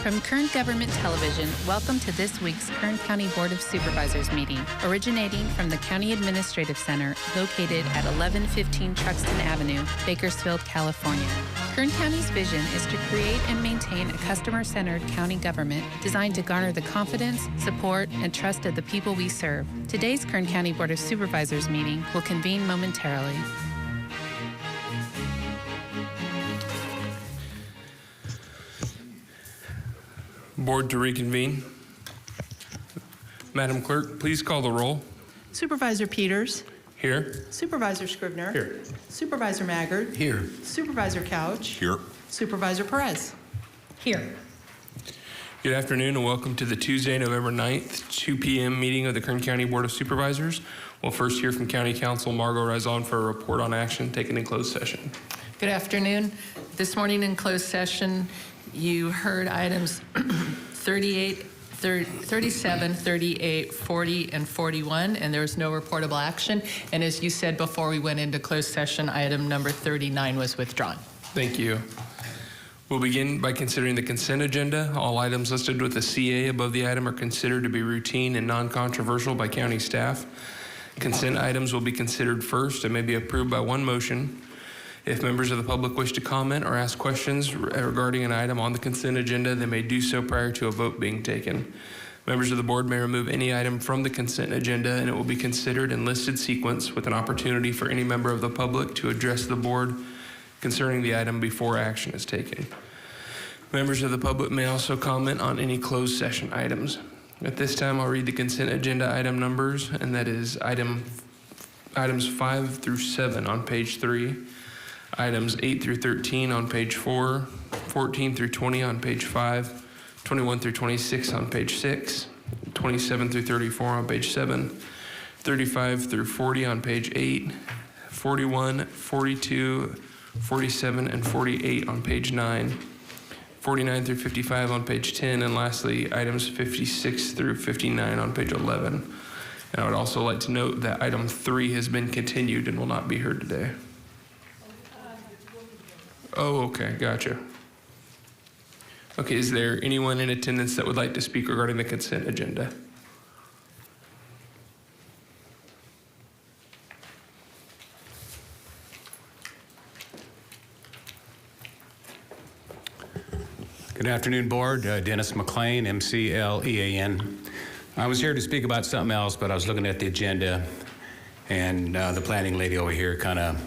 From Kern Government Television, welcome to this week's Kern County Board of Supervisors meeting, originating from the County Administrative Center located at 1115 Truxtun Avenue, Bakersfield, California. Kern County's vision is to create and maintain a customer-centered county government designed to garner the confidence, support, and trust of the people we serve. Today's Kern County Board of Supervisors meeting will convene momentarily. Board to reconvene. Madam Clerk, please call the roll. Supervisor Peters. Here. Supervisor Scribner. Here. Supervisor Maggard. Here. Supervisor Couch. Here. Supervisor Perez. Here. Good afternoon and welcome to the Tuesday, November 9th, 2 p.m. meeting of the Kern County Board of Supervisors. We'll first hear from County Counsel Margot Razon for a report on action taken in closed session. Good afternoon. This morning in closed session, you heard items 37, 38, 40, and 41, and there was no reportable action. And as you said before we went into closed session, item number 39 was withdrawn. Thank you. We'll begin by considering the consent agenda. All items listed with a CA above the item are considered to be routine and non-controversial by county staff. Consent items will be considered first and may be approved by one motion. If members of the public wish to comment or ask questions regarding an item on the consent agenda, they may do so prior to a vote being taken. Members of the board may remove any item from the consent agenda and it will be considered in listed sequence with an opportunity for any member of the public to address the board concerning the item before action is taken. Members of the public may also comment on any closed session items. At this time, I'll read the consent agenda item numbers, and that is items 5 through 7 on page 3. Items 8 through 13 on page 4, 14 through 20 on page 5, 21 through 26 on page 6, 27 through 34 on page 7, 35 through 40 on page 8, 41, 42, 47, and 48 on page 9, 49 through 55 on page 10, and lastly, items 56 through 59 on page 11. And I would also like to note that item 3 has been continued and will not be heard today. Oh, okay, gotcha. Okay, is there anyone in attendance that would like to speak regarding the consent agenda? Good afternoon, Board. Dennis McLean, MCLEAN. I was here to speak about something else, but I was looking at the agenda, and the planning lady over here kind of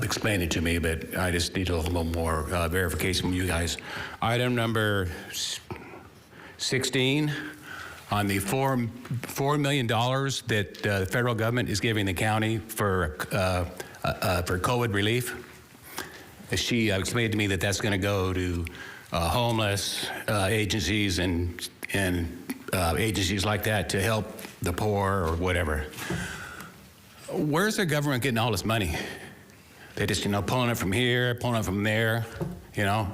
explained it to me, but I just need a little more verification from you guys. Item number 16 on the $4 million that the federal government is giving the county for COVID relief. She explained to me that that's going to go to homeless agencies and agencies like that to help the poor or whatever. Where's the government getting all this money? They just, pulling it from here, pulling it from there, I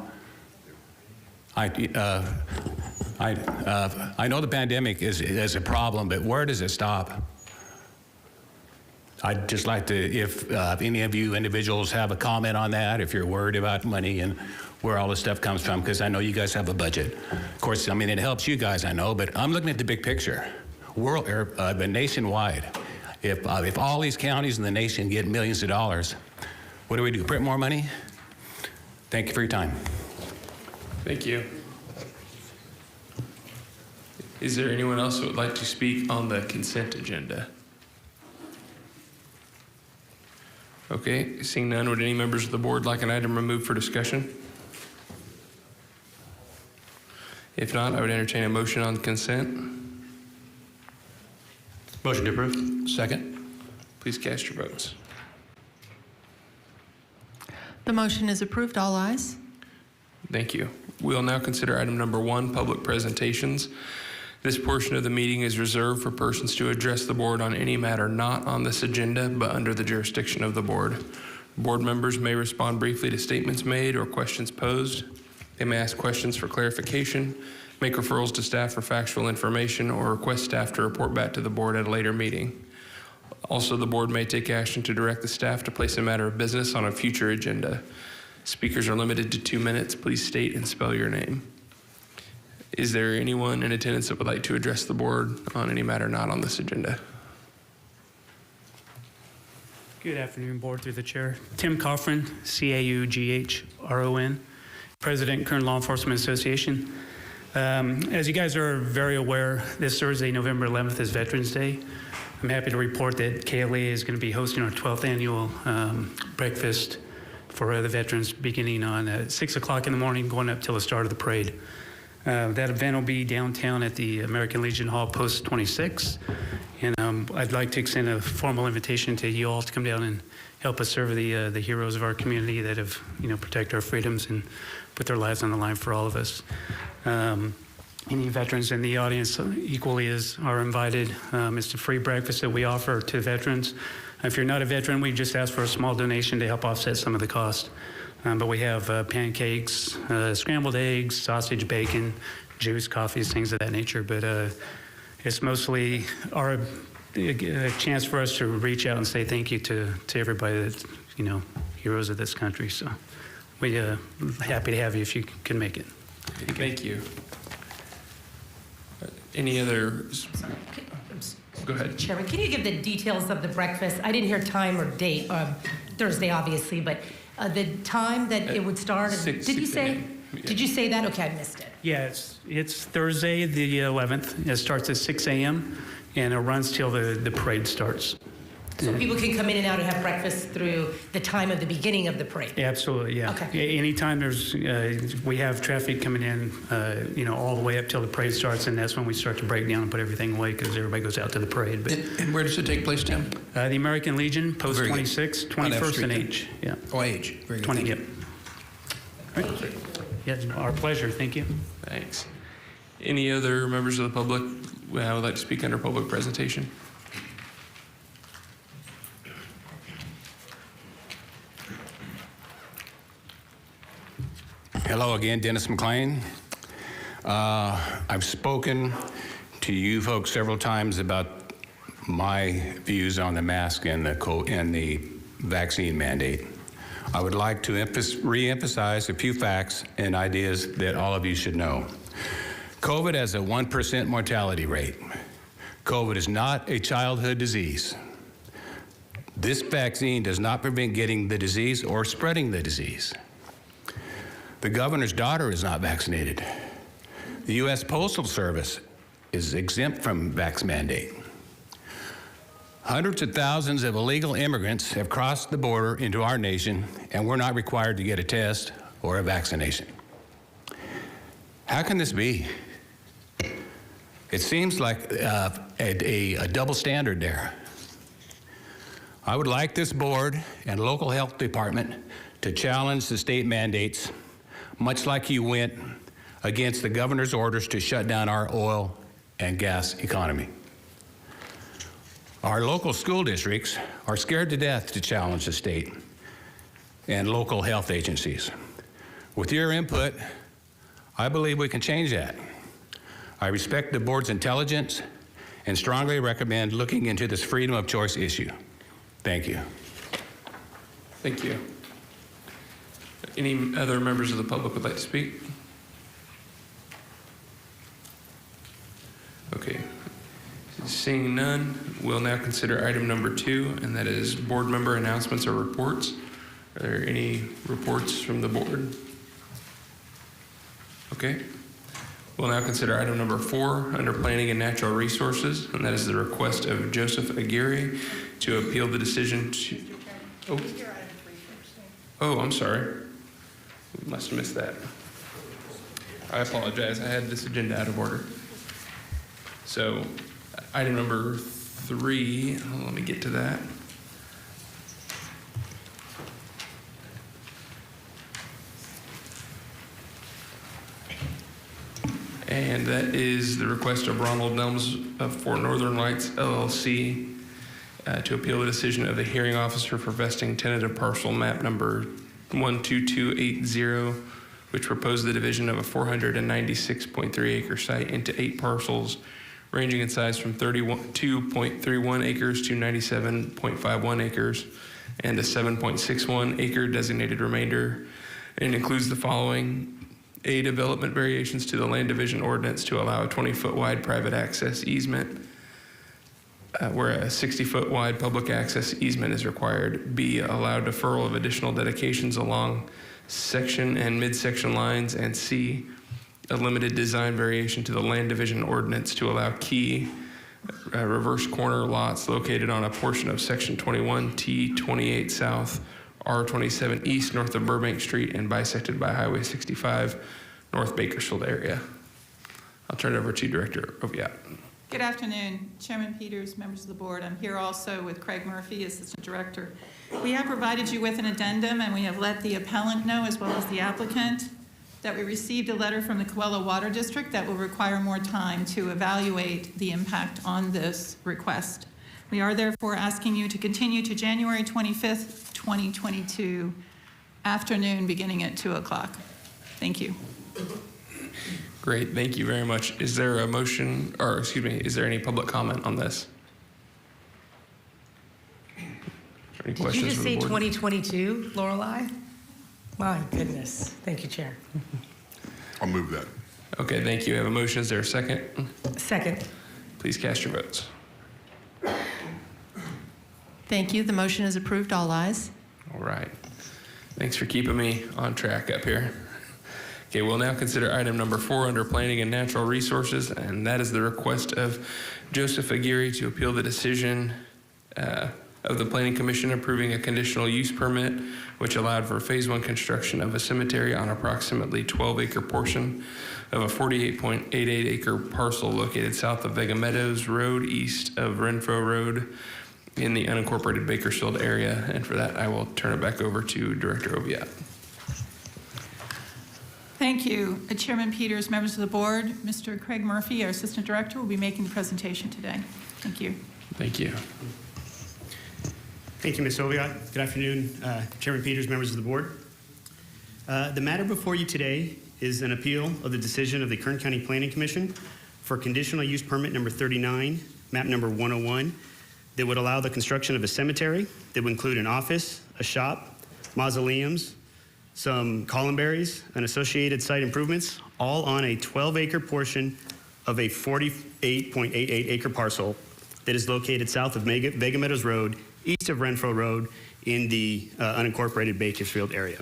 know the pandemic is a problem, but where does it stop? I'd just like to, if any of you individuals have a comment on that, if you're worried about money and where all this stuff comes from, because I know you guys have a budget. Of course, it helps you guys, I know, but I'm looking at the big picture, nationwide. If all these counties in the nation get millions of dollars, what do we do? Print more money? Thank you for your time. Thank you. Is there anyone else who would like to speak on the consent agenda? Okay, seeing none, would any members of the board like an item removed for discussion? If not, I would entertain a motion on consent. Motion to approve. Second. Please cast your votes. The motion is approved. All ayes. Thank you. We'll now consider item number 1, public presentations. This portion of the meeting is reserved for persons to address the board on any matter not on this agenda, but under the jurisdiction of the board. Board members may respond briefly to statements made or questions posed. They may ask questions for clarification, make referrals to staff for factual information, or request staff to report back to the board at a later meeting. Also, the board may take action to direct the staff to place a matter of business on a future agenda. Speakers are limited to 2 minutes. Please state and spell your name. Is there anyone in attendance that would like to address the board on any matter not on this agenda? Good afternoon, Board, through the chair. Tim Coffrin, C-A-U-G-H-R-O-N, President, Kern Law Enforcement Association. As you guys are very aware, this Thursday, November 11th, is Veterans Day. I'm happy to report that KLA is going to be hosting our 12th annual breakfast for the veterans beginning on 6 o'clock in the morning, going up till the start of the parade. That event will be downtown at the American Legion Hall, Post 26. And I'd like to extend a formal invitation to you all to come down and help us serve the heroes of our community that have, protect our freedoms and put their lives on the line for all of us. Any veterans in the audience equally are invited. It's a free breakfast that we offer to veterans. If you're not a veteran, we just ask for a small donation to help offset some of the cost. But we have pancakes, scrambled eggs, sausage, bacon, juice, coffees, things of that nature. But it's mostly a chance for us to reach out and say thank you to everybody that's, heroes of this country. So we're happy to have you if you can make it. Thank you. Any other? Go ahead. Chairman, can you give the details of the breakfast? I didn't hear time or date, Thursday obviously, but the time that it would start. Did you say? Yeah. Did you say that? Okay, I missed it. Yeah, it's Thursday the 11th. It starts at 6 a.m. and it runs till the parade starts. So people can come in and out and have breakfast through the time of the beginning of the parade? Absolutely, yeah. Okay. Anytime we have traffic coming in, all the way up till the parade starts, and that's when we start to break down and put everything away because everybody goes out to the parade. But And where does it take place, Tim? the American Legion, Post Very good. 26, On F 21st Street and then. H. Yeah. Oh, H. Very good. 20, Thank yep. you. Right. Yeah, our pleasure. Thank you. Thanks. Any other members of the public would like to speak under public presentation? Hello again, Dennis McLean. I've spoken to you folks several times about my views on the mask and the vaccine mandate. I would like to re-emphasize a few facts and ideas that all of you should know. COVID has a 1% mortality rate. COVID is not a childhood disease. This vaccine does not prevent getting the disease or spreading the disease. The governor's daughter is not vaccinated. The U.S. Postal Service is exempt from vax mandate. Hundreds of thousands of illegal immigrants have crossed the border into our nation, and we're not required to get a test or a vaccination. How can this be? It seems like a double standard there. I would like this board and local health department to challenge the state mandates, much like you went against the governor's orders to shut down our oil and gas economy. Our local school districts are scared to death to challenge the state and local health agencies. With your input, I believe we can change that. I respect the board's intelligence and strongly recommend looking into this freedom of choice issue. Thank you. Thank you. Any other members of the public would like to speak? Okay. Seeing none, we'll now consider item number 2, and that is board member announcements or reports. Are there any reports from the board? Okay. We'll now consider item number 4 under Planning and Natural Resources, and that is the request of Joseph Aguirre to appeal the decision to... Oh, I'm sorry. Must have missed that. I apologize. I had this agenda out of order. So, item number 3, let me get to that. And that is the request of Ronald Nelms for Northern Lights LLC to appeal the decision of the hearing officer for vesting tentative parcel map number 12280, which proposed the division of a 496.3 acre site into 8 parcels ranging in size from 32.31 acres to 97.51 acres and a 7.61 acre designated remainder, and includes the following: A, development variations to the land division ordinance to allow a 20-foot wide private access easement where a 60-foot wide public access easement is required. B, allow deferral of additional dedications along section and midsection lines. And C, a limited design variation to the land division ordinance to allow key reverse corner lots located on a portion of section 21 T28 South, R27 East north of Burbank Street and bisected by Highway 65 North Bakersfield area. I'll turn it over to Director Oviatt. Good afternoon, Chairman Peters, members of the board. I'm here also with Craig Murphy, Assistant Director. We have provided you with an addendum, and we have let the appellant know, as well as the applicant, that we received a letter from the Coelho Water District that will require more time to evaluate the impact on this request. We are therefore asking you to continue to January 25th, 2022, afternoon, beginning at 2 o'clock. Thank you. Great, thank you very much. Is there a motion, or excuse me, is there any public comment on this? Any Did you questions just from the say board? 2022, Lorelei? My goodness. Thank you, Chair. I'll move that. Okay, thank you. I have a motion. Is there a second? Second. Please cast your votes. Thank you. The motion is approved. All ayes. All right. Thanks for keeping me on track up here. Okay, we'll now consider item number 4 under Planning and Natural Resources, and that is the request of Joseph Aguirre to appeal the decision of the Planning Commission approving a conditional use permit which allowed for phase 1 construction of a cemetery on approximately 12-acre portion of a 48.88 acre parcel located south of Vega Meadows Road, east of Renfro Road in the unincorporated Bakersfield area. And for that, I will turn it back over to Director Oviatt. Thank you. Chairman Peters, members of the board, Mr. Craig Murphy, our Assistant Director, will be making the presentation today. Thank you. Thank you. Thank you, Ms. Oviatt. Good afternoon, Chairman Peters, members of the board. The matter before you today is an appeal of the decision of the Kern County Planning Commission for conditional use permit number 39, map number 101, that would allow the construction of a cemetery that would include an office, a shop, mausoleums, some columbaries, and associated site improvements, all on a 12-acre portion of a 48.88 acre parcel that is located south of Vega Meadows Road, east of Renfro Road in the unincorporated Bakersfield area.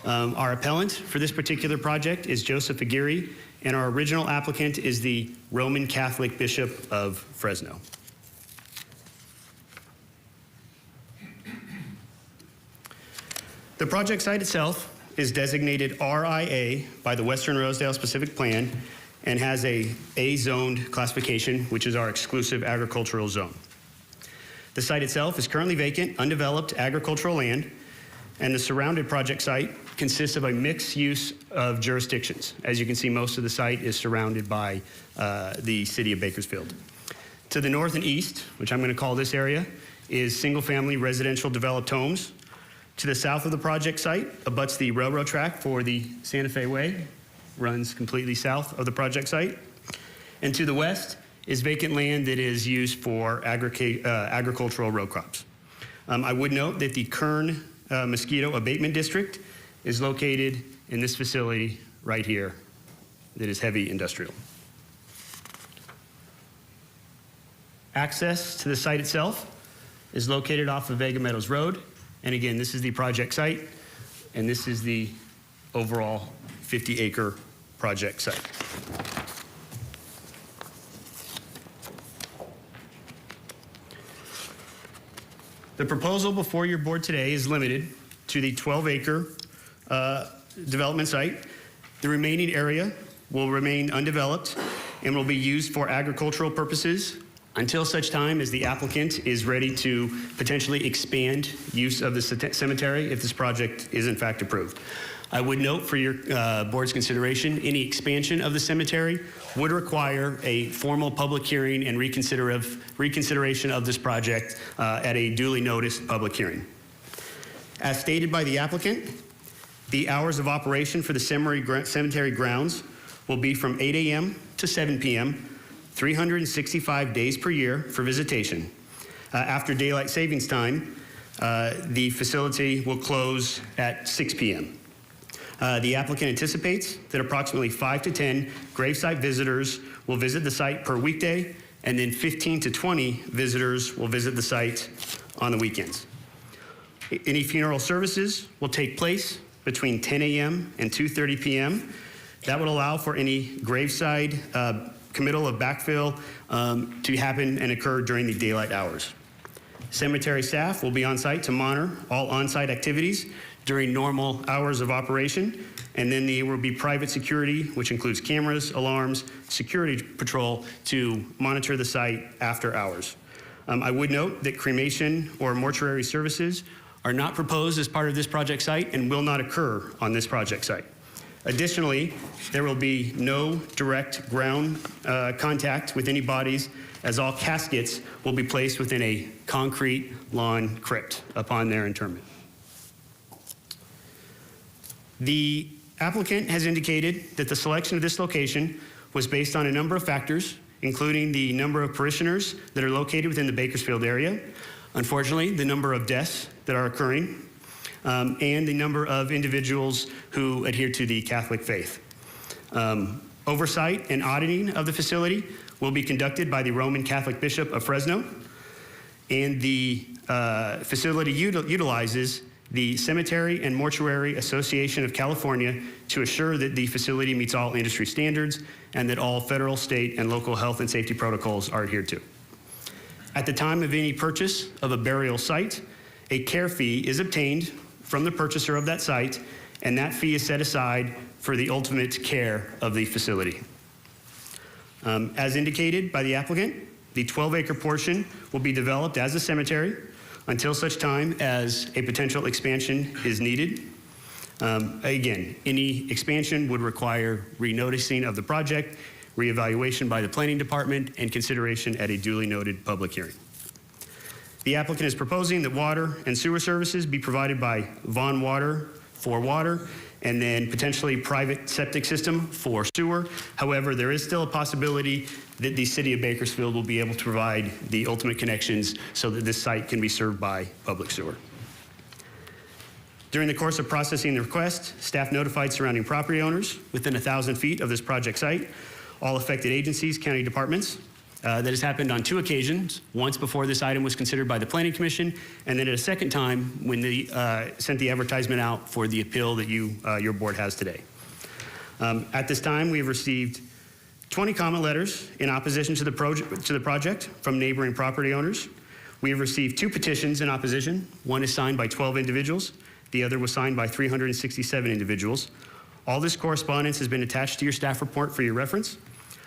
Our appellant for this particular project is Joseph Aguirre, and our original applicant is the Roman Catholic Bishop of Fresno. The project site itself is designated RIA by the Western Rosedale Specific Plan and has a A-zoned classification, which is our exclusive agricultural zone. The site itself is currently vacant, undeveloped agricultural land, and the surrounded project site consists of a mixed use of jurisdictions. As you can see, most of the site is surrounded by the city of Bakersfield. To the north and east, which I'm going to call this area, is single-family residential developed homes. To the south of the project site abuts the railroad track for the Santa Fe Way, runs completely south of the project site. And to the west is vacant land that is used for agricultural row crops. I would note that the Kern Mosquito Abatement District is located in this facility right here that is heavy industrial. Access to the site itself is located off of Vega Meadows Road. And again, this is the project site, and this is the overall 50-acre project site. The proposal before your board today is limited to the 12-acre development site. The remaining area will remain undeveloped and will be used for agricultural purposes until such time as the applicant is ready to potentially expand use of the cemetery if this project is in fact approved. I would note for your board's consideration, any expansion of the cemetery would require a formal public hearing and reconsideration of this project at a duly noticed public hearing. As stated by the applicant, the hours of operation for the cemetery grounds will be from 8 a.m. to 7 p.m., 365 days per year for visitation. After daylight savings time, the facility will close at 6 p.m. The applicant anticipates that approximately 5 to 10 gravesite visitors will visit the site per weekday, and then 15 to 20 visitors will visit the site on the weekends. Any funeral services will take place between 10 a.m. and 2:30 p.m. That would allow for any graveside committal of backfill to happen and occur during the daylight hours. Cemetery staff will be on site to monitor all on-site activities during normal hours of operation, and then there will be private security, which includes cameras, alarms, security patrol to monitor the site after hours. I would note that cremation or mortuary services are not proposed as part of this project site and will not occur on this project site. Additionally, there will be no direct ground contact with any bodies, as all caskets will be placed within a concrete lawn crypt upon their interment. The applicant has indicated that the selection of this location was based on a number of factors, including the number of parishioners that are located within the Bakersfield area, unfortunately, the number of deaths that are occurring, and the number of individuals who adhere to the Catholic faith. Oversight and auditing of the facility will be conducted by the Roman Catholic Bishop of Fresno, and the facility utilizes the Cemetery and Mortuary Association of California to assure that the facility meets all industry standards and that all federal, state, and local health and safety protocols are adhered to. At the time of any purchase of a burial site, a care fee is obtained from the purchaser of that site, and that fee is set aside for the ultimate care of the facility. As indicated by the applicant, the 12-acre portion will be developed as a cemetery until such time as a potential expansion is needed. Again, any expansion would require renoticing of the project, reevaluation by the planning department, and consideration at a duly noted public hearing. The applicant is proposing that water and sewer services be provided by Vaughn Water for water, and then potentially private septic system for sewer. However, there is still a possibility that the city of Bakersfield will be able to provide the ultimate connections so that this site can be served by public sewer. During the course of processing the request, staff notified surrounding property owners within 1,000 feet of this project site, all affected agencies, county departments. That has happened on 2 occasions, once before this item was considered by the Planning Commission, and then at a second time when they sent the advertisement out for the appeal that your board has today. At this time, we have received 20 comment letters in opposition to the project from neighboring property owners. We have received 2 petitions in opposition. One is signed by 12 individuals. The other was signed by 367 individuals. All this correspondence has been attached to your staff report for your reference.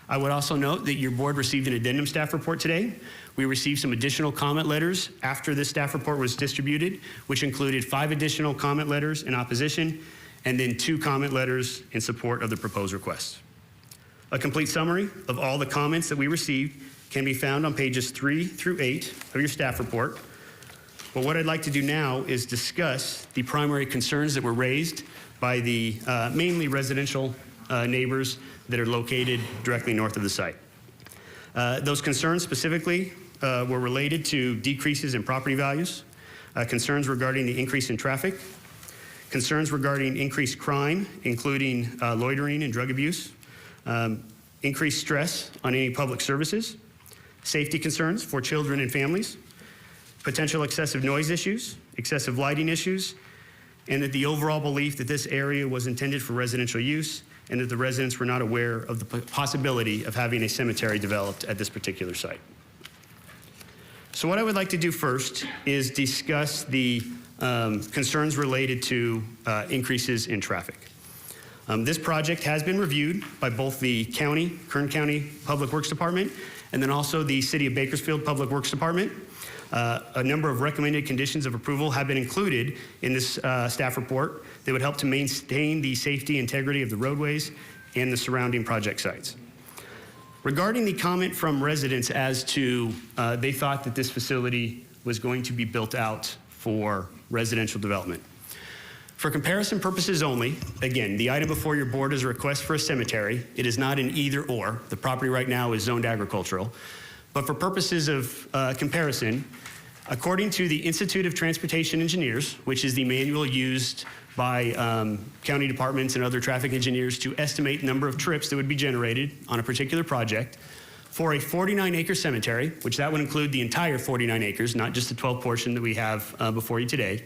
I would also note that your board received an addendum staff report today. We received some additional comment letters after this staff report was distributed, which included 5 additional comment letters in opposition, and then 2 comment letters in support of the proposed request. A complete summary of all the comments that we received can be found on pages 3 through 8 of your staff report. But what I'd like to do now is discuss the primary concerns that were raised by the mainly residential neighbors that are located directly north of the site. Those concerns specifically were related to decreases in property values, concerns regarding the increase in traffic, concerns regarding increased crime, including loitering and drug abuse, increased stress on any public services, safety concerns for children and families, potential excessive noise issues, excessive lighting issues, and that the overall belief that this area was intended for residential use and that the residents were not aware of the possibility of having a cemetery developed at this particular site. So what I would like to do first is discuss the concerns related to increases in traffic. This project has been reviewed by both the Kern County Public Works Department and then also the City of Bakersfield Public Works Department. A number of recommended conditions of approval have been included in this staff report that would help to maintain the safety integrity of the roadways and the surrounding project sites. Regarding the comment from residents as to they thought that this facility was going to be built out for residential development. For comparison purposes only, again, the item before your board is a request for a cemetery. It is not an either or. The property right now is zoned agricultural. But for purposes of comparison, According to the Institute of Transportation Engineers, which is the manual used by county departments and other traffic engineers to estimate the number of trips that would be generated on a particular project, for a 49-acre cemetery, which that would include the entire 49 acres, not just the 12 portion that we have before you today,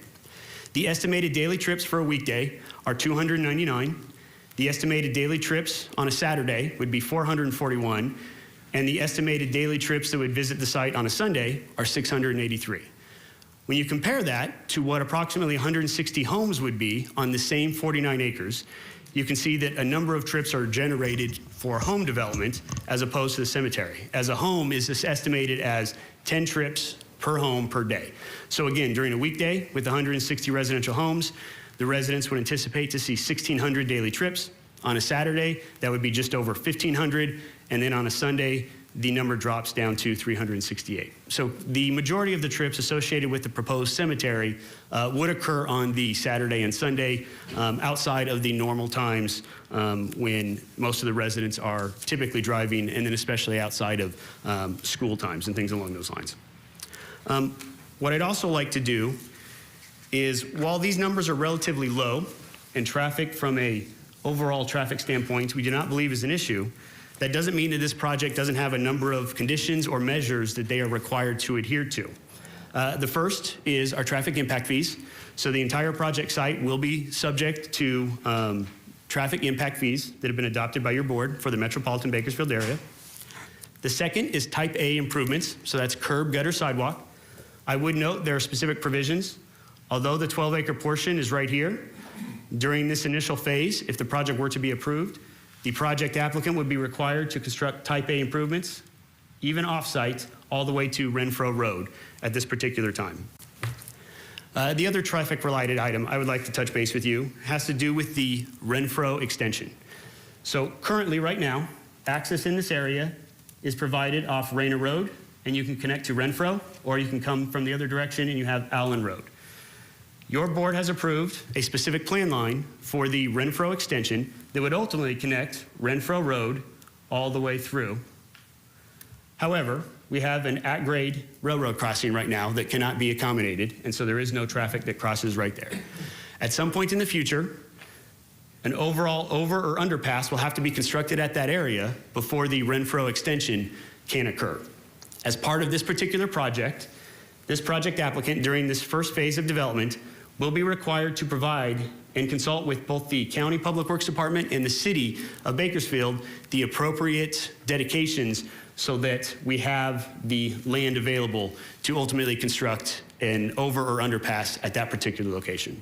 the estimated daily trips for a weekday are 299. The estimated daily trips on a Saturday would be 441. And the estimated daily trips that would visit the site on a Sunday are 683. When you compare that to what approximately 160 homes would be on the same 49 acres, you can see that a number of trips are generated for home development as opposed to the cemetery, as a home is estimated as 10 trips per home per day. So again, during a weekday with 160 residential homes, the residents would anticipate to see 1,600 daily trips. On a Saturday, that would be just over 1,500, and then on a Sunday, the number drops down to 368. So the majority of the trips associated with the proposed cemetery would occur on the Saturday and Sunday outside of the normal times when most of the residents are typically driving, and then especially outside of school times and things along those lines. What I'd also like to do is, while these numbers are relatively low and traffic from a overall traffic standpoint we do not believe is an issue, that doesn't mean that this project doesn't have a number of conditions or measures that they are required to adhere to. The first is our traffic impact fees. So the entire project site will be subject to traffic impact fees that have been adopted by your board for the metropolitan Bakersfield area. The second is type A improvements, so that's curb, gutter, sidewalk. I would note there are specific provisions. Although the 12-acre portion is right here, during this initial phase, if the project were to be approved, the project applicant would be required to construct type A improvements, even off-site, all the way to Renfro Road at this particular time. The other traffic-related item I would like to touch base with you has to do with the Renfro extension. So currently, right now, access in this area is provided off Rayner Road, and you can connect to Renfro, or you can come from the other direction and you have Allen Road. Your board has approved a specific plan line for the Renfro extension that would ultimately connect Renfro Road all the way through. However, we have an at-grade railroad crossing right now that cannot be accommodated, and so there is no traffic that crosses right there. At some point in the future, an overall over or underpass will have to be constructed at that area before the Renfro extension can occur. As part of this particular project, this project applicant during this first phase of development will be required to provide and consult with both the County Public Works Department and the City of Bakersfield the appropriate dedications so that we have the land available to ultimately construct an over or underpass at that particular location.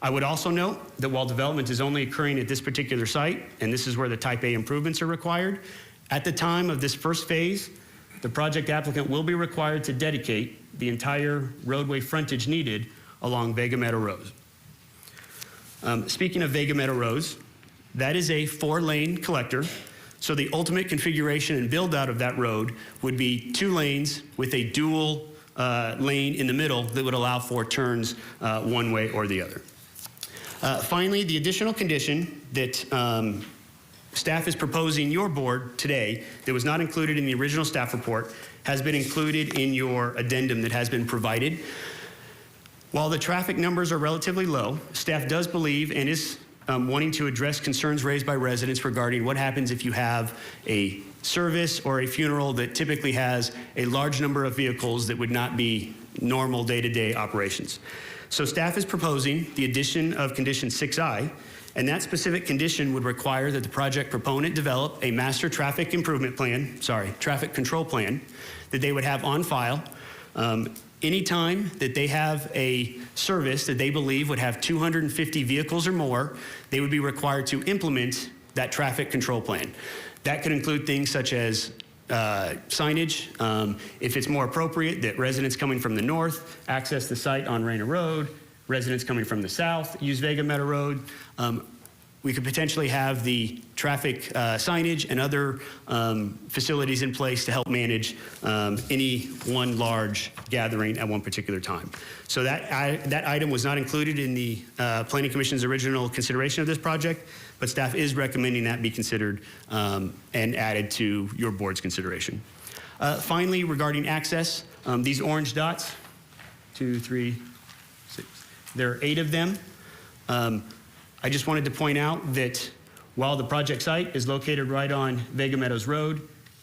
I would also note that while development is only occurring at this particular site, and this is where the type A improvements are required, at the time of this first phase, the project applicant will be required to dedicate the entire roadway frontage needed along Vega Meadow Road. Speaking of Vega Meadow Roads, that is a 4-lane collector. So the ultimate configuration and build out of that road would be 2 lanes with a dual lane in the middle that would allow for turns one way or the other. Finally, the additional condition that staff is proposing your board today that was not included in the original staff report has been included in your addendum that has been provided. While the traffic numbers are relatively low, staff does believe and is wanting to address concerns raised by residents regarding what happens if you have a service or a funeral that typically has a large number of vehicles that would not be normal day-to-day operations. So staff is proposing the addition of condition 6I, and that specific condition would require that the project proponent develop a master traffic control plan that they would have on file. Anytime that they have a service that they believe would have 250 vehicles or more, they would be required to implement that traffic control plan. That could include things such as signage, if it's more appropriate that residents coming from the north access the site on Rayner Road, residents coming from the south use Vega Meadow Road. We could potentially have the traffic signage and other facilities in place to help manage any one large gathering at one particular time. So that item was not included in the Planning Commission's original consideration of this project, but staff is recommending that be considered and added to your board's consideration. Finally, regarding access, these orange dots 2, 3, 6. There are 8 of them. I just wanted to point out that while the project site is located right on Vega Meadows Road,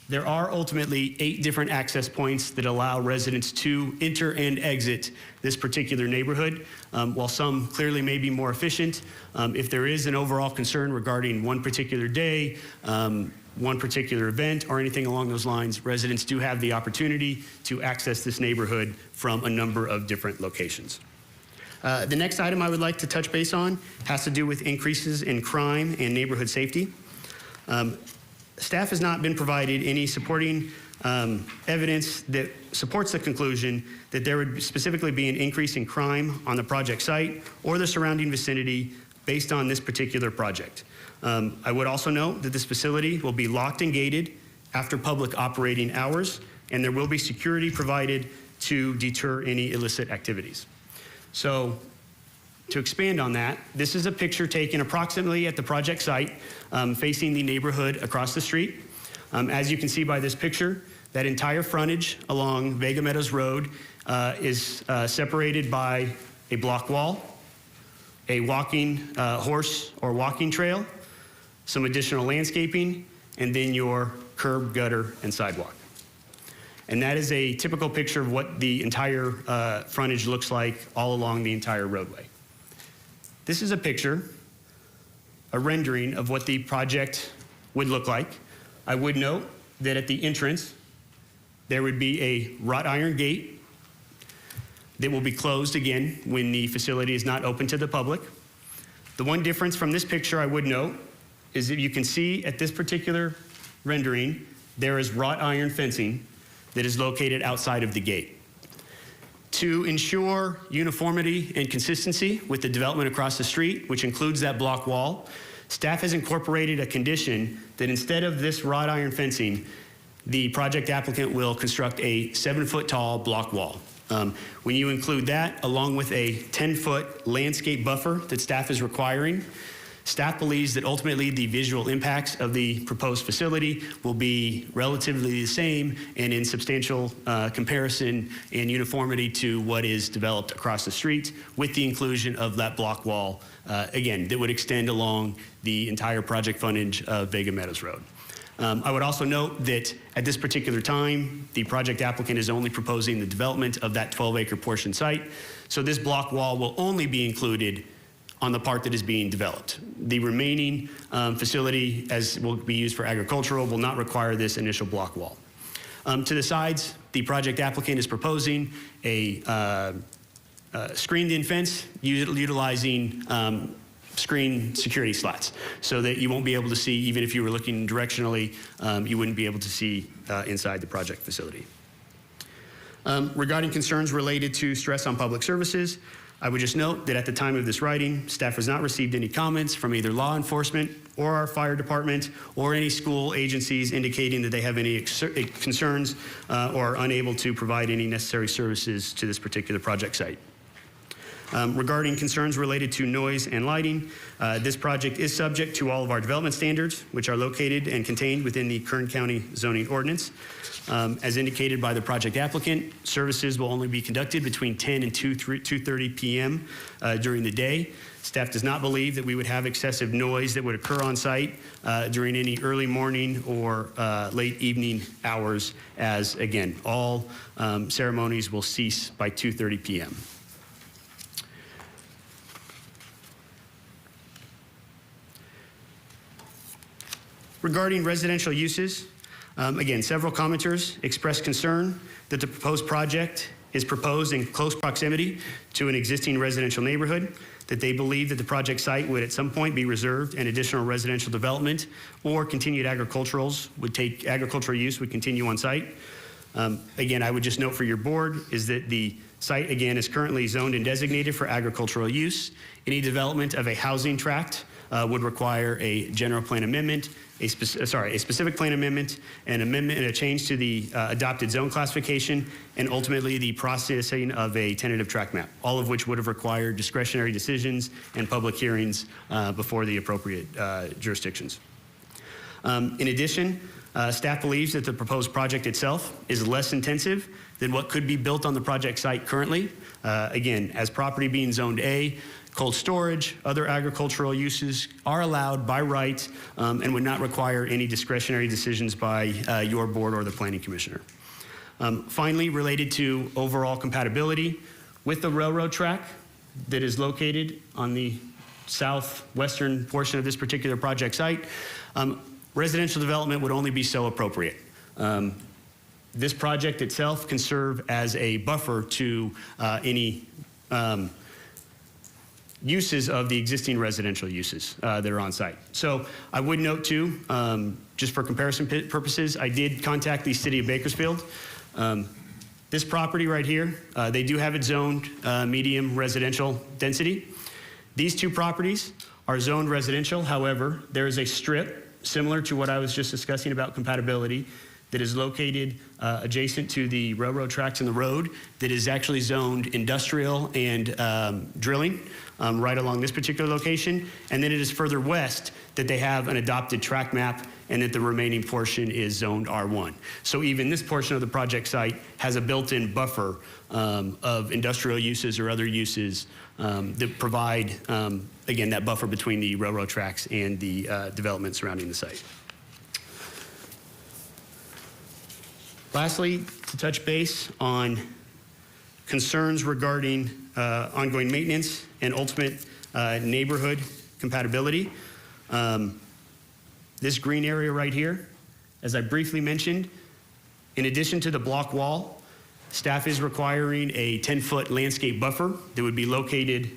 there are ultimately 8 different access points that allow residents to enter and exit this particular neighborhood. While some clearly may be more efficient, if there is an overall concern regarding one particular day, one particular event, or anything along those lines, residents do have the opportunity to access this neighborhood from a number of different locations. The next item I would like to touch base on has to do with increases in crime and neighborhood safety. Staff has not been provided any supporting evidence that supports the conclusion that there would specifically be an increase in crime on the project site or the surrounding vicinity based on this particular project. I would also note that this facility will be locked and gated after public operating hours, and there will be security provided to deter any illicit activities. So, to expand on that, this is a picture taken approximately at the project site, facing the neighborhood across the street. As you can see by this picture, that entire frontage along Vega Meadows Road is separated by a block wall, a walking horse or walking trail, some additional landscaping, and then your curb, gutter, and sidewalk. And that is a typical picture of what the entire frontage looks like all along the entire roadway. This is a picture, a rendering of what the project would look like. I would note that at the entrance, there would be a wrought iron gate that will be closed again when the facility is not open to the public. The one difference from this picture I would note is that you can see at this particular rendering, there is wrought iron fencing that is located outside of the gate. To ensure uniformity and consistency with the development across the street, which includes that block wall, staff has incorporated a condition that instead of this wrought iron fencing, the project applicant will construct a 7-foot tall block wall. When you include that, along with a 10-foot landscape buffer that staff is requiring, staff believes that ultimately the visual impacts of the proposed facility will be relatively the same and in substantial comparison and uniformity to what is developed across the street, with the inclusion of that block wall, again, that would extend along the entire project frontage of Vega Meadows Road. I would also note that at this particular time, the project applicant is only proposing the development of that 12-acre portion site, so this block wall will only be included on the part that is being developed. The remaining facility, as will be used for agricultural, will not require this initial block wall. To the sides, the project applicant is proposing a screened-in fence utilizing screen security slats so that you won't be able to see, even if you were looking directionally, you wouldn't be able to see inside the project facility. Regarding concerns related to stress on public services, I would just note that at the time of this writing, staff has not received any comments from either law enforcement or our fire department or any school agencies indicating that they have any concerns or are unable to provide any necessary services to this particular project site. Regarding concerns related to noise and lighting, this project is subject to all of our development standards, which are located and contained within the Kern County zoning ordinance. As indicated by the project applicant, services will only be conducted between 10 and 2:30 p.m. During the day. Staff does not believe that we would have excessive noise that would occur on site during any early morning or late evening hours, as again, all ceremonies will cease by 2:30 p.m. Regarding residential uses, again, several commenters expressed concern that the proposed project is proposed in close proximity to an existing residential neighborhood, that they believe that the project site would at some point be reserved and additional residential development or continued agricultural use would continue on site. Again, I would just note for your board is that the site, again, is currently zoned and designated for agricultural use. Any development of a housing tract would require a general plan amendment, a specific plan amendment, an amendment and a change to the adopted zone classification, and ultimately the processing of a tentative tract map, all of which would have required discretionary decisions and public hearings before the appropriate jurisdictions. In addition, Staff believes that the proposed project itself is less intensive than what could be built on the project site currently. Again, as property being zoned A, cold storage, other agricultural uses are allowed by right and would not require any discretionary decisions by your board or the planning commissioner. Finally, related to overall compatibility with the railroad track that is located on the southwestern portion of this particular project site, residential development would only be so appropriate. This project itself can serve as a buffer to any uses of the existing residential uses that are on site. So I would note too, just for comparison purposes, I did contact the city of Bakersfield. This property right here, they do have it zoned medium residential density. These two properties are zoned residential. However, there is a strip similar to what I was just discussing about compatibility that is located adjacent to the railroad tracks and the road that is actually zoned industrial and drilling right along this particular location. And then it is further west that they have an adopted track map and that the remaining portion is zoned R1. So even this portion of the project site has a built-in buffer of industrial uses or other uses that provide, again, that buffer between the railroad tracks and the development surrounding the site. Lastly, to touch base on concerns regarding ongoing maintenance and ultimate neighborhood compatibility. This green area right here, as I briefly mentioned, in addition to the block wall, staff is requiring a 10-foot landscape buffer that would be located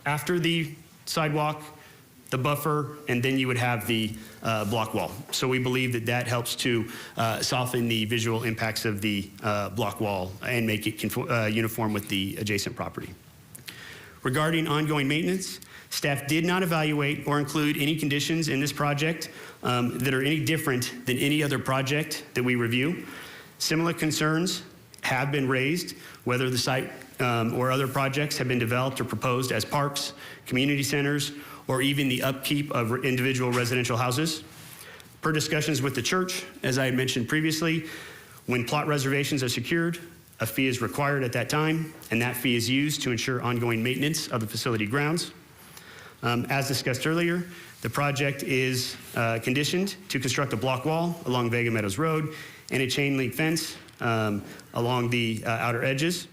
after the sidewalk, the buffer, and then you would have the block wall. So we believe that that helps to soften the visual impacts of the block wall and make it uniform with the adjacent property. Regarding ongoing maintenance, staff did not evaluate or include any conditions in this project that are any different than any other project that we review. Similar concerns have been raised, whether the site or other projects have been developed or proposed as parks, community centers, or even the upkeep of individual residential houses. Per discussions with the church, as I had mentioned previously, when plot reservations are secured, a fee is required at that time, and that fee is used to ensure ongoing maintenance of the facility grounds. As discussed earlier, the project is conditioned to construct a block wall along Vega Meadows Road and a chain link fence along the outer edges.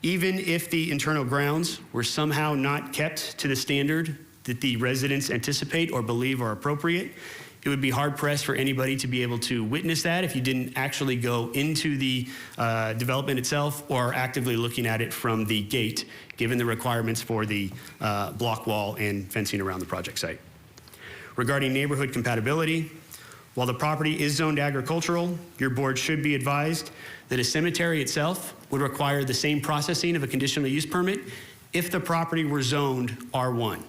Even if the internal grounds were somehow not kept to the standard that the residents anticipate or believe are appropriate, it would be hard pressed for anybody to be able to witness that if you didn't actually go into the development itself or actively looking at it from the gate, given the requirements for the block wall and fencing around the project site. Regarding neighborhood compatibility, while the property is zoned agricultural, your board should be advised that a cemetery itself would require the same processing of a conditional use permit if the property were zoned R1.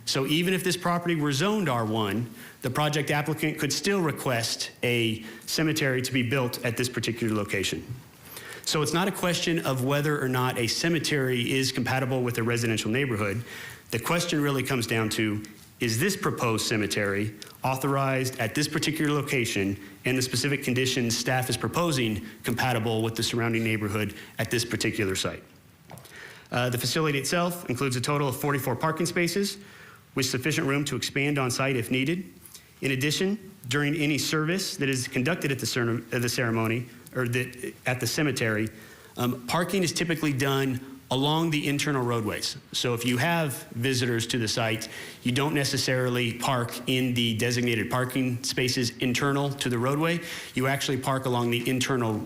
So even if this property were zoned R1, the project applicant could still request a cemetery to be built at this particular location. So it's not a question of whether or not a cemetery is compatible with a residential neighborhood. The question really comes down to, is this proposed cemetery authorized at this particular location and the specific conditions staff is proposing compatible with the surrounding neighborhood at this particular site? The facility itself includes a total of 44 parking spaces with sufficient room to expand on site if needed. In addition, during any service that is conducted at the ceremony or at the cemetery, parking is typically done along the internal roadways. So if you have visitors to the site, you don't necessarily park in the designated parking spaces internal to the roadway. You actually park along the internal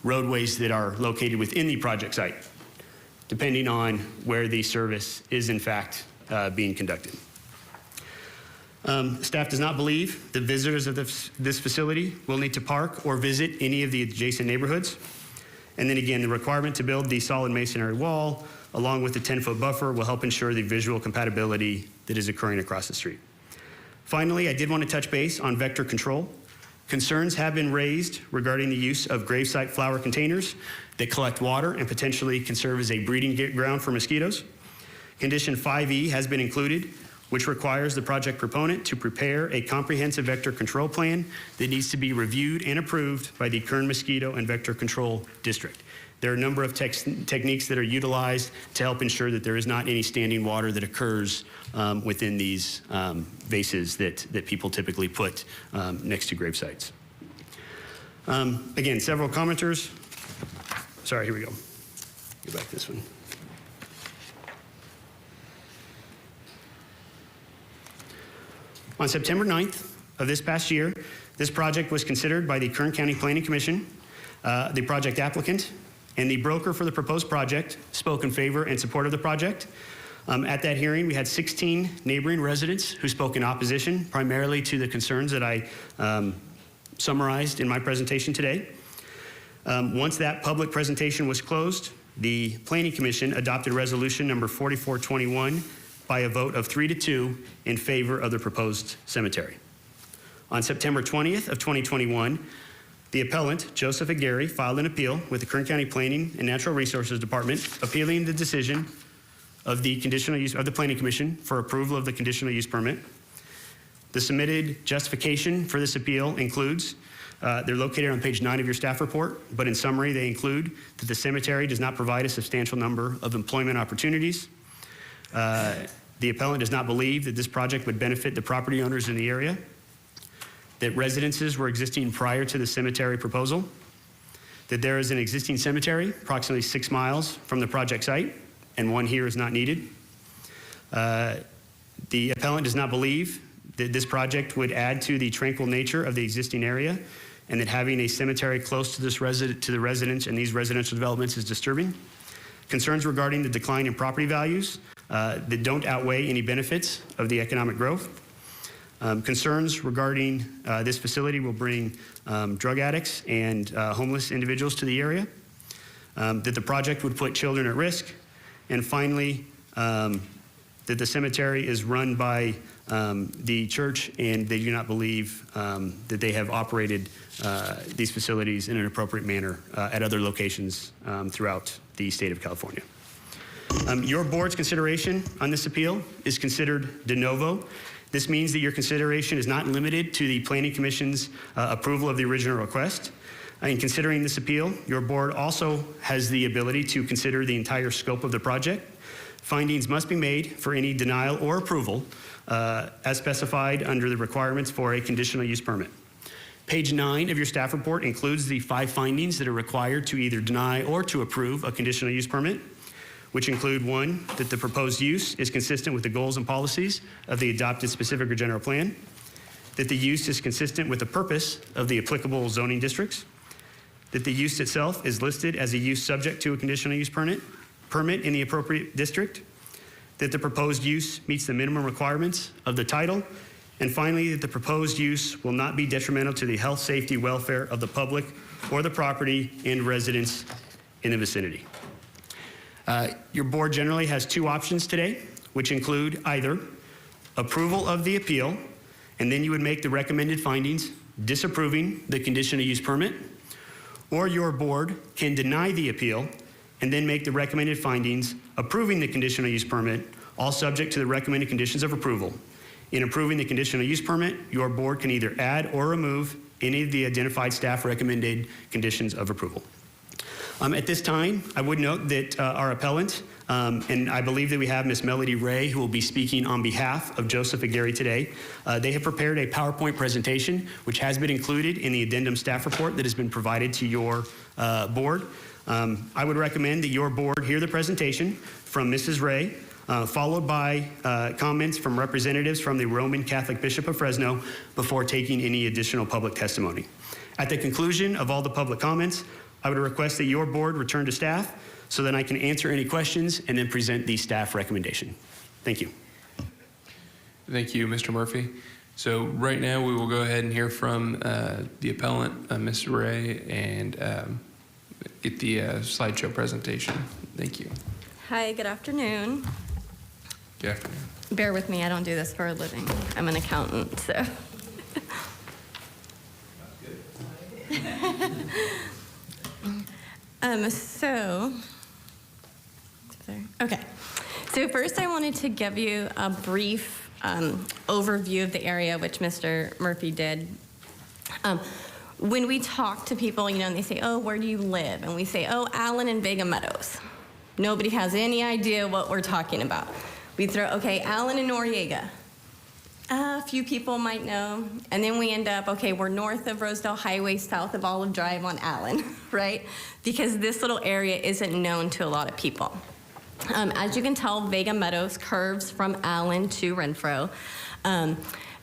roadways that are located within the project site, depending on where the service is in fact being conducted. Staff does not believe that visitors of this facility will need to park or visit any of the adjacent neighborhoods. And then again, the requirement to build the solid masonry wall along with the 10-foot buffer will help ensure the visual compatibility that is occurring across the street. Finally, I did want to touch base on vector control. Concerns have been raised regarding the use of gravesite flower containers that collect water and potentially can serve as a breeding ground for mosquitoes. Condition 5E has been included, which requires the project proponent to prepare a comprehensive vector control plan that needs to be reviewed and approved by the Kern Mosquito and Vector Control District. There are a number of techniques that are utilized to help ensure that there is not any standing water that occurs within these vases that people typically put next to grave sites. Again, several commenters. Sorry, here we go. Go back this one. On September 9th of this past year, this project was considered by the Kern County Planning Commission. The project applicant and the broker for the proposed project spoke in favor and support of the project. At that hearing, we had 16 neighboring residents who spoke in opposition, primarily to the concerns that I summarized in my presentation today. Once that public presentation was closed, the Planning Commission adopted resolution number 4421 by a vote of 3-2 in favor of the proposed cemetery. On September 20th of 2021, the appellant, Joseph Aguirre, filed an appeal with the Kern County Planning and Natural Resources Department, appealing the decision of the conditional use of the Planning Commission for approval of the conditional use permit. The submitted justification for this appeal includes, they're located on page 9 of your staff report, but in summary, they include that the cemetery does not provide a substantial number of employment opportunities. The appellant does not believe that this project would benefit the property owners in the area, that residences were existing prior to the cemetery proposal, that there is an existing cemetery approximately 6 miles from the project site, and one here is not needed. The appellant does not believe that this project would add to the tranquil nature of the existing area, and that having a cemetery close to the residents and these residential developments is disturbing. Concerns regarding the decline in property values that don't outweigh any benefits of the economic growth. Concerns regarding this facility will bring drug addicts and homeless individuals to the area. That the project would put children at risk. And finally, that the cemetery is run by the church, and they do not believe that they have operated these facilities in an appropriate manner at other locations throughout the state of California. Your board's consideration on this appeal is considered de novo. This means that your consideration is not limited to the Planning Commission's approval of the original request. In considering this appeal, your board also has the ability to consider the entire scope of the project. Findings must be made for any denial or approval as specified under the requirements for a conditional use permit. Page 9 of your staff report includes the 5 findings that are required to either deny or to approve a conditional use permit, which include 1, that the proposed use is consistent with the goals and policies of the adopted specific or general plan, that the use is consistent with the purpose of the applicable zoning districts, that the use itself is listed as a use subject to a conditional use permit in the appropriate district, that the proposed use meets the minimum requirements of the title, and finally, that the proposed use will not be detrimental to the health, safety, welfare of the public or the property and residents in the vicinity. Your board generally has 2 options today, which include either approval of the appeal, and then you would make the recommended findings disapproving the conditional use permit, or your board can deny the appeal and then make the recommended findings approving the conditional use permit, all subject to the recommended conditions of approval. In approving the conditional use permit, your board can either add or remove any of the identified staff recommended conditions of approval. At this time, I would note that our appellant, and I believe that we have Ms. Melody Ray, who will be speaking on behalf of Joseph Aguirre today. They have prepared a PowerPoint presentation, which has been included in the addendum staff report that has been provided to your board. I would recommend that your board hear the presentation from Mrs. Ray, followed by comments from representatives from the Roman Catholic Bishop of Fresno before taking any additional public testimony. At the conclusion of all the public comments, I would request that your board return to staff so that I can answer any questions and then present the staff recommendation. Thank you. Thank you, Mr. Murphy. So right now we will go ahead and hear from the appellant, Ms. Ray, and get the slideshow presentation. Thank you. Hi, good afternoon. Good afternoon. Bear with me, I don't do this for a living. I'm an accountant, so. Okay. So first I wanted to give you a brief overview of the area, which Mr. Murphy did. When we talk to people, and they say, oh, where do you live? And we say, oh, Allen and Vega Meadows. Nobody has any idea what we're talking about. We throw, okay, Allen and Noriega. A few people might know. And then we end up, okay, we're north of Rosedale Highway, south of Olive Drive on Allen, right? Because this little area isn't known to a lot of people. As you can tell, Vega Meadows curves from Allen to Renfro.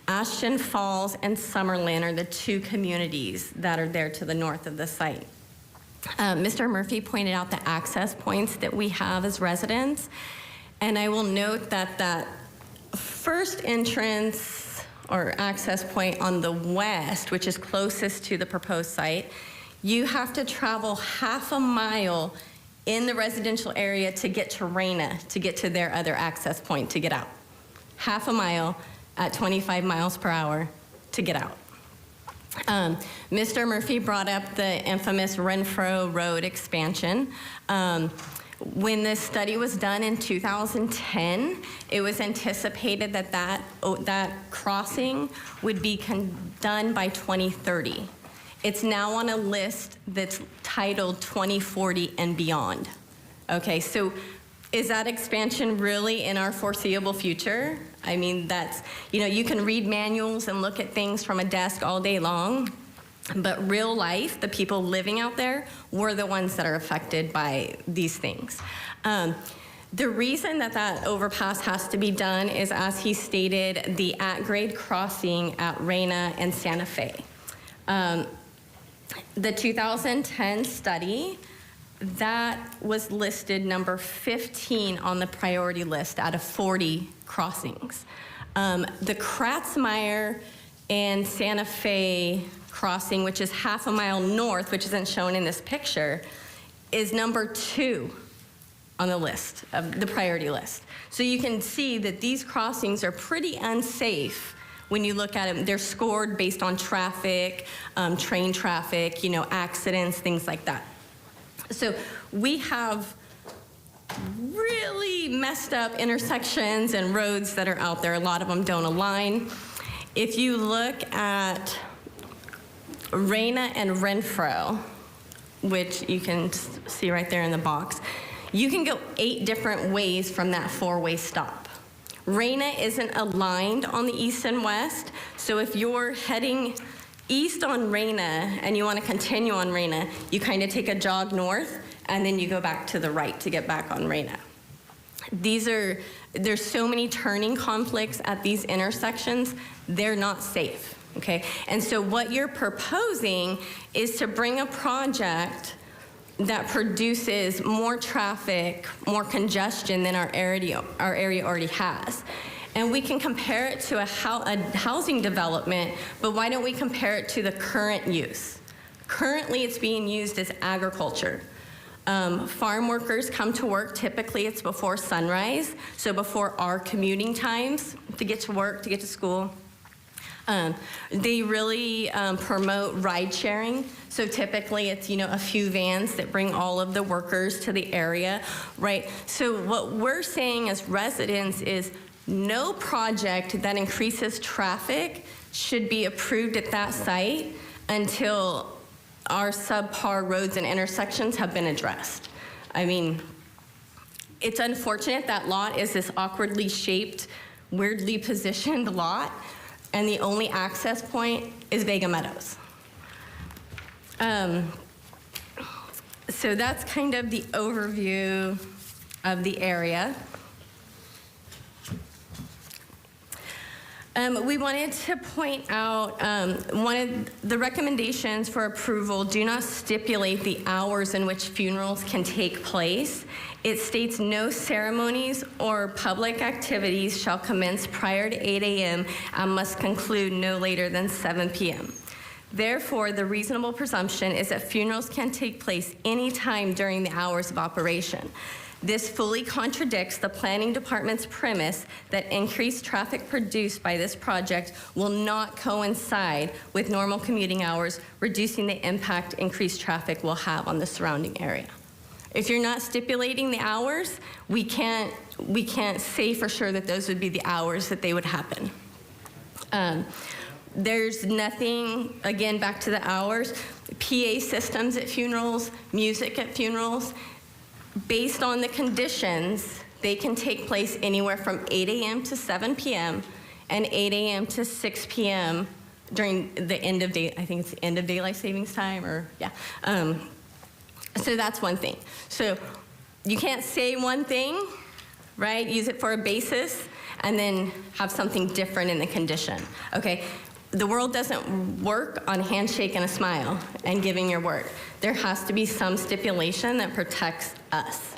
Ashton Falls and Summerlin are the two communities that are there to the north of the site. Mr. Murphy pointed out the access points that we have as residents, and I will note that that first entrance or access point on the west, which is closest to the proposed site, you have to travel half a mile in the residential area to get to Reyna, to get to their other access point to get out. Half a mile at 25 miles per hour to get out. Mr. Murphy brought up the infamous Renfro Road expansion. When this study was done in 2010, it was anticipated that that crossing would be done by 2030. It's now on a list that's titled 2040 and beyond. Okay, so is that expansion really in our foreseeable future? I mean, that's, you can read manuals and look at things from a desk all day long, but real life, the people living out there, were the ones that are affected by these things. The reason that that overpass has to be done is, as he stated, the at-grade crossing at Reyna and Santa Fe. The 2010 study, that was listed number 15 on the priority list out of 40 crossings. The Kratzmeyer and Santa Fe crossing, which is half a mile north, which isn't shown in this picture, is number 2 on the list, of the priority list. So you can see that these crossings are pretty unsafe when you look at them. They're scored based on traffic, train traffic, accidents, things like that. So we have really messed up intersections and roads that are out there. A lot of them don't align. If you look at Reyna and Renfro, which you can see right there in the box, you can go 8 different ways from that 4-way stop. Reyna isn't aligned on the east and west, so if you're heading east on Reyna and you want to continue on Reyna, you kind of take a jog north and then you go back to the right to get back on Reyna. There's so many turning conflicts at these intersections, they're not safe, okay? And so what you're proposing is to bring a project that produces more traffic, more congestion than our area already has. And we can compare it to a housing development, but why don't we compare it to the current use? Currently, it's being used as agriculture. Farm workers come to work, typically it's before sunrise, so before our commuting times to get to work, to get to school. They really promote ride sharing. So typically it's, a few vans that bring all of the workers to the area, right? So what we're saying as residents is no project that increases traffic should be approved at that site until our subpar roads and intersections have been addressed. I mean, it's unfortunate that lot is this awkwardly shaped, weirdly positioned lot, and the only access point is Vega Meadows. So that's kind of the overview of the area. We wanted to point out one of the recommendations for approval do not stipulate the hours in which funerals can take place. It states no ceremonies or public activities shall commence prior to 8 a.m. and must conclude no later than 7 p.m. Therefore, the reasonable presumption is that funerals can take place anytime during the hours of operation. This fully contradicts the planning department's premise that increased traffic produced by this project will not coincide with normal commuting hours, reducing the impact increased traffic will have on the surrounding area. If you're not stipulating the hours, we can't say for sure that those would be the hours that they would happen. There's nothing, again, back to the hours, PA systems at funerals, music at funerals. Based on the conditions, they can take place anywhere from 8 a.m. to 7 p.m. and 8 a.m. to 6 p.m. during the end of day, I think it's the end of daylight savings time, or yeah. So that's one thing. So you can't say one thing, right? Use it for a basis, and then have something different in the condition. Okay, the world doesn't work on handshake and a smile and giving your word. There has to be some stipulation that protects us.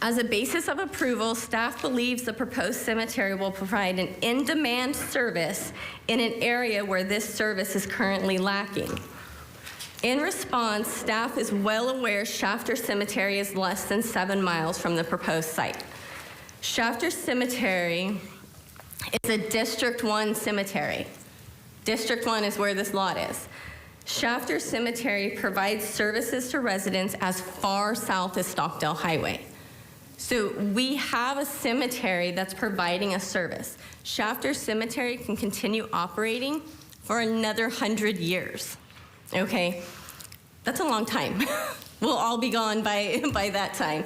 As a basis of approval, staff believes the proposed cemetery will provide an in-demand service in an area where this service is currently lacking. In response, staff is well aware Shafter Cemetery is less than 7 miles from the proposed site. Shafter Cemetery is a District 1 cemetery. District 1 is where this lot is. Shafter Cemetery provides services to residents as far south as Stockdale Highway. So we have a cemetery that's providing a service. Shafter Cemetery can continue operating for another 100 years. Okay, that's a long time. We'll all be gone by that time.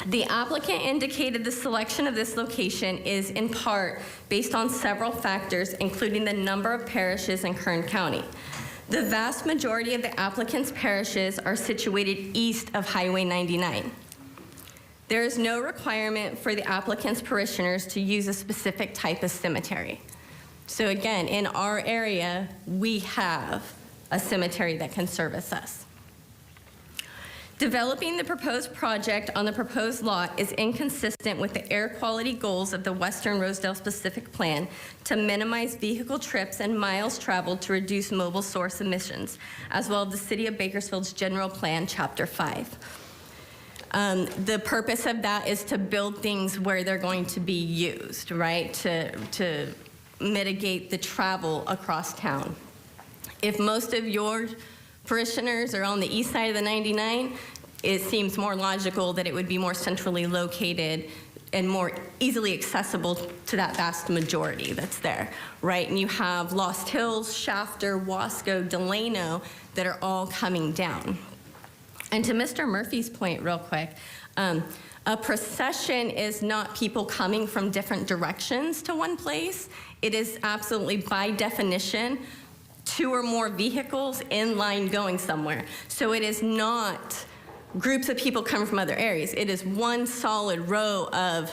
The applicant indicated the selection of this location is in part based on several factors, including the number of parishes in Kern County. The vast majority of the applicant's parishes are situated east of Highway 99. There is no requirement for the applicant's parishioners to use a specific type of cemetery. So again, in our area, we have a cemetery that can service us. Developing the proposed project on the proposed lot is inconsistent with the air quality goals of the Western Rosedale specific plan to minimize vehicle trips and miles traveled to reduce mobile source emissions, as well as the City of Bakersfield's general plan, Chapter 5. The purpose of that is to build things where they're going to be used, right? To mitigate the travel across town. If most of your parishioners are on the east side of the 99, it seems more logical that it would be more centrally located and more easily accessible to that vast majority that's there, right? And you have Lost Hills, Shafter, Wasco, Delano that are all coming down. And to Mr. Murphy's point real quick, a procession is not people coming from different directions to one place. It is absolutely, by definition, 2 or more vehicles in line going somewhere. So it is not groups of people coming from other areas. It is one solid row of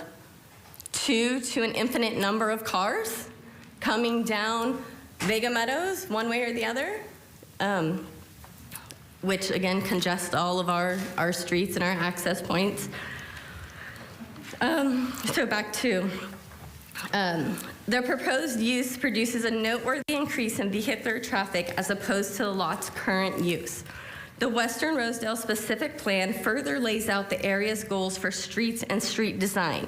2 to an infinite number of cars coming down Vega Meadows one way or the other, which again congests all of our streets and our access points. So back to the proposed use produces a noteworthy increase in vehicular traffic as opposed to the lot's current use. The Western Rosedale specific plan further lays out the area's goals for streets and street design.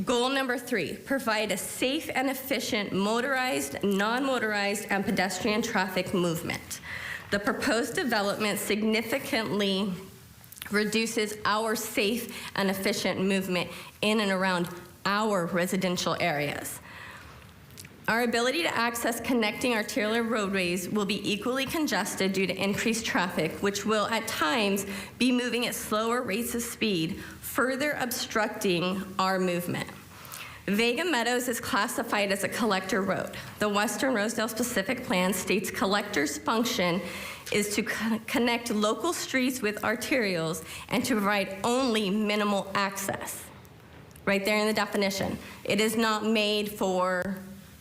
Goal number 3, provide a safe and efficient motorized, non-motorized, and pedestrian traffic movement. The proposed development significantly reduces our safe and efficient movement in and around our residential areas. Our ability to access connecting arterial roadways will be equally congested due to increased traffic, which will at times be moving at slower rates of speed, further obstructing our movement. Vega Meadows is classified as a collector road. The Western Rosedale specific plan states collector's function is to connect local streets with arterials and to provide only minimal access. Right there in the definition. It is not made for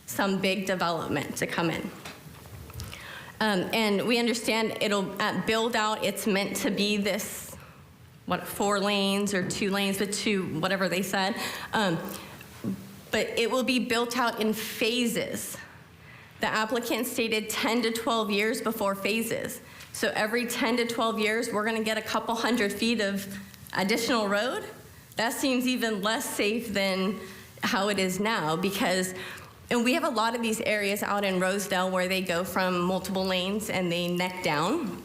some big development to come in. And we understand it'll, at build out, it's meant to be this, 4 lanes or 2 lanes with 2, whatever they said. But it will be built out in phases. The applicant stated 10 to 12 years before phases. So every 10 to 12 years, we're gonna get a couple hundred feet of additional road. That seems even less safe than how it is now, because, and we have a lot of these areas out in Rosedale where they go from multiple lanes and they neck down.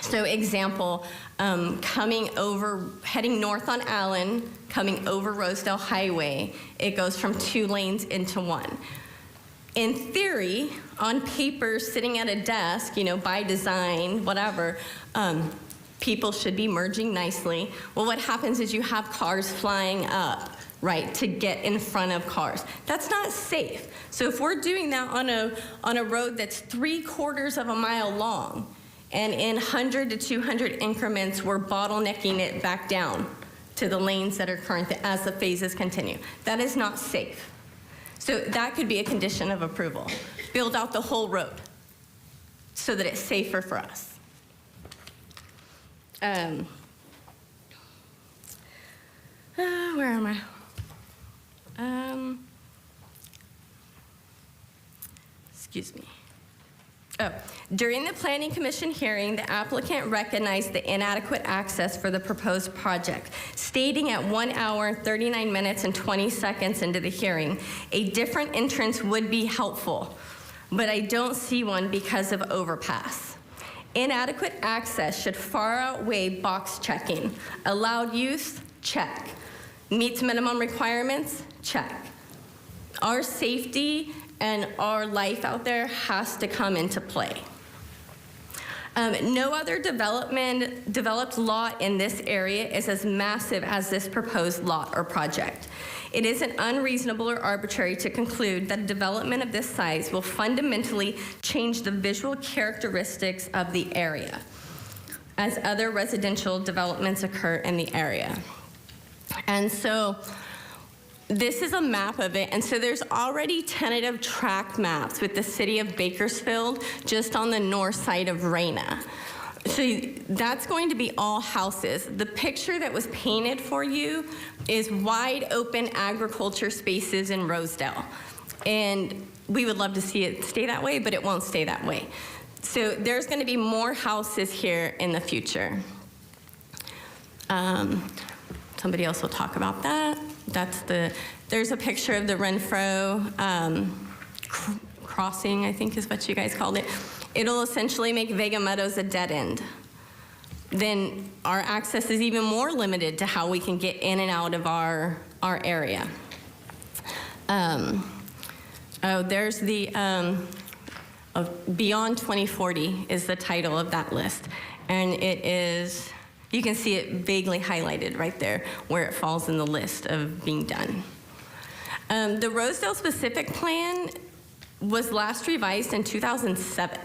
So example, heading north on Allen, coming over Rosedale Highway, it goes from 2 lanes into 1. In theory, on paper, sitting at a desk, by design, whatever, people should be merging nicely. Well, what happens is you have cars flying up, right, to get in front of cars. That's not safe. So if we're doing that on a road that's 3/4 of a mile long, and in 100 to 200 increments, we're bottlenecking it back down to the lanes that are current as the phases continue. That is not safe. So that could be a condition of approval. Build out the whole road so that it's safer for us. Where am I? Excuse me. During the Planning Commission hearing, the applicant recognized the inadequate access for the proposed project, stating at 1 hour, 39 minutes, and 20 seconds into the hearing, a different entrance would be helpful, but I don't see one because of overpass. Inadequate access should far outweigh box checking. Allowed use, check. Meets minimum requirements, check. Our safety and our life out there has to come into play. No other developed lot in this area is as massive as this proposed lot or project. It isn't unreasonable or arbitrary to conclude that a development of this size will fundamentally change the visual characteristics of the area as other residential developments occur in the area. And so this is a map of it, and so there's already tentative tract maps with the city of Bakersfield just on the north side of Reyna. So that's going to be all houses. The picture that was painted for you is wide open agriculture spaces in Rosedale. And we would love to see it stay that way, but it won't stay that way. So there's going to be more houses here in the future. Somebody else will talk about that. There's a picture of the Renfro crossing, I think is what you guys called it. It'll essentially make Vega Meadows a dead end. Then our access is even more limited to how we can get in and out of our area. There's the Beyond 2040 is the title of that list. And it is, you can see it vaguely highlighted right there where it falls in the list of being done. The Rosedale specific plan was last revised in 2007.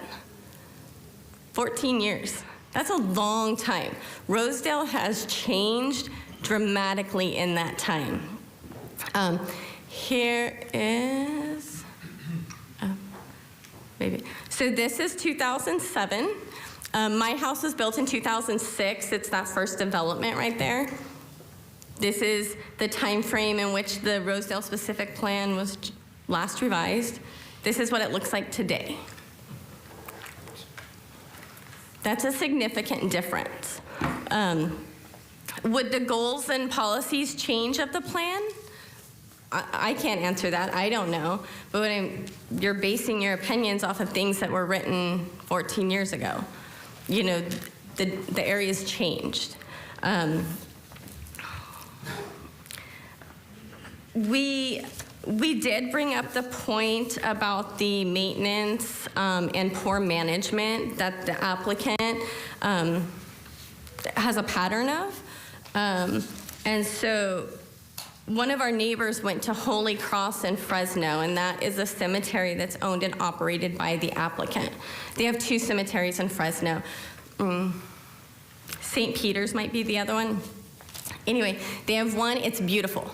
14 years. That's a long time. Rosedale has changed dramatically in that time. Here is, maybe. So this is 2007. My house was built in 2006. It's that first development right there. This is the time frame in which the Rosedale specific plan was last revised. This is what it looks like today. That's a significant difference. Would the goals and policies change of the plan? I can't answer that. I don't know. But you're basing your opinions off of things that were written 14 years ago. You know, the area's changed. We did bring up the point about the maintenance and poor management that the applicant has a pattern of. And so one of our neighbors went to Holy Cross in Fresno, and that is a cemetery that's owned and operated by the applicant. They have 2 cemeteries in Fresno. St. Peter's might be the other one. Anyway, they have one, it's beautiful.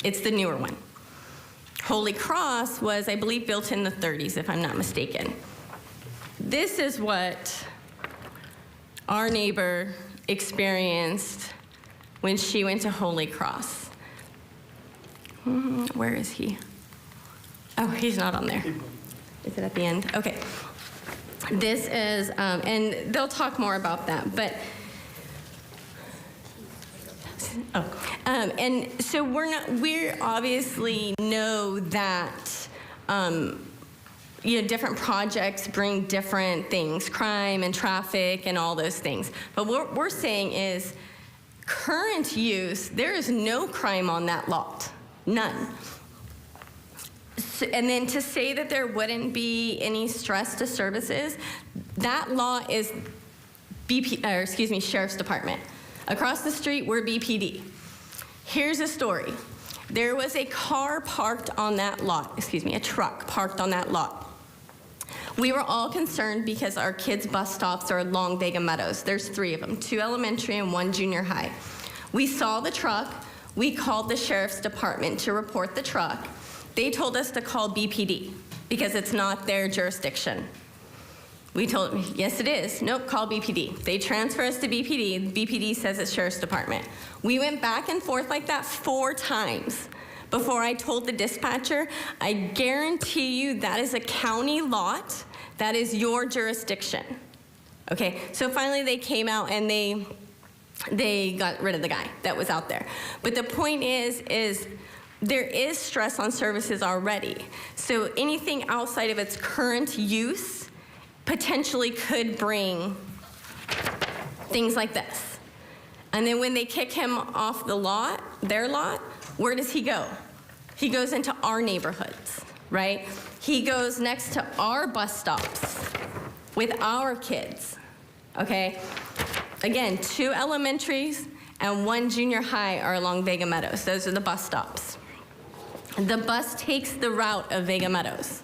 It's the newer one. Holy Cross was, I believe, built in the 30s, if I'm not mistaken. This is what our neighbor experienced when she went to Holy Cross. Where is he? Oh, he's not on there. Is it at the end? Okay. This is, and they'll talk more about that, but and so we obviously know that different projects bring different things, crime and traffic and all those things. But what we're saying is current use, there is no crime on that lot, none. So, and then to say that there wouldn't be any stress to services, that law is Sheriff's Department. Across the street, we're BPD. Here's a story. There was a car parked on that lot, a truck parked on that lot. We were all concerned because our kids' bus stops are along Vega Meadows. There's 3 of them, 2 elementary and 1 junior high. We saw the truck. We called the Sheriff's Department to report the truck. They told us to call BPD because it's not their jurisdiction. We told them, yes, it is. Nope, call BPD. They transfer us to BPD. BPD says it's Sheriff's Department. We went back and forth like that 4 times before I told the dispatcher, I guarantee you that is a county lot. That is your jurisdiction. Okay, so finally they came out and they got rid of the guy that was out there. But the point is there is stress on services already. So anything outside of its current use potentially could bring things like this. And then when they kick him off the lot, their lot, where does he go? He goes into our neighborhoods, right? He goes next to our bus stops with our kids, okay? Again, 2 elementaries and 1 junior high are along Vega Meadows. Those are the bus stops. The bus takes the route of Vega Meadows.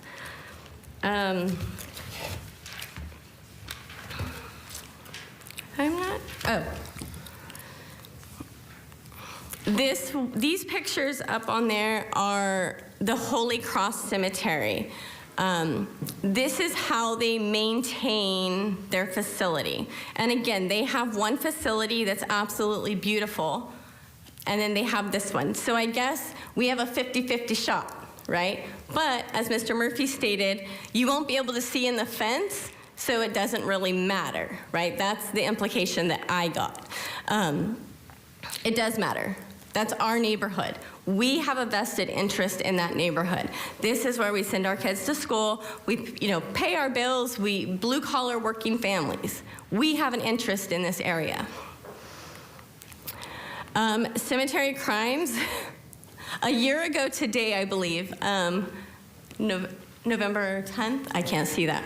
These pictures up on there are the Holy Cross Cemetery. This is how they maintain their facility. And again, they have one facility that's absolutely beautiful, and then they have this one. So I guess we have a 50-50 shot, right? But as Mr. Murphy stated, you won't be able to see in the fence, so it doesn't really matter, right? That's the implication that I got. It does matter. That's our neighborhood. We have a vested interest in that neighborhood. This is where we send our kids to school. We, pay our bills. We blue-collar working families. We have an interest in this area. Cemetery crimes. A year ago today, I believe, November 10th, I can't see that.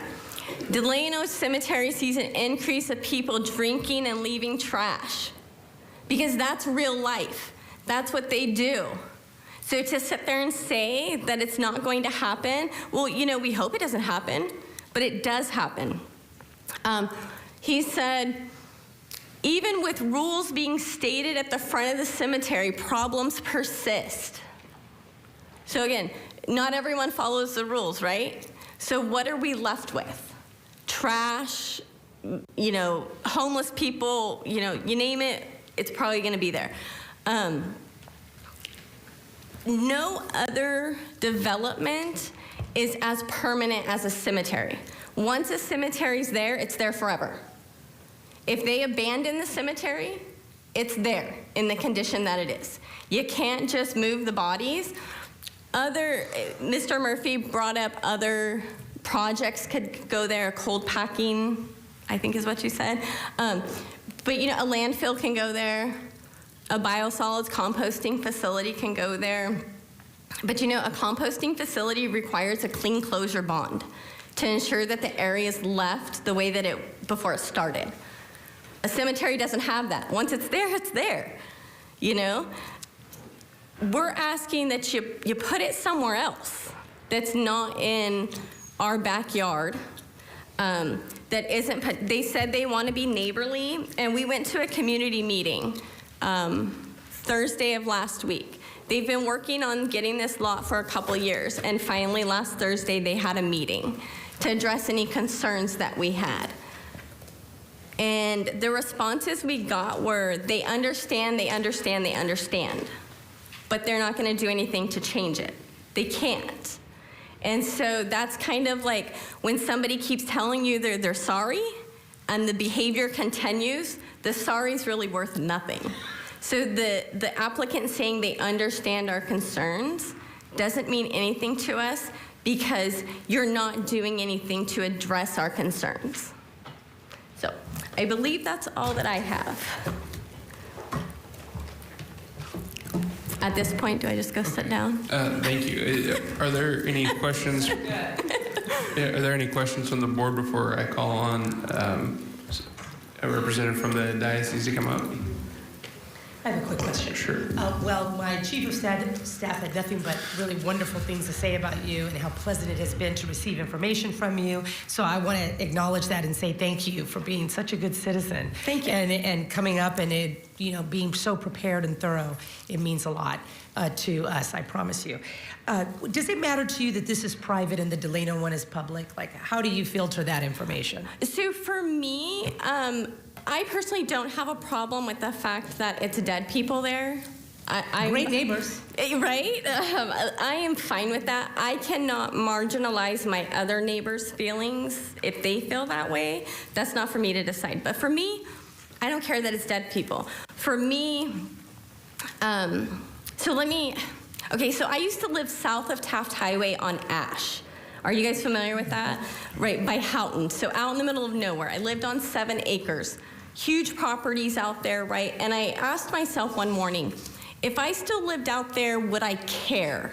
Delano Cemetery sees an increase of people drinking and leaving trash because that's real life. That's what they do. So to sit there and say that it's not going to happen, well, we hope it doesn't happen, but it does happen. He said, even with rules being stated at the front of the cemetery, problems persist. So again, not everyone follows the rules, right? So what are we left with? Trash, homeless people, you name it, it's probably gonna be there. No other development is as permanent as a cemetery. Once a cemetery's there, it's there forever. If they abandon the cemetery, it's there in the condition that it is. You can't just move the bodies. Mr. Murphy brought up other projects could go there, cold packing, I think is what you said. But a landfill can go there. A biosolids composting facility can go there. But a composting facility requires a clean closure bond to ensure that the area is left the way that before it started. A cemetery doesn't have that. Once it's there, it's there. We're asking that you put it somewhere else that's not in our backyard. That isn't, they said they want to be neighborly, and we went to a community meeting Thursday of last week. They've been working on getting this lot for a couple years, and finally last Thursday they had a meeting to address any concerns that we had. And the responses we got were, they understand, but they're not going to do anything to change it. They can't. And so that's kind of like when somebody keeps telling you they're sorry and the behavior continues, the sorry's really worth nothing. So the applicant saying they understand our concerns doesn't mean anything to us. because you're not doing anything to address our concerns. So I believe that's all that I have. At this point, do I just go sit down? Thank you. Are there any questions? Are there any questions from the board before I call on a representative from the diocese to come up? I have a quick question. Sure. Well, my chief of staff had nothing but really wonderful things to say about you and how pleasant it has been to receive information from you. So I want to acknowledge that and say thank you for being such a good citizen. Thank you. And coming up and being so prepared and thorough. It means a lot to us, I promise you. Does it matter to you that this is private and the Delano one is public? Like, how do you filter that information? So for me, I personally don't have a problem with the fact that it's dead people there. Great neighbors. Right? I am fine with that. I cannot marginalize my other neighbors' feelings if they feel that way. That's not for me to decide. But for me, I don't care that it's dead people. For me, so I used to live south of Taft Highway on Ash. Are you guys familiar with that? Right, by Houghton. So out in the middle of nowhere. I lived on 7 acres. Huge properties out there, right? And I asked myself one morning, if I still lived out there, would I care?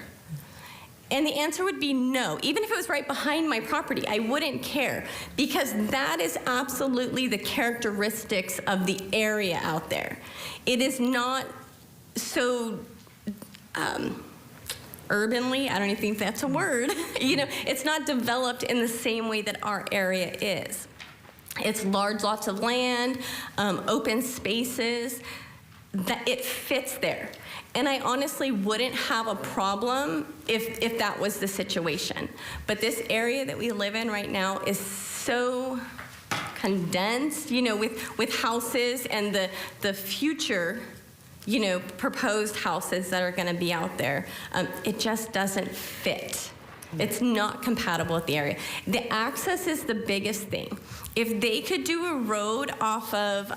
And the answer would be no. Even if it was right behind my property, I wouldn't care, because that is absolutely the characteristics of the area out there. It is not so urbanly, I don't even think that's a word, it's not developed in the same way that our area is. It's large lots of land, open spaces, that it fits there. And I honestly wouldn't have a problem if that was the situation. But this area that we live in right now is so condensed, with houses and the future, proposed houses that are going to be out there. It just doesn't fit. It's not compatible with the area. The access is the biggest thing. If they could do a road off of,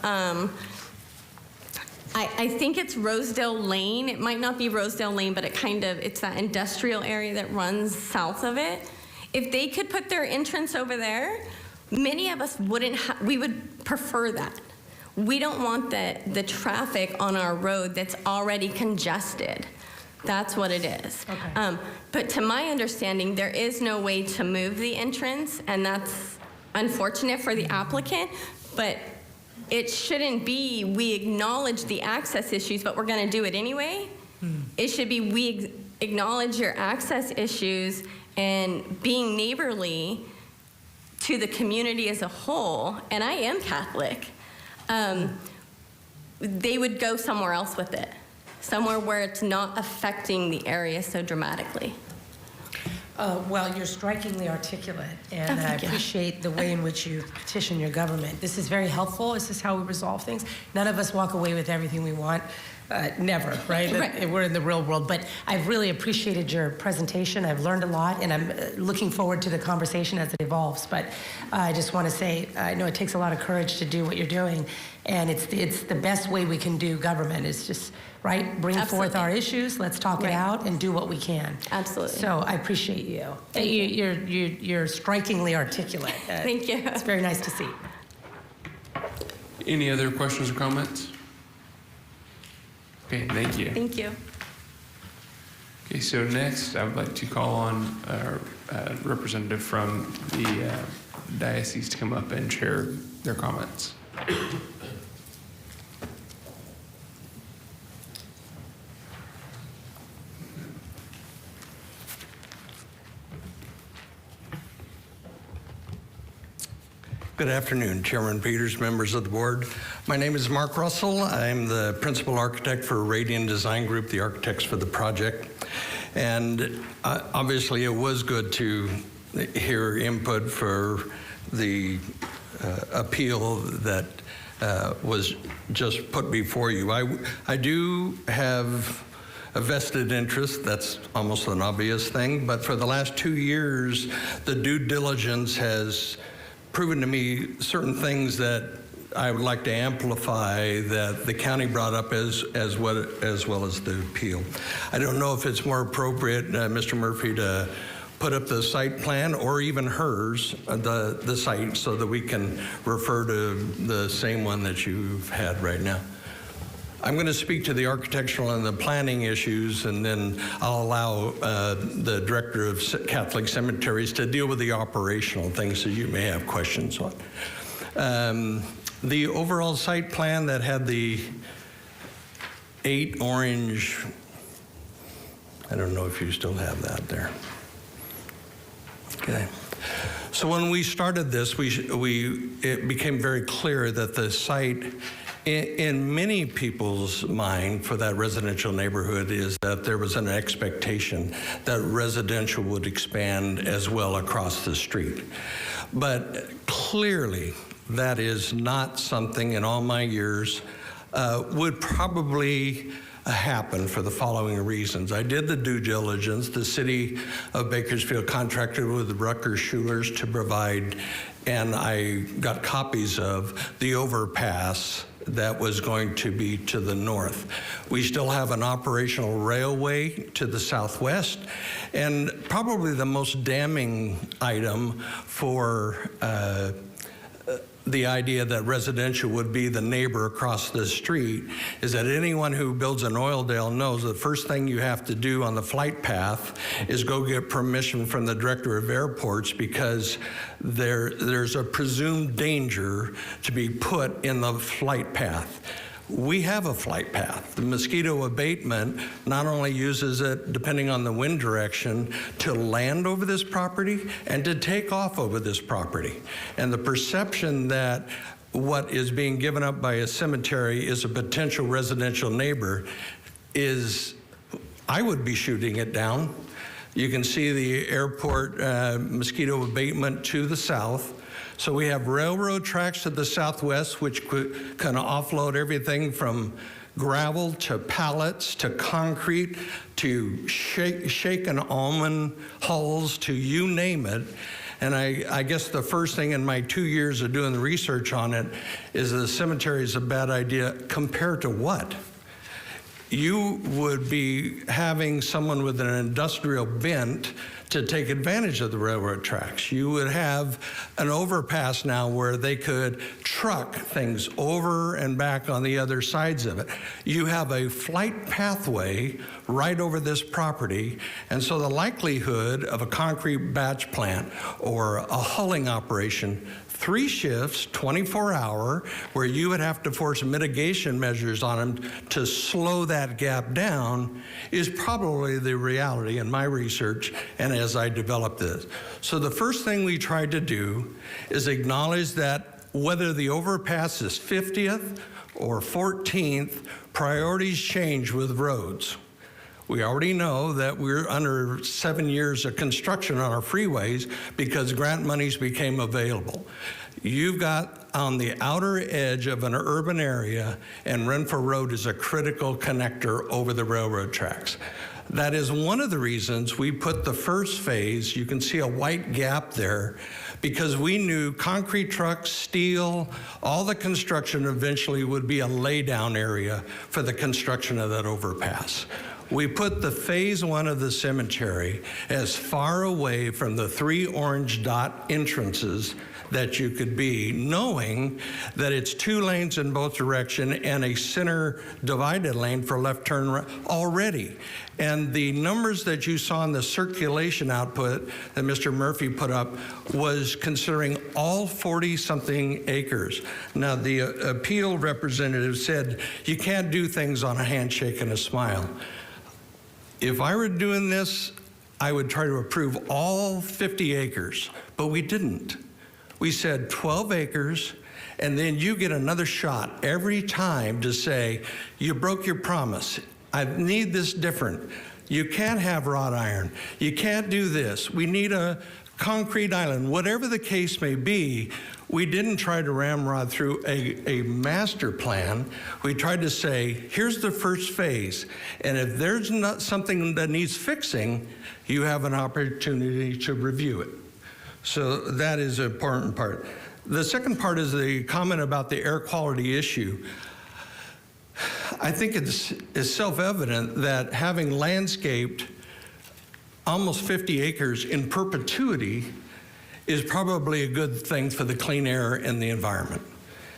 I think it's Rosedale Lane. It might not be Rosedale Lane, but it's that industrial area that runs south of it. If they could put their entrance over there, many of us we would prefer that. We don't want the traffic on our road that's already congested. That's what it is. Okay. But to my understanding, there is no way to move the entrance, and that's unfortunate for the applicant, but it shouldn't be we acknowledge the access issues, but we're going to do it anyway. It should be we acknowledge your access issues and being neighborly to the community as a whole, and I am Catholic, they would go somewhere else with it. Somewhere where it's not affecting the area so dramatically. Well, you're strikingly articulate, and I thank you. appreciate the way in which you petition your government. This is very helpful. This is how we resolve things. None of us walk away with everything we want. Never, right? Right. We're in the real world. But I've really appreciated your presentation. I've learned a lot, and I'm looking forward to the conversation as it evolves. But I just want to say, I know it takes a lot of courage to do what you're doing, and it's the best way we can do government is just, right, bring forth our issues, let's talk it out, and do what we can. Absolutely. So I appreciate you. Thank you. You're strikingly articulate. Thank you. It's very nice to see. Any other questions or comments? Okay, thank you. Thank you. Okay, so next I would like to call on a representative from the diocese to come up and share their comments. Good afternoon, Chairman Peters, members of the board. My name is Mark Russell. I'm the principal architect for Radian Design Group, the architects for the project. And obviously it was good to hear input for the appeal that was just put before you. I do have a vested interest, that's almost an obvious thing, but for the last 2 years, the due diligence has proven to me certain things that I would like to amplify that the county brought up as well as the appeal. I don't know if it's more appropriate, Mr. Murphy, to put up the site plan, or even hers, the site, so that we can refer to the same one that you've had right now. I'm going to speak to the architectural and the planning issues, and then I'll allow the Director of Catholic Cemeteries to deal with the operational things that you may have questions on. The overall site plan that had the 8 orange, I don't know if you still have that there. Okay. So when we started this, it became very clear that the site, in many people's mind for that residential neighborhood, is that there was an expectation that residential would expand as well across the street. But clearly, that is not something in all my years would probably happen for the following reasons. I did the due diligence. The city of Bakersfield contracted with the Rucker Schulers to provide, and I got copies of the overpass that was going to be to the north. We still have an operational railway to the southwest, and probably the most damning item for the idea that residential would be the neighbor across the street is that anyone who builds an Oildale knows the first thing you have to do on the flight path is go get permission from the director of airports, because there's a presumed danger to be put in the flight path. We have a flight path. The mosquito abatement not only uses it, depending on the wind direction, to land over this property and to take off over this property. And the perception that what is being given up by a cemetery is a potential residential neighbor is, I would be shooting it down. You can see the airport mosquito abatement to the south. So we have railroad tracks to the southwest, which could kind of offload everything from gravel to pallets to concrete to shaken almond hulls to you name it. And I guess the first thing in my 2 years of doing the research on it is the cemetery is a bad idea compared to what? You would be having someone with an industrial bent to take advantage of the railroad tracks. You would have an overpass now where they could truck things over and back on the other sides of it. You have a flight pathway right over this property, and so the likelihood of a concrete batch plant or a hulling operation, 3 shifts, 24-hour, where you would have to force mitigation measures on them to slow that gap down, is probably the reality in my research and as I developed this. So the first thing we tried to do is acknowledge that whether the overpass is 50th or 14th, priorities change with roads. We already know that we're under 7 years of construction on our freeways because grant monies became available. You've got on the outer edge of an urban area, and Renfrew Road is a critical connector over the railroad tracks. That is one of the reasons we put the first phase, you can see a white gap there, because we knew concrete trucks, steel, all the construction eventually would be a laydown area for the construction of that overpass. We put the phase 1 of the cemetery as far away from the 3 orange dot entrances that you could be, knowing that it's 2 lanes in both directions and a center divided lane for left turn already. And the numbers that you saw in the circulation output that Mr. Murphy put up was considering all 40-something acres. Now, the appeal representative said, you can't do things on a handshake and a smile. If I were doing this, I would try to approve all 50 acres, but we didn't. We said 12 acres, and then you get another shot every time to say, you broke your promise. I need this different. You can't have wrought iron. You can't do this. We need a concrete island. Whatever the case may be, we didn't try to ramrod through a master plan. We tried to say, here's the first phase, and if there's not something that needs fixing, you have an opportunity to review it. So that is an important part. The second part is the comment about the air quality issue. I think it's self-evident that having landscaped almost 50 acres in perpetuity is probably a good thing for the clean air and the environment.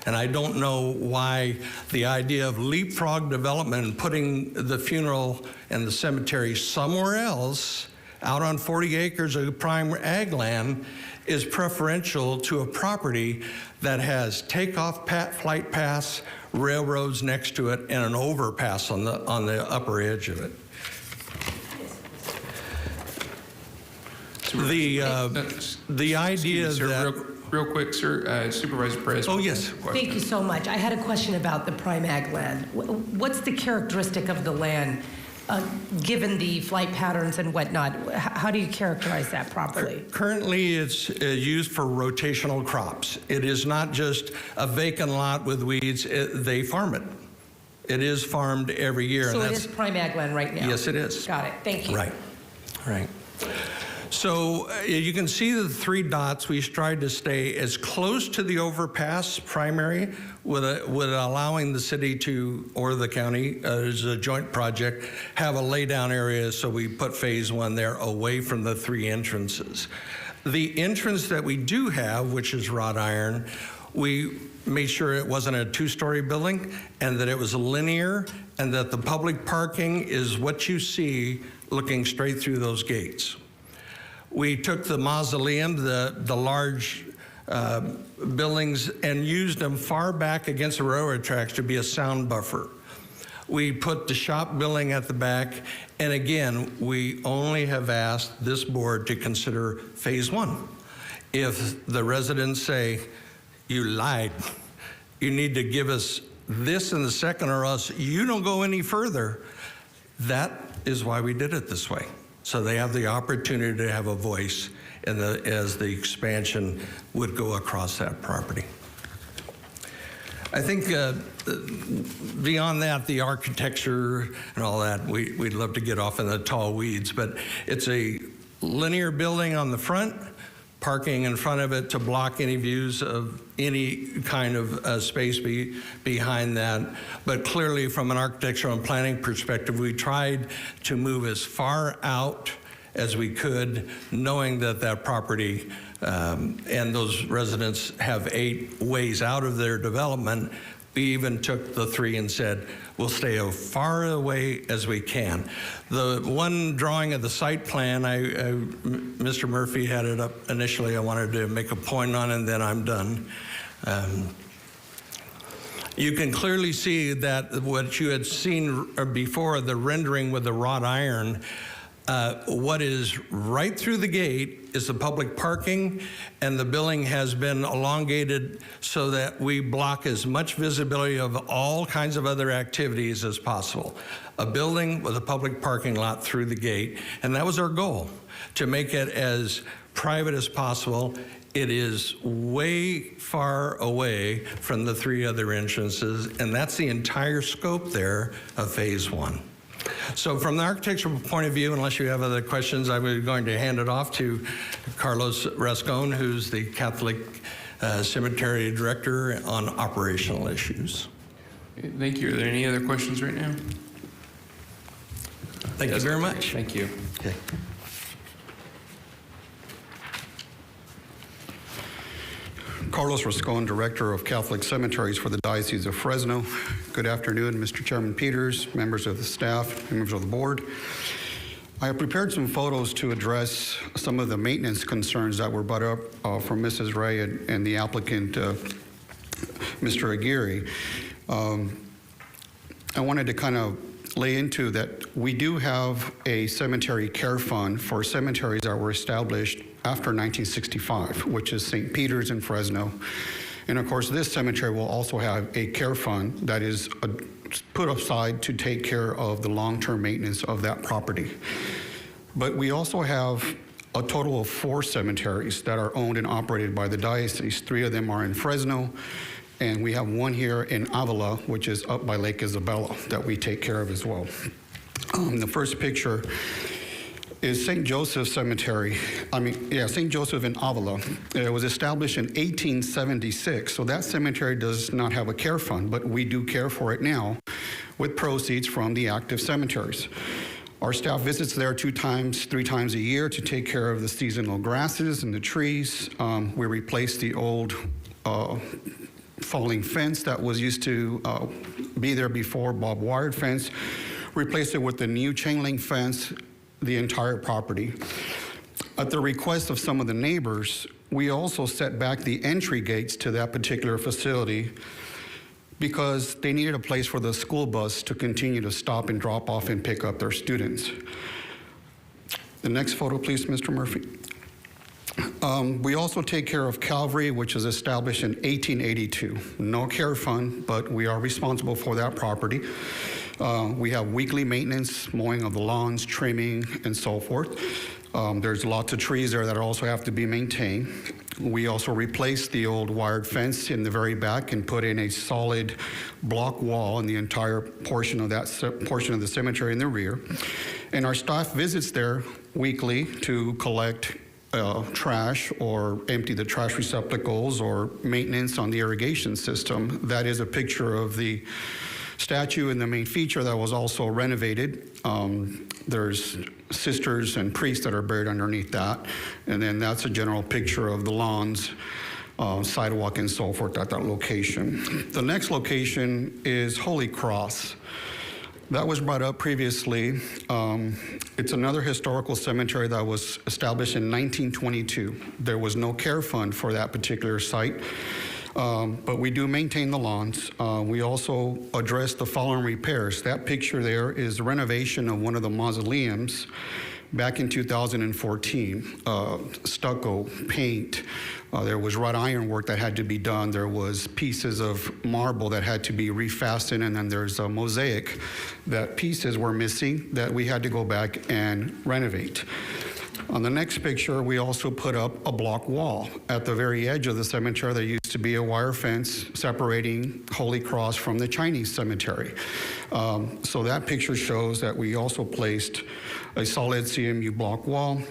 And I don't know why the idea of leapfrog development and putting the funeral and the cemetery somewhere else out on 40 acres of prime ag land is preferential to a property that has takeoff flight paths, railroads next to it, and an overpass on the upper edge of it. The idea sir, that... Real quick, sir, Supervisor Perez. Oh, yes. Thank you so much. I had a question about the prime ag land. What's the characteristic of the land, given the flight patterns and whatnot? How do you characterize that properly? Currently, it's used for rotational crops. It is not just a vacant lot with weeds. They farm it. It is farmed every year. So it is prime ag land right now? Yes, it is. Got it. Thank you. Right. So you can see the 3 dots. We tried to stay as close to the overpass primary with allowing the city to, or the county, as a joint project, have a laydown area, so we put phase 1 there away from the 3 entrances. The entrance that we do have, which is wrought iron, we made sure it wasn't a 2-story building and that it was linear and that the public parking is what you see looking straight through those gates. We took the mausoleum, the large buildings, and used them far back against the railroad tracks to be a sound buffer. We put the shop building at the back, and again, we only have asked this board to consider phase 1. If the residents say, you lied, you need to give us this in the second or else you don't go any further, that is why we did it this way. So they have the opportunity to have a voice as the expansion would go across that property. I think beyond that, the architecture and all that, we'd love to get off in the tall weeds, but it's a linear building on the front, parking in front of it to block any views of any kind of space behind that. But clearly, from an architectural and planning perspective, we tried to move as far out as we could, knowing that that property and those residents have 8 ways out of their development. We even took the 3 and said, we'll stay as far away as we can. The one drawing of the site plan, Mr. Murphy had it up initially. I wanted to make a point on it, and then I'm done. You can clearly see that what you had seen before, the rendering with the wrought iron, what is right through the gate is the public parking, and the building has been elongated so that we block as much visibility of all kinds of other activities as possible. A building with a public parking lot through the gate, and that was our goal, to make it as private as possible. It is way far away from the 3 other entrances, and that's the entire scope there of phase 1. So from the architectural point of view, unless you have other questions, I'm going to hand it off to Carlos Rascon, who's the Catholic Cemetery Director on operational issues. Thank you. Are there any other questions right now? Thank you very much. Thank you. Okay. Carlos Rascon, Director of Catholic Cemeteries for the Diocese of Fresno. Good afternoon, Mr. Chairman Peters, members of the staff, members of the board. I have prepared some photos to address some of the maintenance concerns that were brought up from Mrs. Ray and the applicant, Mr. Aguirre. I wanted to kind of lay into that we do have a cemetery care fund for cemeteries that were established after 1965, which is St. Peter's in Fresno. And of course, this cemetery will also have a care fund that is put aside to take care of the long-term maintenance of that property. But we also have a total of 4 cemeteries that are owned and operated by the diocese. 3 of them are in Fresno, and we have 1 here in Avila, which is up by Lake Isabella, that we take care of as well. The first picture is St. Joseph Cemetery. St. Joseph in Avila. It was established in 1876, so that cemetery does not have a care fund, but we do care for it now with proceeds from the active cemeteries. Our staff visits there 2 times, 3 times a year to take care of the seasonal grasses and the trees. We replace the old falling fence that was used to be there before, barbed wire fence. Replace it with the new chain link fence, the entire property. At the request of some of the neighbors, we also set back the entry gates to that particular facility because they needed a place for the school bus to continue to stop and drop off and pick up their students. The next photo, please, Mr. Murphy. We also take care of Calvary, which was established in 1882. No care fund, but we are responsible for that property. We have weekly maintenance, mowing of the lawns, trimming, and so forth. There's lots of trees there that also have to be maintained. We also replaced the old wired fence in the very back and put in a solid block wall in the entire portion of that portion of the cemetery in the rear. And our staff visits there weekly to collect trash or empty the trash receptacles or maintenance on the irrigation system. That is a picture of the statue and the main feature that was also renovated. There's sisters and priests that are buried underneath that. And then that's a general picture of the lawns, sidewalk, and so forth at that location. The next location is Holy Cross. That was brought up previously. It's another historical cemetery that was established in 1922. There was no care fund for that particular site. But we do maintain the lawns. We also address the following repairs. That picture there is the renovation of one of the mausoleums back in 2014. Stucco, paint, there was wrought iron work that had to be done. There was pieces of marble that had to be refastened, and then there's a mosaic that pieces were missing that we had to go back and renovate. On the next picture, we also put up a block wall. At the very edge of the cemetery, there used to be a wire fence separating Holy Cross from the Chinese cemetery. So that picture shows that we also placed a solid CMU block wall.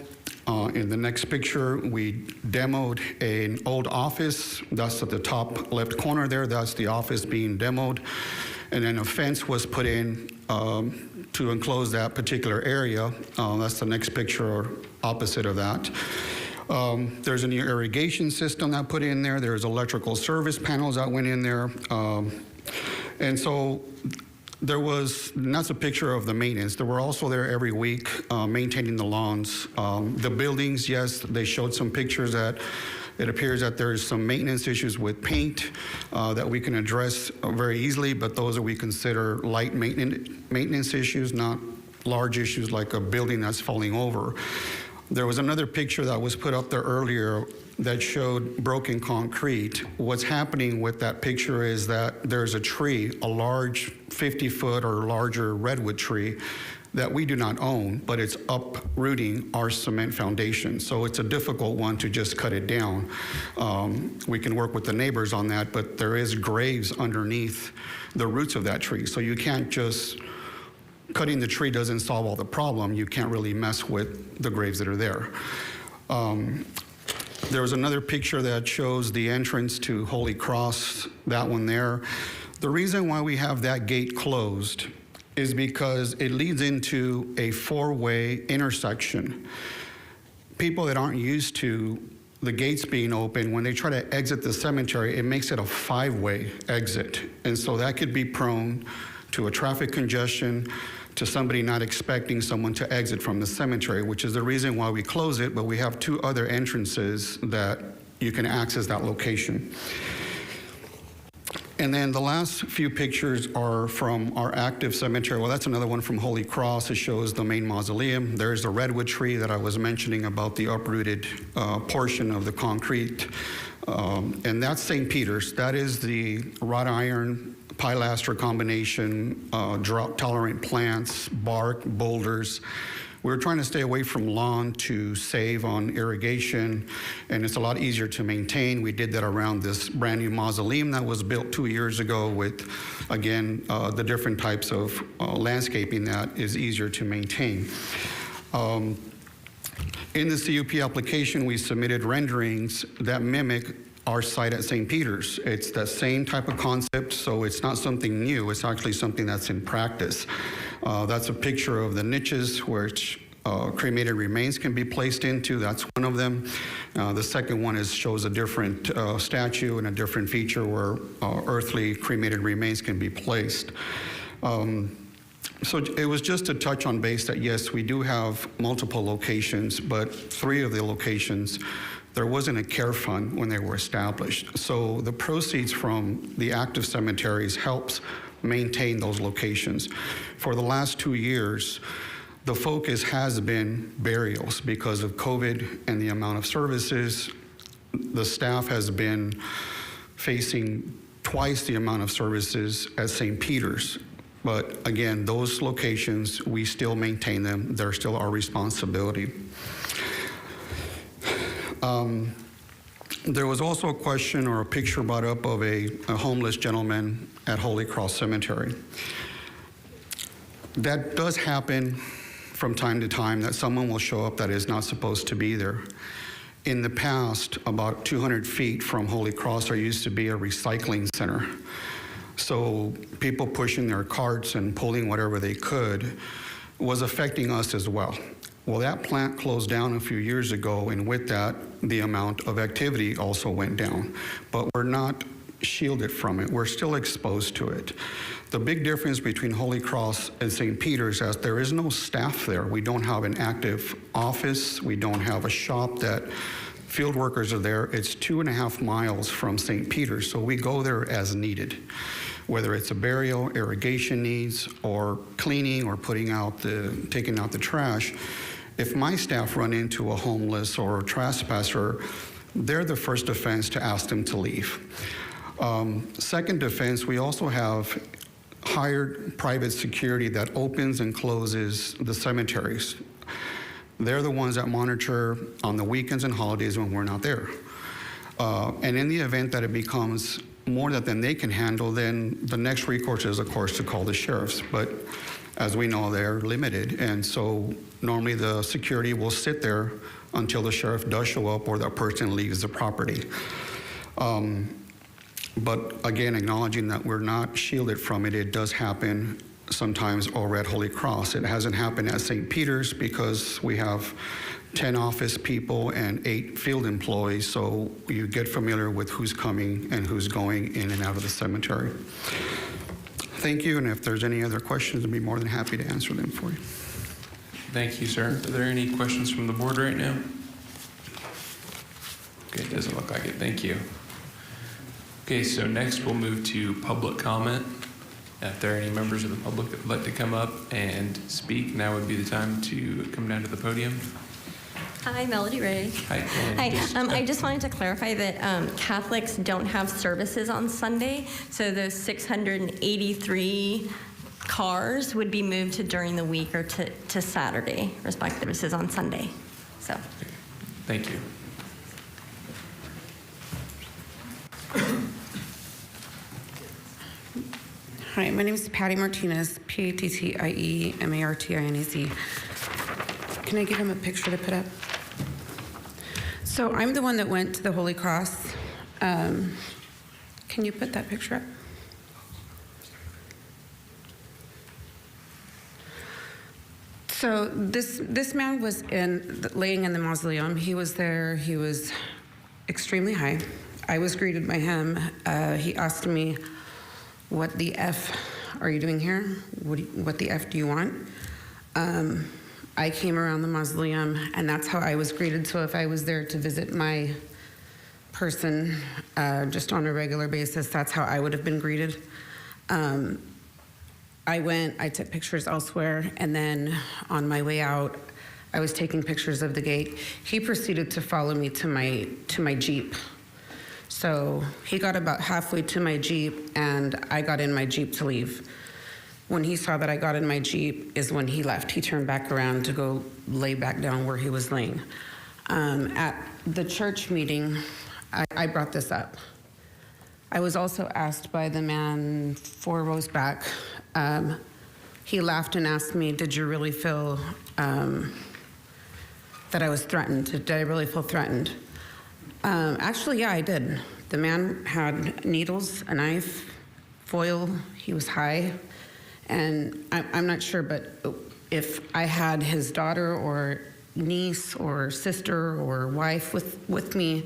In the next picture, we demoed an old office. That's at the top left corner there. That's the office being demoed. And then a fence was put in to enclose that particular area. That's the next picture opposite of that. There's a new irrigation system that put in there. There's electrical service panels that went in there. And so there was, and that's a picture of the maintenance. They were also there every week maintaining the lawns. The buildings, yes, they showed some pictures that it appears that there's some maintenance issues with paint that we can address very easily, but those are we consider light maintenance issues, not large issues like a building that's falling over. There was another picture that was put up there earlier that showed broken concrete. What's happening with that picture is that there's a tree, a large 50-foot or larger redwood tree that we do not own, but it's uprooting our cement foundation. So it's a difficult one to just cut it down. We can work with the neighbors on that, but there is graves underneath the roots of that tree. So you can't just, cutting the tree doesn't solve all the problem. You can't really mess with the graves that are there. There was another picture that shows the entrance to Holy Cross, that one there. The reason why we have that gate closed is because it leads into a 4-way intersection. People that aren't used to the gates being open, when they try to exit the cemetery, it makes it a 5-way exit. And so that could be prone to a traffic congestion, to somebody not expecting someone to exit from the cemetery, which is the reason why we close it, but we have 2 other entrances that you can access that location. And then the last few pictures are from our active cemetery. Well, that's another one from Holy Cross. It shows the main mausoleum. There's the redwood tree that I was mentioning about the uprooted portion of the concrete. And that's St. Peter's. That is the wrought iron pilaster combination, drought-tolerant plants, bark, boulders. We're trying to stay away from lawn to save on irrigation, and it's a lot easier to maintain. We did that around this brand new mausoleum that was built 2 years ago with, again, the different types of landscaping that is easier to maintain. In the CUP application, we submitted renderings that mimic our site at St. Peter's. It's the same type of concept, so it's not something new. It's actually something that's in practice. That's a picture of the niches which cremated remains can be placed into. That's one of them. The second one shows a different statue and a different feature where earthly cremated remains can be placed. So it was just to touch on base that yes, we do have multiple locations, but 3 of the locations, there wasn't a care fund when they were established. So the proceeds from the active cemeteries helps maintain those locations. For the last 2 years, the focus has been burials because of COVID and the amount of services. The staff has been facing twice the amount of services at St. Peter's. But again, those locations, we still maintain them. They're still our responsibility. There was also a question or a picture brought up of a homeless gentleman at Holy Cross Cemetery. That does happen from time to time, that someone will show up that is not supposed to be there. In the past, about 200 feet from Holy Cross, there used to be a recycling center. So people pushing their carts and pulling whatever they could was affecting us as well. Well, that plant closed down a few years ago, and with that, the amount of activity also went down. But we're not shielded from it. We're still exposed to it. The big difference between Holy Cross and St. Peter's is that there is no staff there. We don't have an active office. We don't have a shop that field workers are there. It's 2.5 miles from St. Peter's, so we go there as needed. Whether it's a burial, irrigation needs, or cleaning, or taking out the trash. If my staff run into a homeless or a trespasser, they're the first defense to ask them to leave. Second defense, we also have hired private security that opens and closes the cemeteries. They're the ones that monitor on the weekends and holidays when we're not there. And in the event that it becomes more than they can handle, then the next recourse is, of course, to call the sheriffs. But as we know, they're limited. And so normally the security will sit there until the sheriff does show up or that person leaves the property. But again, acknowledging that we're not shielded from it, it does happen sometimes over at Holy Cross. It hasn't happened at St. Peter's because we have 10 office people and 8 field employees, so you get familiar with who's coming and who's going in and out of the cemetery. Thank you, and if there's any other questions, I'd be more than happy to answer them for you. Thank you, sir. Are there any questions from the board right now? Okay, it doesn't look like it. Thank you. Okay, so next we'll move to public comment. If there are any members of the public that would like to come up and speak, now would be the time to come down to the podium. Hi, Melody Ray. Hi. Hi. I just wanted to clarify that Catholics don't have services on Sunday, so those 683 cars would be moved to during the week or to Saturday, respective services on Sunday. So. Thank you. Hi, my name is Patty Martinez, P-A-T-T-I-E-M-A-R-T-I-N-E-Z. Can I give him a picture to put up? So I'm the one that went to the Holy Cross. Can you put that picture up? So this man was laying in the mausoleum. He was there. He was extremely high. I was greeted by him. He asked me, "What the F are you doing here? What the F do you want?" I came around the mausoleum, and that's how I was greeted. So if I was there to visit my person just on a regular basis, that's how I would have been greeted. I took pictures elsewhere, and then on my way out, I was taking pictures of the gate. He proceeded to follow me to my Jeep. So he got about halfway to my Jeep, and I got in my Jeep to leave. When he saw that I got in my Jeep is when he left. He turned back around to go lay back down where he was laying. At the church meeting, I brought this up. I was also asked by the man 4 rows back. He laughed and asked me, "Did you really feel that I was threatened? Did I really feel threatened?" Actually, yeah, I did. The man had needles, a knife, foil. He was high. And I'm not sure, but if I had his daughter or niece or sister or wife with me,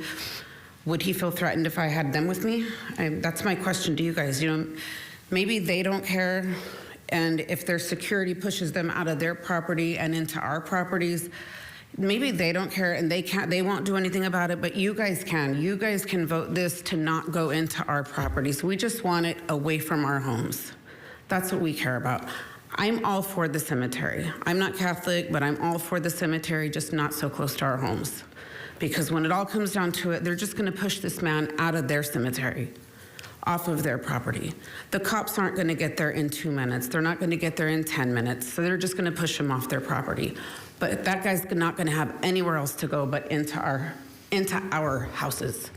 would he feel threatened if I had them with me? That's my question to you guys. You know, maybe they don't care, and if their security pushes them out of their property and into our properties, maybe they don't care and they won't do anything about it, but you guys can. You guys can vote this to not go into our properties. We just want it away from our homes. That's what we care about. I'm all for the cemetery. I'm not Catholic, but I'm all for the cemetery, just not so close to our homes. Because when it all comes down to it, they're just gonna push this man out of their cemetery, off of their property. The cops aren't gonna get there in 2 minutes. They're not gonna get there in 10 minutes. So they're just gonna push him off their property. But that guy's not gonna have anywhere else to go but into our houses,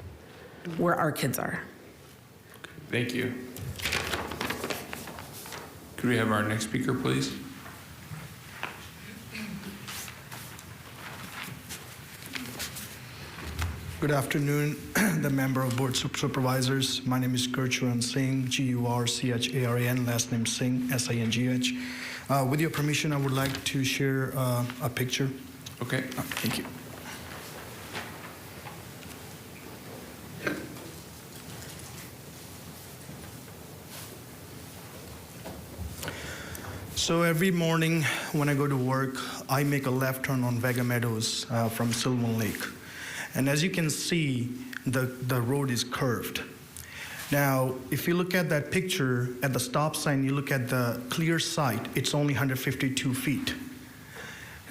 where our kids are. Thank you. Could we have our next speaker, please? Good afternoon, the member of Board of Supervisors. My name is Gurcharan Singh, Gurcharan, last name Singh, Singh. With your permission, I would like to share a picture. Okay. Thank you. So every morning when I go to work, I make a left turn on Vega Meadows from Sylvan Lake. And as you can see, the road is curved. Now, if you look at that picture, at the stop sign, you look at the clear sight, it's only 152 feet.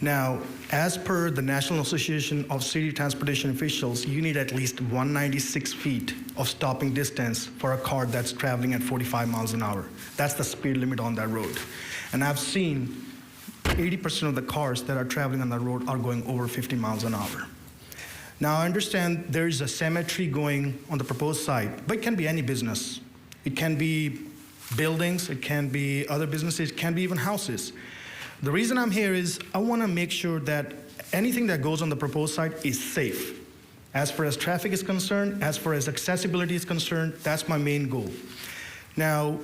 Now, as per the National Association of City Transportation Officials, you need at least 196 feet of stopping distance for a car that's traveling at 45 miles an hour. That's the speed limit on that road. And I've seen 80% of the cars that are traveling on that road are going over 50 miles an hour. Now, I understand there is a cemetery going on the proposed site, but it can be any business. It can be buildings, it can be other businesses, it can be even houses. The reason I'm here is I want to make sure that anything that goes on the proposed site is safe. As far as traffic is concerned, as far as accessibility is concerned, that's my main goal. Now,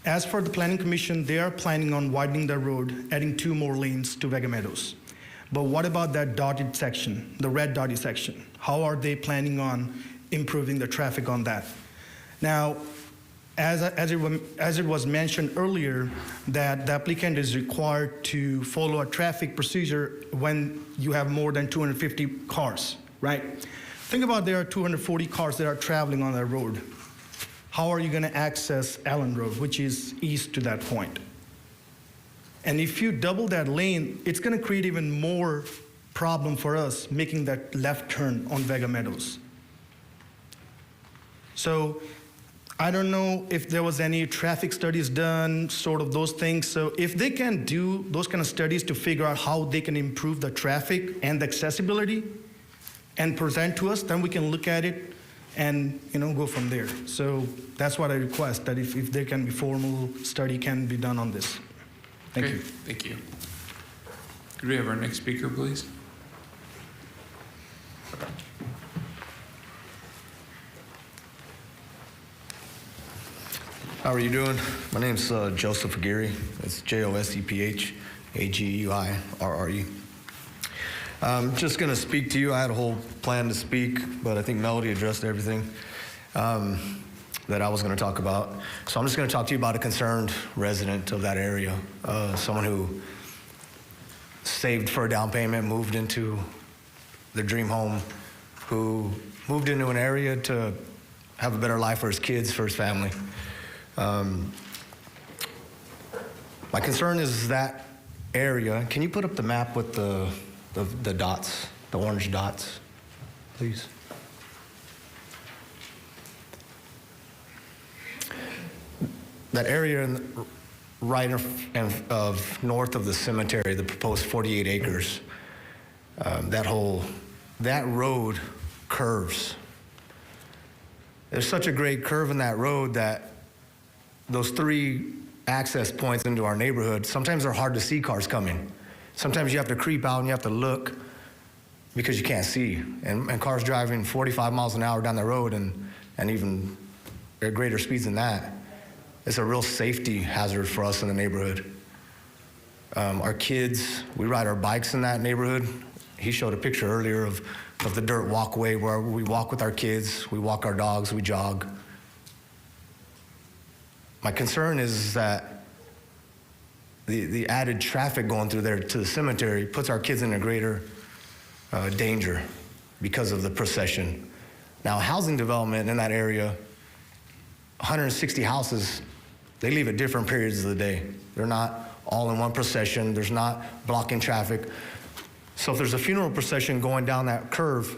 as for the Planning Commission, they are planning on widening the road, adding 2 more lanes to Vega Meadows. But what about that dotted section, the red dotted section? How are they planning on improving the traffic on that? Now, as it was mentioned earlier, that the applicant is required to follow a traffic procedure when you have more than 250 cars, right? Think about there are 240 cars that are traveling on that road. How are you going to access Allen Road, which is east to that point? And if you double that lane, it's going to create even more problem for us making that left turn on Vega Meadows. So I don't know if there was any traffic studies done, sort of those things. So if they can do those kind of studies to figure out how they can improve the traffic and the accessibility and present to us, then we can look at it and go from there. So that's what I request, that if there can be formal study can be done on this. Thank you. Thank you. Could we have our next speaker, please? How are you doing? My name's Joseph Aguirre. It's JOSEPH-AGUIRRE. I'm just going to speak to you. I had a whole plan to speak, but I think Melody addressed everything that I was going to talk about. So I'm just going to talk to you about a concerned resident of that area, someone who saved for a down payment, moved into their dream home, who moved into an area to have a better life for his kids, for his family. My concern is that area. Can you put up the map with the dots, the orange dots, please? That area right of north of the cemetery, the proposed 48 acres, that road curves. There's such a great curve in that road that those 3 access points into our neighborhood, sometimes they're hard to see cars coming. Sometimes you have to creep out and you have to look because you can't see. And cars driving 45 miles an hour down the road, and and even at greater speeds than that, it's a real safety hazard for us in the neighborhood. Our kids, we ride our bikes in that neighborhood. He showed a picture earlier of the dirt walkway where we walk with our kids, we walk our dogs, we jog. My concern is that the added traffic going through there to the cemetery puts our kids in a greater danger because of the procession. Now, housing development in that area, 160 houses, they leave at different periods of the day. They're not all in one procession. There's not blocking traffic. So if there's a funeral procession going down that curve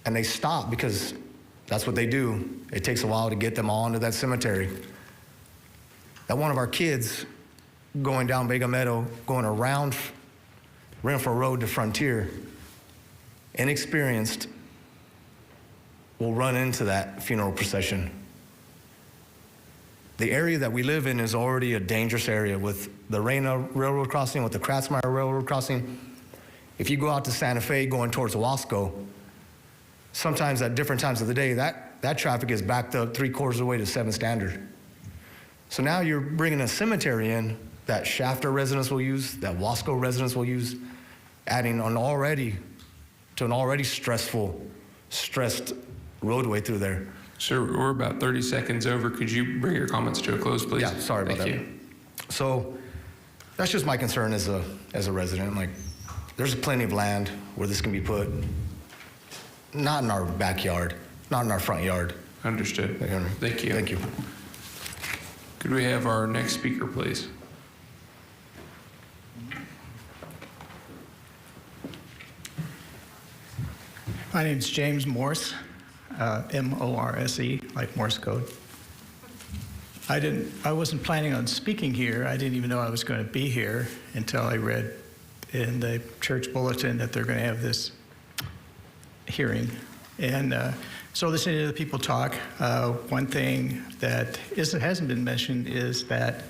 and they stop because that's what they do, it takes a while to get them all into that cemetery. That one of our kids going down Vega Meadow, going around Renfro Road to Frontier, inexperienced, will run into that funeral procession. The area that we live in is already a dangerous area with the Reyna Railroad crossing, with the Kratzmeyer Railroad crossing. If you go out to Santa Fe going towards Wasco, sometimes at different times of the day, that traffic is backed up 3/4 of the way to 7 Standard. So now you're bringing a cemetery in that Shafter residents will use, that Wasco residents will use, adding an already stressed roadway through there. Sir, we're about 30 seconds over. Could you bring your comments to a close, please? Yeah, sorry about that. Thank you. So that's just my concern as a resident. Like, there's plenty of land where this can be put. Not in our backyard, not in our front yard. Understood. Thank you. Thank you. Could we have our next speaker, please? My name is James Morse, M-O-R-S-E, like Morse code. I wasn't planning on speaking here. I didn't even know I was going to be here until I read in the church bulletin that they're going to have this hearing. And so listening to the people talk, one thing that hasn't been mentioned is that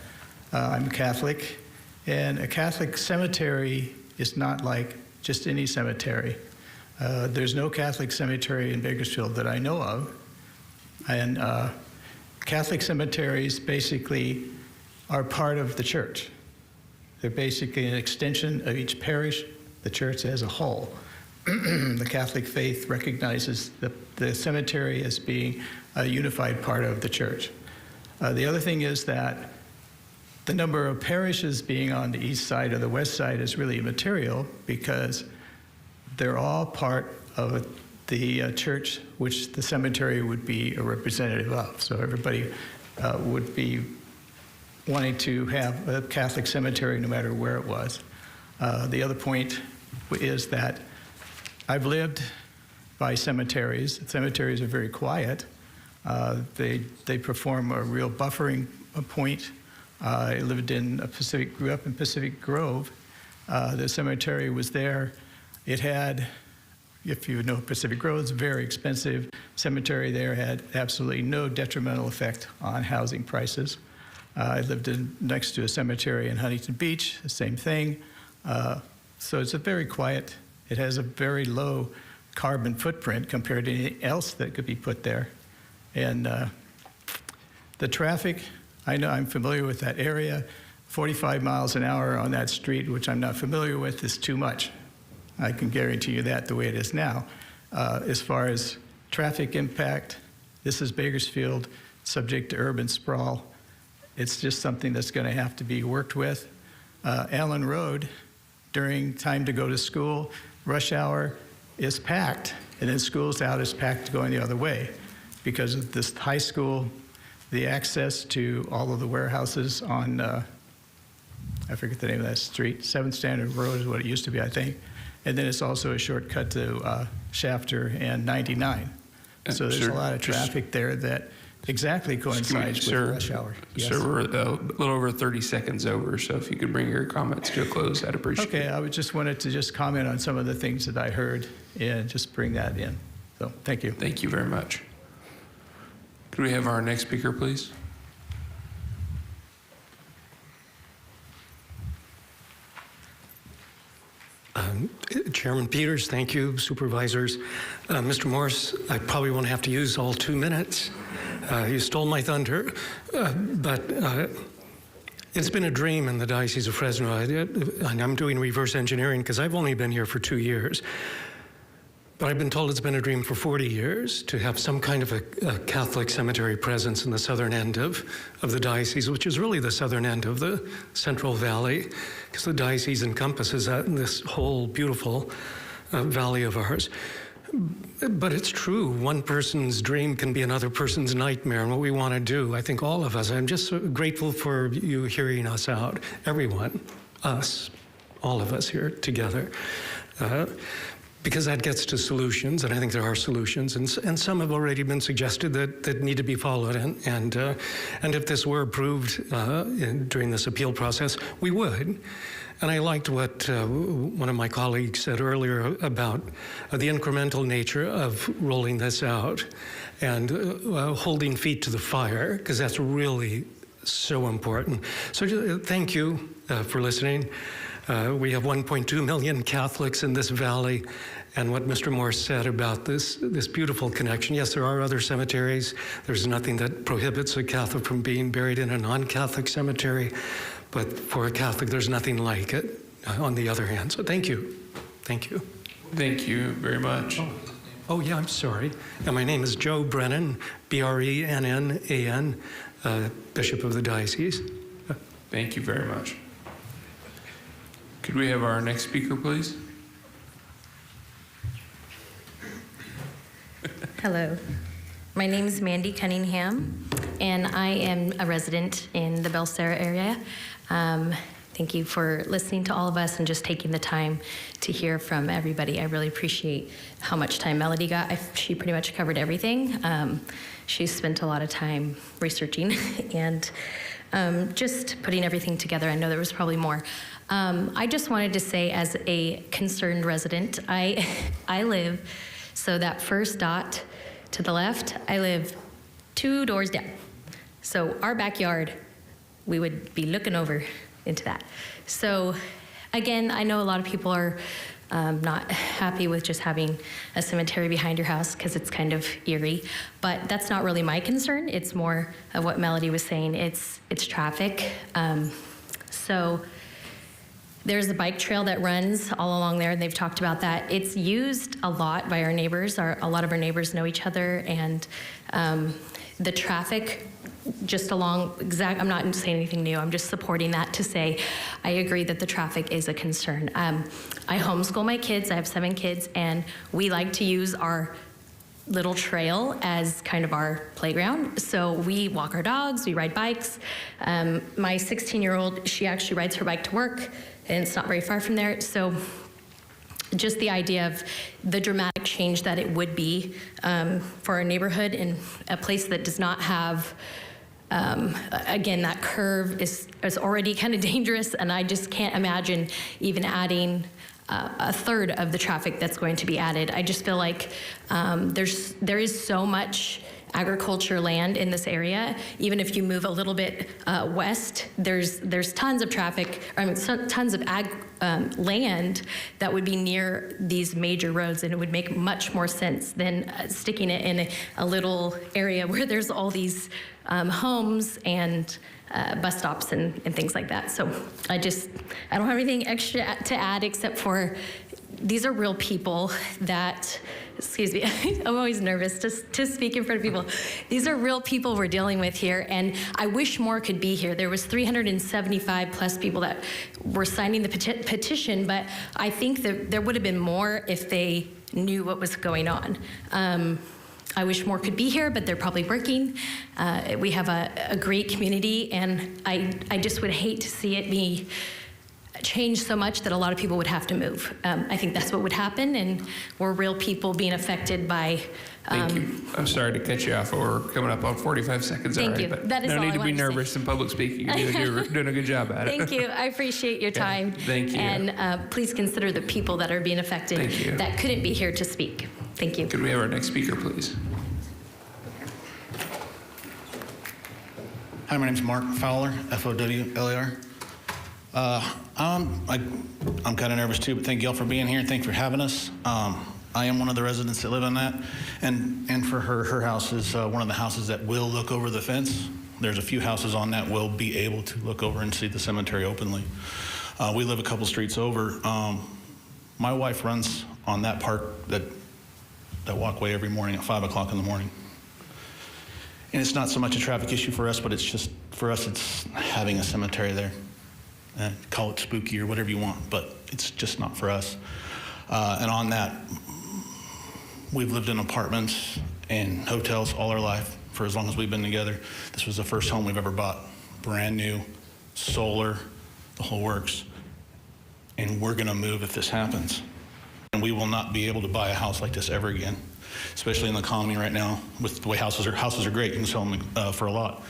I'm Catholic, and a Catholic cemetery is not like just any cemetery. There's no Catholic cemetery in Bakersfield that I know of, and Catholic cemeteries basically are part of the church. They're basically an extension of each parish, the church as a whole. The Catholic faith recognizes the cemetery as being a unified part of the church. The other thing is that the number of parishes being on the east side or the west side is really immaterial because they're all part of the church which the cemetery would be a representative of. So everybody would be wanting to have a Catholic cemetery no matter where it was. The other point is that I've lived by cemeteries. Cemeteries are very quiet. They perform a real buffering point. I grew up in Pacific Grove. The cemetery was there. It had, if you know Pacific Grove, it's a very expensive cemetery there, had absolutely no detrimental effect on housing prices. I lived next to a cemetery in Huntington Beach, the same thing. So it's a very quiet, it has a very low carbon footprint compared to anything else that could be put there. And the traffic, I know I'm familiar with that area. 45 miles an hour on that street, which I'm not familiar with, is too much. I can guarantee you that the way it is now. As far as traffic impact, this is Bakersfield, subject to urban sprawl. It's just something that's going to have to be worked with. Allen Road, during time to go to school, rush hour is packed, and then school's out is packed going the other way because of this high school, the access to all of the warehouses on, I forget the name of that street, 7th Standard Road is what it used to be, I think. And then it's also a shortcut to Shafter and 99. So there's a lot of traffic there that exactly coincides with rush hour. Yes. Sir, we're a little over 30 seconds over, so if you could bring your comments to a close, I'd appreciate it. Okay, I just wanted to just comment on some of the things that I heard and just bring that in. So thank you. Thank you very much. Could we have our next speaker, please? Chairman Peters, thank you. Supervisors. Mr. Morris, I probably won't have to use all 2 minutes. You stole my thunder. But it's been a dream in the Diocese of Fresno. And I'm doing reverse engineering because I've only been here for 2 years. But I've been told it's been a dream for 40 years to have some kind of a Catholic cemetery presence in the southern end of the diocese, which is really the southern end of the Central Valley, because the diocese encompasses that in this whole beautiful valley of ours. But it's true, one person's dream can be another person's nightmare, and what we want to do, I think all of us, I'm just so grateful for you hearing us out, everyone, us, all of us here together. Because that gets to solutions, and I think there are solutions, and some have already been suggested that need to be followed. And if this were approved during this appeal process, we would. And I liked what one of my colleagues said earlier about the incremental nature of rolling this out and holding feet to the fire, because that's really so important. So thank you for listening. We have 1.2 million Catholics in this valley, and what Mr. Morse said about this beautiful connection. Yes, there are other cemeteries. There's nothing that prohibits a Catholic from being buried in a non-Catholic cemetery, but for a Catholic, there's nothing like it on the other hand. So thank you. Thank you. Thank you very much. Oh yeah, I'm sorry. And my name is Joe Brennan, B-R-E-N-N-A-N, Bishop of the Diocese. Thank you very much. Could we have our next speaker, please? Hello. My name is Mandy Cunningham, and I am a resident in the Belserra area. Thank you for listening to all of us and just taking the time to hear from everybody. I really appreciate how much time Melody got. She pretty much covered everything. She spent a lot of time researching and just putting everything together. I know there was probably more. I just wanted to say, as a concerned resident, I live, so that first dot to the left, I live 2 doors down. So our backyard, we would be looking over into that. So again, I know a lot of people are not happy with just having a cemetery behind your house because it's kind of eerie, but that's not really my concern. It's more of what Melody was saying. It's traffic. So there's a bike trail that runs all along there, and they've talked about that. It's used a lot by our neighbors. A lot of our neighbors know each other, and the traffic just along I'm not saying anything new, I'm just supporting that to say I agree that the traffic is a concern. I homeschool my kids, I have 7 kids, and we like to use our little trail as kind of our playground. So we walk our dogs, we ride bikes. My 16-year-old, she actually rides her bike to work, and it's not very far from there. So just the idea of the dramatic change that it would be for our neighborhood in a place that does not have, again, that curve is already kind of dangerous, and I just can't imagine even adding a third of the traffic that's going to be added. I just feel like there is so much agriculture land in this area. Even if you move a little bit west, there's tons of traffic, tons of land that would be near these major roads, and it would make much more sense than sticking it in a little area where there's all these homes and bus stops and things like that. So I don't have anything extra to add except for these are real people that, excuse me, I'm always nervous to speak in front of people. These are real people we're dealing with here, and I wish more could be here. There was 375 plus people that were signing the petition, but I think that there would have been more if they knew what was going on. I wish more could be here, but they're probably working. We have a great community, and I just would hate to see it be changed so much that a lot of people would have to move. I think that's what would happen, and we're real people being affected by. Thank you. I'm sorry to cut you off. We're coming up on 45 seconds. Thank already, you. But that is no all need to be I nervous in public speaking. You're doing a good job at it. Thank you. I appreciate your time. Thank you. And please consider the people that are being affected that couldn't be here to speak. Thank you. Could we have our next speaker, please? Hi, my name is Mark Fowler, Fowler. I'm kind of nervous too, but thank y'all for being here and thank you for having us. I am one of the residents that live on that, and for her house is one of the houses that will look over the fence. There's a few houses on that will be able to look over and see the cemetery openly. We live a couple streets over. My wife runs on that that walkway every morning at 5 o'clock in the morning. And it's not so much a traffic issue for us, but it's just, for us, it's having a cemetery there. Call it spooky or whatever you want, but it's just not for us. And on that, we've lived in apartments and hotels all our life for as long as we've been together. This was the first home we've ever bought, brand new, solar, the whole works. And we're gonna move if this happens. And we will not be able to buy a house like this ever again, especially in the economy right now with the way houses are great, you can sell them for a lot.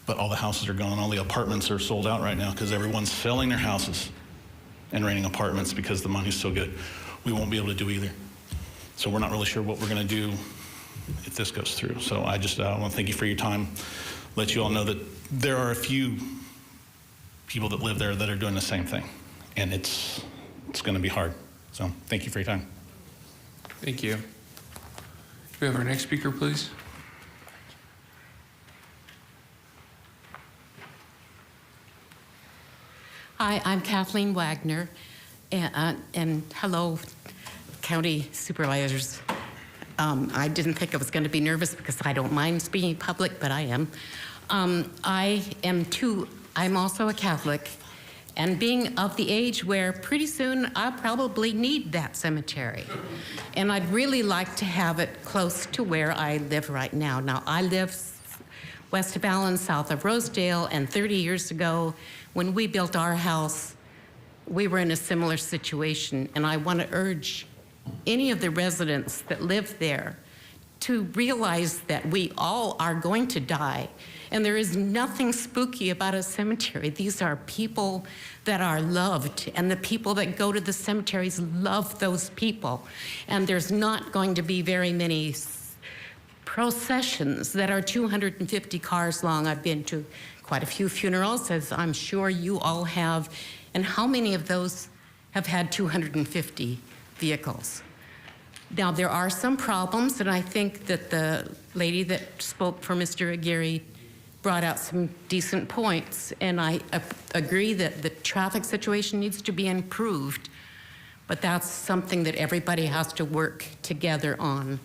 But all the houses are gone, all the apartments are sold out right now because everyone's selling their houses and renting apartments because the money's so good. We won't be able to do either. So we're not really sure what we're gonna do if this goes through. So I just want to thank you for your time, let you all know that there are a few people that live there that are doing the same thing, and it's gonna be hard. So thank you for your time. Thank you. Can we have our next speaker, please? Hi, I'm Kathleen Wagner, and hello, County Supervisors. I didn't think I was going to be nervous because I don't mind speaking public, but I am. I'm also a Catholic, and being of the age where pretty soon I'll probably need that cemetery. And I'd really like to have it close to where I live right now. Now, I live west of Allen, south of Rosedale, and 30 years ago, when we built our house, we were in a similar situation, and I want to urge any of the residents that live there to realize that we all are going to die, and there is nothing spooky about a cemetery. These are people that are loved, and the people that go to the cemeteries love those people, and there's not going to be very many processions that are 250 cars long. I've been to quite a few funerals, as I'm sure you all have, and how many of those have had 250 vehicles? Now, there are some problems, and I think that the lady that spoke for Mr. Aguirre brought out some decent points, and I agree that the traffic situation needs to be improved, but that's something that everybody has to work together on.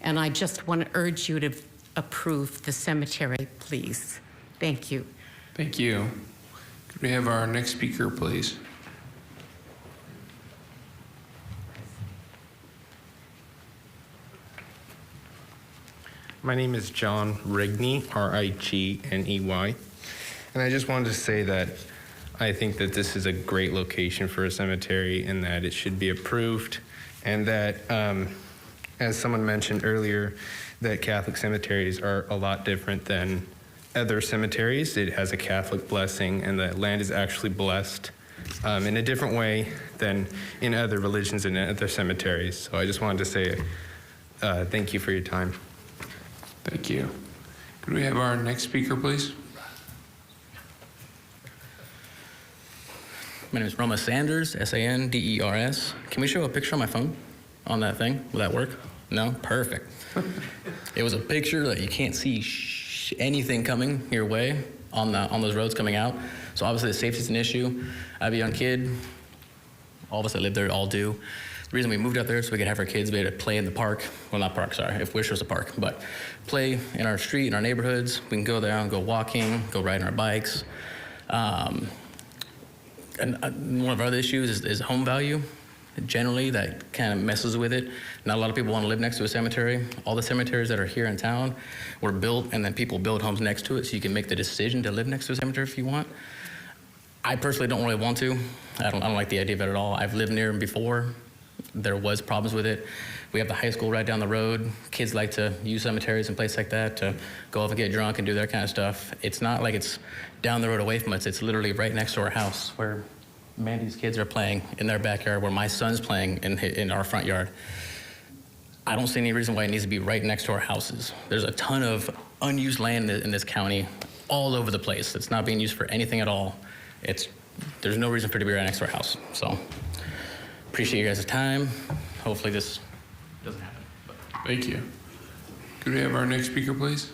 And I just want to urge you to approve the cemetery, please. Thank you. Thank you. Could we have our next speaker, please? My name is John Rigney, R-I-G-N-E-Y, and I just wanted to say that I think that this is a great location for a cemetery and that it should be approved, and that, as someone mentioned earlier, that Catholic cemeteries are a lot different than other cemeteries. It has a Catholic blessing, and the land is actually blessed in a different way than in other religions and other cemeteries. So I just wanted to say thank you for your time. Thank you. Could we have our next speaker, please? My name is Roma Sanders, S-A-N-D-E-R-S. Can we show a picture on my phone on that thing? Will that work? No? Perfect. It was a picture that you can't see anything coming your way on those roads coming out. So obviously the safety is an issue. I have a young kid. All of us that live there all do. The reason we moved out there is so we could have our kids be able to play in the park. Well, not park, sorry, if Wish was a park, but play in our street, in our neighborhoods. We can go there and go walking, go riding our bikes. And one of our other issues is home value. Generally, that kind of messes with it. Not a lot of people want to live next to a cemetery. All the cemeteries that are here in town were built, and then people build homes next to it, so you can make the decision to live next to a cemetery if you want. I personally don't really want to. I don't like the idea of it at all. I've lived near them before. There was problems with it. We have the high school right down the road. Kids like to use cemeteries and places like that to go off and get drunk and do that kind of stuff. It's not like it's down the road away from us. It's literally right next to our house where Mandy's kids are playing in their backyard, where my son's playing in our front yard. I don't see any reason why it needs to be right next to our houses. There's a ton of unused land in this county all over the place. It's not being used for anything at all. It's there's no reason for it to be right next to our house. So appreciate you guys' time. Hopefully this doesn't happen. Thank you. Could we have our next speaker, please?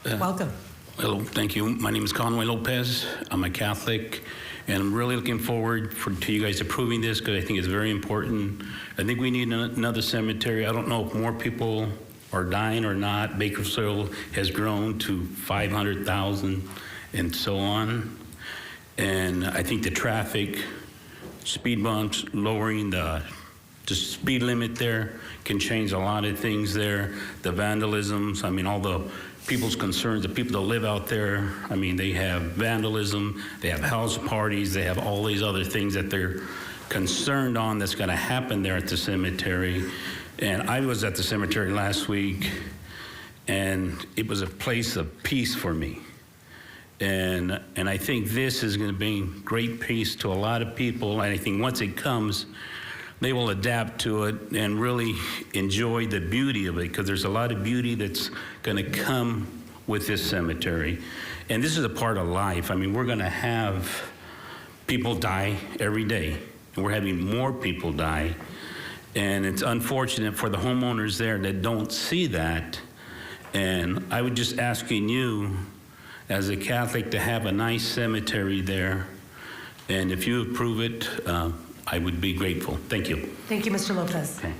Welcome. Hello, thank you. My name is Conway Lopez. I'm a Catholic, and I'm really looking forward to you guys approving this because I think it's very important. I think we need another cemetery. I don't know if more people are dying or not. Bakersfield has grown to 500,000 and so on. And I think the traffic, speed bumps, lowering the speed limit there can change a lot of things there. The vandalisms, I mean, all the people's concerns, the people that live out there, I mean, they have vandalism, they have house parties, they have all these other things that they're concerned on that's gonna happen there at the cemetery. And I was at the cemetery last week, and it was a place of peace for me. And I think this is gonna bring great peace to a lot of people, and I think once it comes, they will adapt to it and really enjoy the beauty of it, because there's a lot of beauty that's going to come with this cemetery. And this is a part of life. I mean, we're going to have people die every day, and we're having more people die. And it's unfortunate for the homeowners there that don't see that. And I would just asking you, as a Catholic, to have a nice cemetery there. And if you approve it, I would be grateful. Thank you. Thank you, Mr. Lopez. Okay.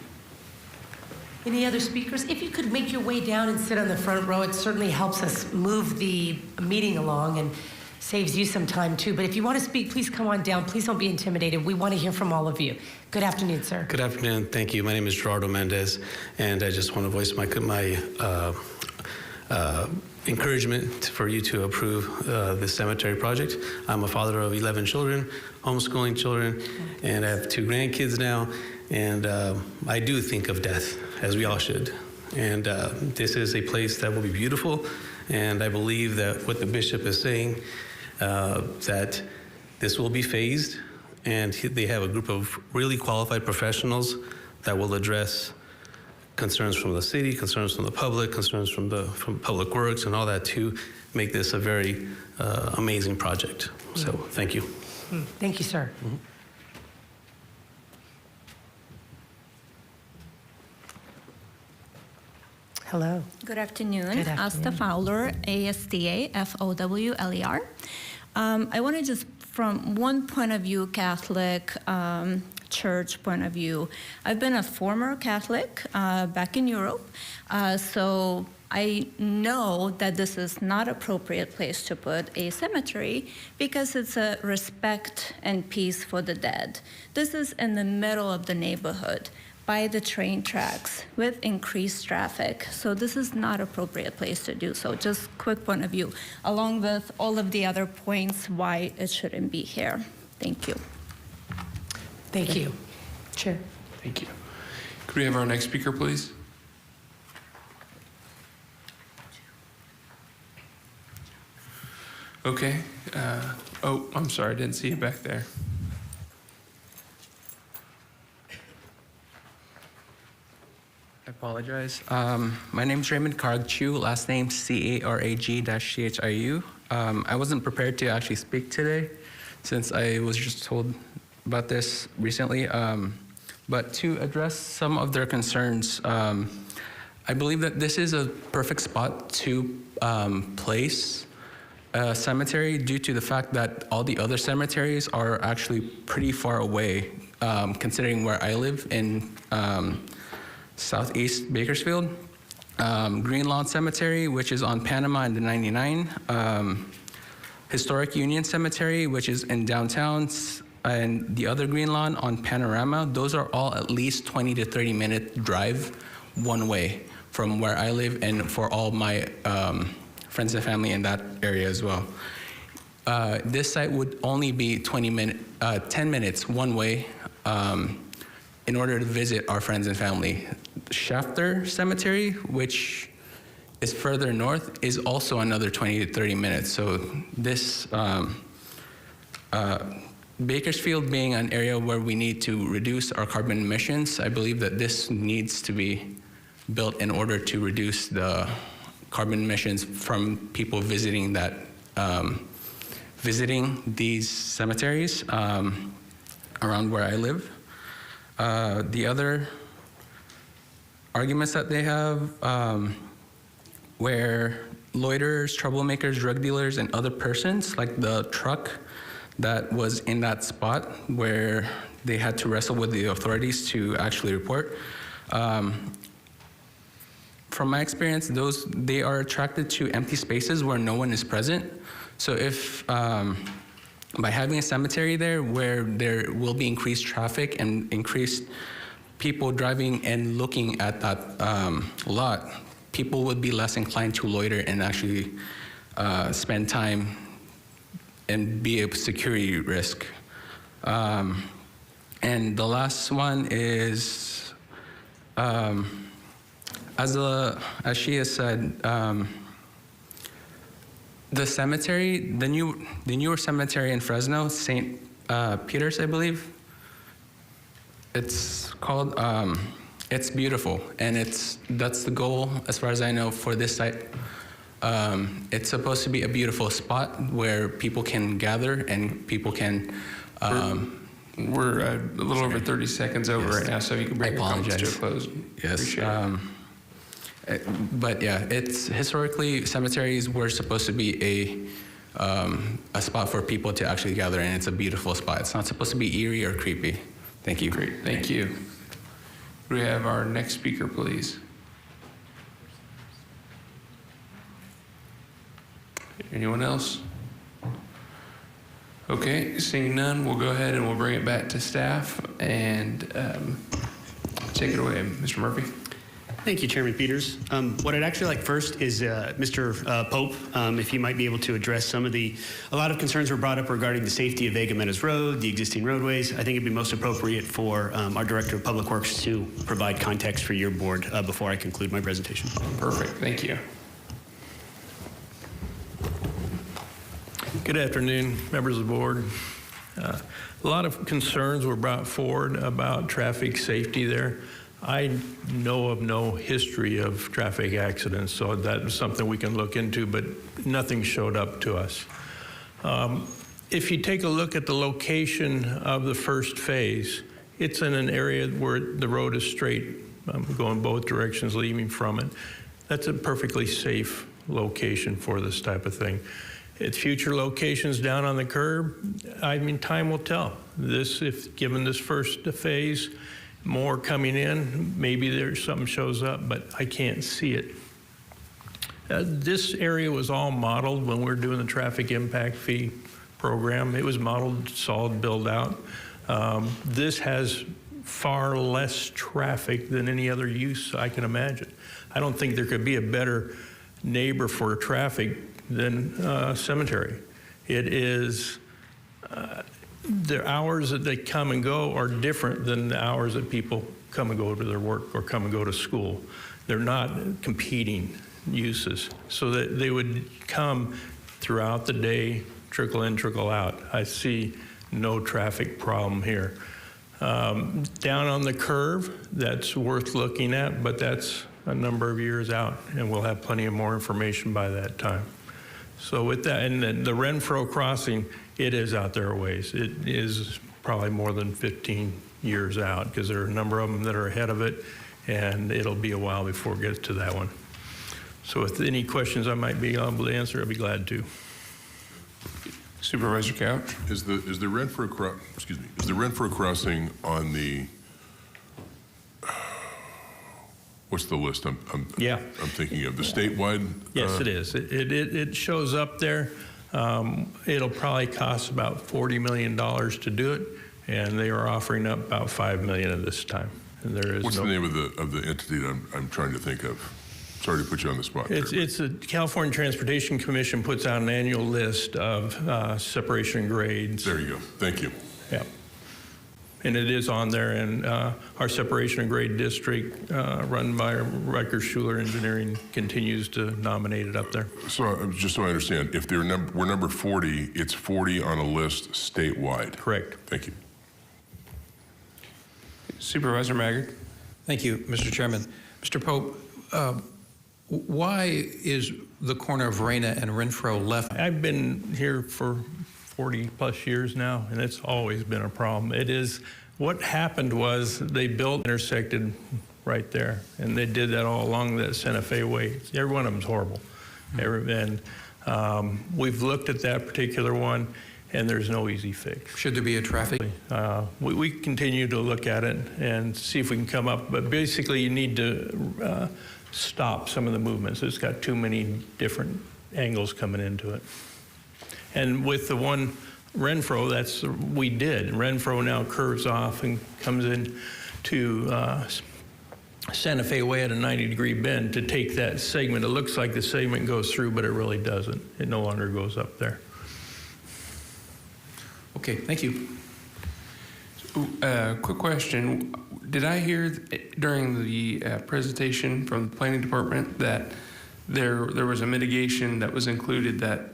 Any other speakers? If you could make your way down and sit on the front row, it certainly helps us move the meeting along and saves you some time too. But if you want to speak, please come on down. Please don't be intimidated. We want to hear from all of you. Good afternoon, sir. Good afternoon. Thank you. My name is Gerardo Mendez, and I just want to voice my encouragement for you to approve this cemetery project. I'm a father of 11 children, homeschooling children, and I have 2 grandkids now, and I do think of death, as we all should. And this is a place that will be beautiful, and I believe that what the bishop is saying, that this will be phased, and they have a group of really qualified professionals that will address concerns from the city, concerns from the public, concerns from Public Works and all that to make this a very amazing project. So thank you. Thank you, sir. Mm-hmm. Hello. Good afternoon. Good afternoon. Asta Fowler, ASTA, FOWLER. I want to just, from one point of view, Catholic, church point of view, I've been a former Catholic back in Europe, so I know that this is not appropriate place to put a cemetery because it's a respect and peace for the dead. This is in the middle of the neighborhood by the train tracks with increased traffic. So this is not appropriate place to do so. Just quick point of view, along with all of the other points why it shouldn't be here. Thank you. Thank you. Chair. Thank you. Could we have our next speaker, please? Okay. Oh, I'm sorry, I didn't see you back there. I apologize. My name is Raymond Caragchu, last name Carag-CHIU. I wasn't prepared to actually speak today since I was just told about this recently. But to address some of their concerns, I believe that this is a perfect spot to place a cemetery due to the fact that all the other cemeteries are actually pretty far away, considering where I live in Southeast Bakersfield. Green Lawn Cemetery, which is on Panama and the 99. Historic Union Cemetery, which is in downtown, and the other Green Lawn on Panorama. Those are all at least 20 to 30 minute drive one way from where I live and for all my friends and family in that area as well. This site would only be 10 minutes one way in order to visit our friends and family. Shafter Cemetery, which is further north, is also another 20 to 30 minutes. So this, Bakersfield being an area where we need to reduce our carbon emissions, I believe that this needs to be built in order to reduce the carbon emissions from people visiting these cemeteries around where I live. The other arguments that they have, where loiterers, troublemakers, drug dealers, and other persons, like the truck that was in that spot where they had to wrestle with the authorities to actually report. From my experience, they are attracted to empty spaces where no one is present. So if by having a cemetery there where there will be increased traffic and increased people driving and looking at that lot, people would be less inclined to loiter and actually spend time and be a security risk. And the last one is, as she has said, the cemetery, the newer cemetery in Fresno, St. Peter's, I believe, it's called. It's beautiful, and that's the goal, as far as I know, for this site. It's supposed to be a beautiful spot where people can gather and people can. We're a little over 30 seconds over right now, so if you can bring your comments to a close. Yes. But yeah, it's historically cemeteries were supposed to be a spot for people to actually gather, and it's a beautiful spot. It's not supposed to be eerie or creepy. Thank you. Great, thank you. We have our next speaker, please. Anyone else? Okay, seeing none, we'll go ahead and we'll bring it back to staff and take it away, Mr. Murphy. Thank you, Chairman Peters. What I'd actually like first is Mr. Pope, if he might be able to address a lot of concerns were brought up regarding the safety of Vega Meadows Road, the existing roadways. I think it'd be most appropriate for our Director of Public Works to provide context for your board before I conclude my presentation. Perfect, thank you. Good afternoon, members of the board. A lot of concerns were brought forward about traffic safety there. I know of no history of traffic accidents, so that's something we can look into, but nothing showed up to us. If you take a look at the location of the first phase, it's in an area where the road is straight, going both directions, leaving from it. That's a perfectly safe location for this type of thing. At future locations down on the curb, I mean, time will tell. If given this first phase, more coming in, maybe there's something shows up, but I can't see it. This area was all modeled when we were doing the traffic impact fee program. It was modeled, solid build out. This has far less traffic than any other use I can imagine. I don't think there could be a better neighbor for traffic than cemetery. It is, the hours that they come and go are different than the hours that people come and go to their work or come and go to school. They're not competing uses. So that they would come throughout the day, trickle in, trickle out. I see no traffic problem here. Down on the curve, that's worth looking at, but that's a number of years out, and we'll have plenty of more information by that time. So with that, and then the Renfro crossing, it is out there a ways. It is probably more than 15 years out because there are a number of them that are ahead of it, and it'll be a while before it gets to that one. So if any questions I might be able to answer, I'd be glad to. Supervisor Couch. Is the Renfro crossing on the what's the list I'm thinking of? The statewide? Yes, it is. It shows up there. It'll probably cost about $40 million to do it, and they are offering up about $5 million at this time. And there is what's the name of the entity that I'm trying to think of? Sorry to put you on the spot. It's the California Transportation Commission puts out an annual list of separation grades. There you go. Thank you. Yeah. And it is on there, and our separation and grade district, run by Riker Schuler Engineering, continues to nominate it up there. So just so I understand, if we're number 40, it's 40 on a list statewide. Correct. Thank you. Supervisor Maggard. Thank you, Mr. Chairman. Mr. Pope, Why is the corner of Reyna and Renfro left? I've been here for 40 plus years now, and it's always been a problem. It is, what happened was they built intersected right there, and they did that all along the Santa Fe Way. Every one of them's horrible. And we've looked at that particular one, and there's no easy fix. Should there be a traffic? We continue to look at it and see if we can come up, but basically you need to stop some of the movements. It's got too many different angles coming into it. And with the one Renfro, we did. Renfro now curves off and comes in to Santa Fe Way at a 90-degree bend to take that segment. It looks like the segment goes through, but it really doesn't. It no longer goes up there. Okay, thank you. Quick question. Did I hear during the presentation from the planning department that there was a mitigation that was included, that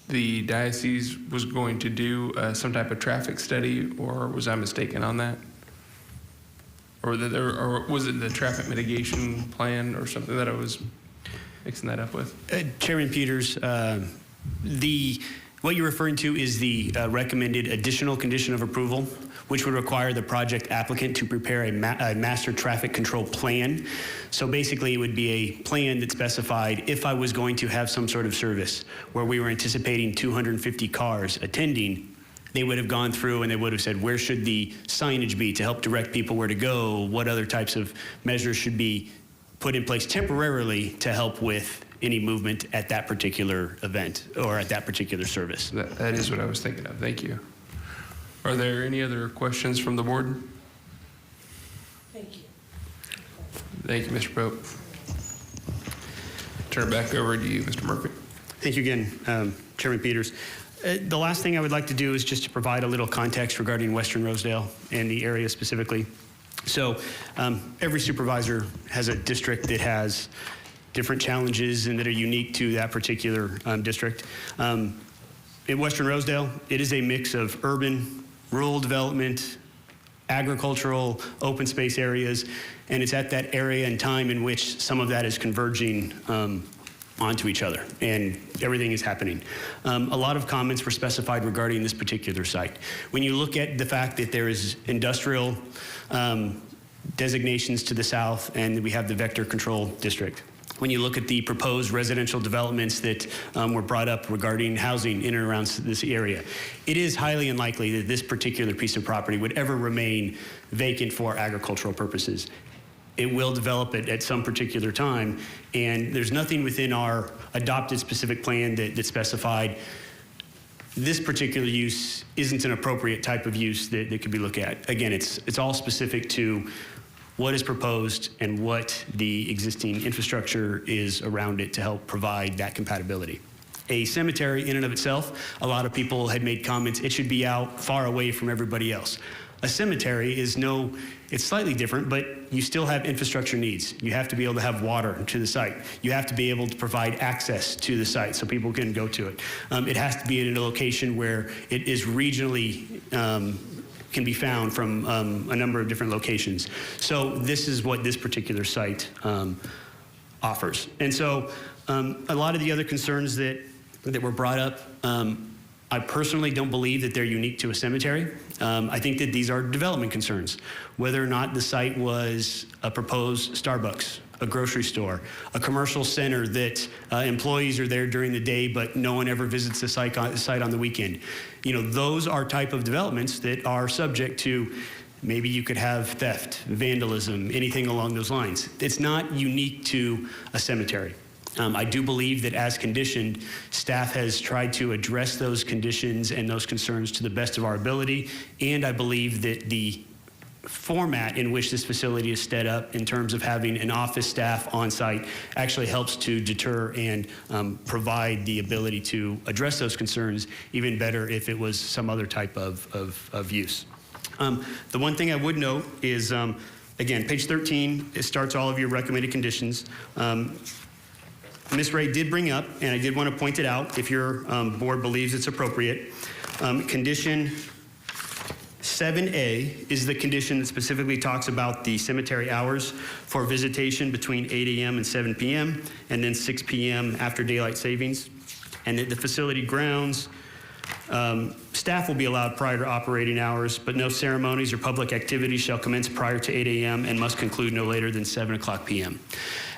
the diocese was going to do some type of traffic study, or was I mistaken on that? Or was it the traffic mitigation plan or something that I was mixing that up with? Chairman Peters, what you're referring to is the recommended additional condition of approval, which would require the project applicant to prepare a master traffic control plan. So basically it would be a plan that specified if I was going to have some sort of service where we were anticipating 250 cars attending, they would have gone through and they would have said, where should the signage be to help direct people where to go? What other types of measures should be put in place temporarily to help with any movement at that particular event or at that particular service? That is what I was thinking of. Thank you. Are there any other questions from the board? Thank you. Thank you, Mr. Pope. Turn it back over to you, Mr. Murphy. Thank you again, Chairman Peters. The last thing I would like to do is just to provide a little context regarding Western Rosedale and the area specifically. So every supervisor has a district that has different challenges and that are unique to that particular district. In Western Rosedale, it is a mix of urban, rural development, agricultural, open space areas, and it's at that area and time in which some of that is converging onto each other, and everything is happening. A lot of comments were specified regarding this particular site. When you look at the fact that there is industrial designations to the south, and we have the vector control district. When you look at the proposed residential developments that were brought up regarding housing in and around this area, it is highly unlikely that this particular piece of property would ever remain vacant for agricultural purposes. It will develop it at some particular time, and there's nothing within our adopted specific plan that specified this particular use isn't an appropriate type of use that could be looked at. Again, it's all specific to what is proposed and what the existing infrastructure is around it to help provide that compatibility. A cemetery in and of itself, a lot of people had made comments, it should be out far away from everybody else. A cemetery is it's slightly different, but you still have infrastructure needs. You have to be able to have water to the site. You have to be able to provide access to the site so people can go to it. It has to be in a location where it is regionally can be found from a number of different locations. So this is what this particular site offers. And so a lot of the other concerns that were brought up, I personally don't believe that they're unique to a cemetery. I think that these are development concerns. Whether or not the site was a proposed Starbucks, a grocery store, a commercial center that employees are there during the day, but no one ever visits the site on the weekend. You know, those are type of developments that are subject to maybe you could have theft, vandalism, anything along those lines. It's not unique to a cemetery. I do believe that as conditioned, staff has tried to address those conditions and those concerns to the best of our ability, and I believe that the format in which this facility is set up in terms of having an office staff on site actually helps to deter and provide the ability to address those concerns even better if it was some other type of use. The one thing I would note is, again, page 13, it starts all of your recommended conditions. Ms. Ray did bring up, and I did want to point it out if your board believes it's appropriate, condition 7A is the condition that specifically talks about the cemetery hours for visitation between 8 a.m. and 7 p.m., and then 6 p.m. after daylight savings. And that the facility grounds, staff will be allowed prior to operating hours, but no ceremonies or public activities shall commence prior to 8 a.m. and must conclude no later than 7 o'clock p.m.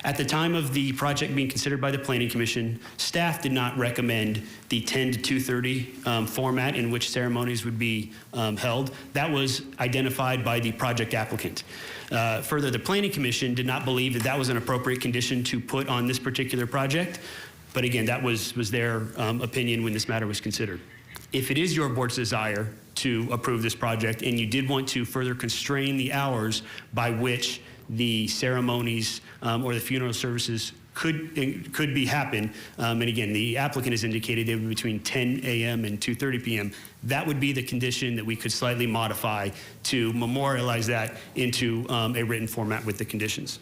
At the time of the project being considered by the Planning Commission, staff did not recommend the 10 to 2:30 format in which ceremonies would be held. That was identified by the project applicant. Further, the Planning Commission did not believe that that was an appropriate condition to put on this particular project. But again, that was their opinion when this matter was considered. If it is your board's desire to approve this project and you did want to further constrain the hours by which the ceremonies or the funeral services could be happen, and again, the applicant has indicated they would be between 10 a.m. and 2:30 p.m., that would be the condition that we could slightly modify to memorialize that into a written format with the conditions.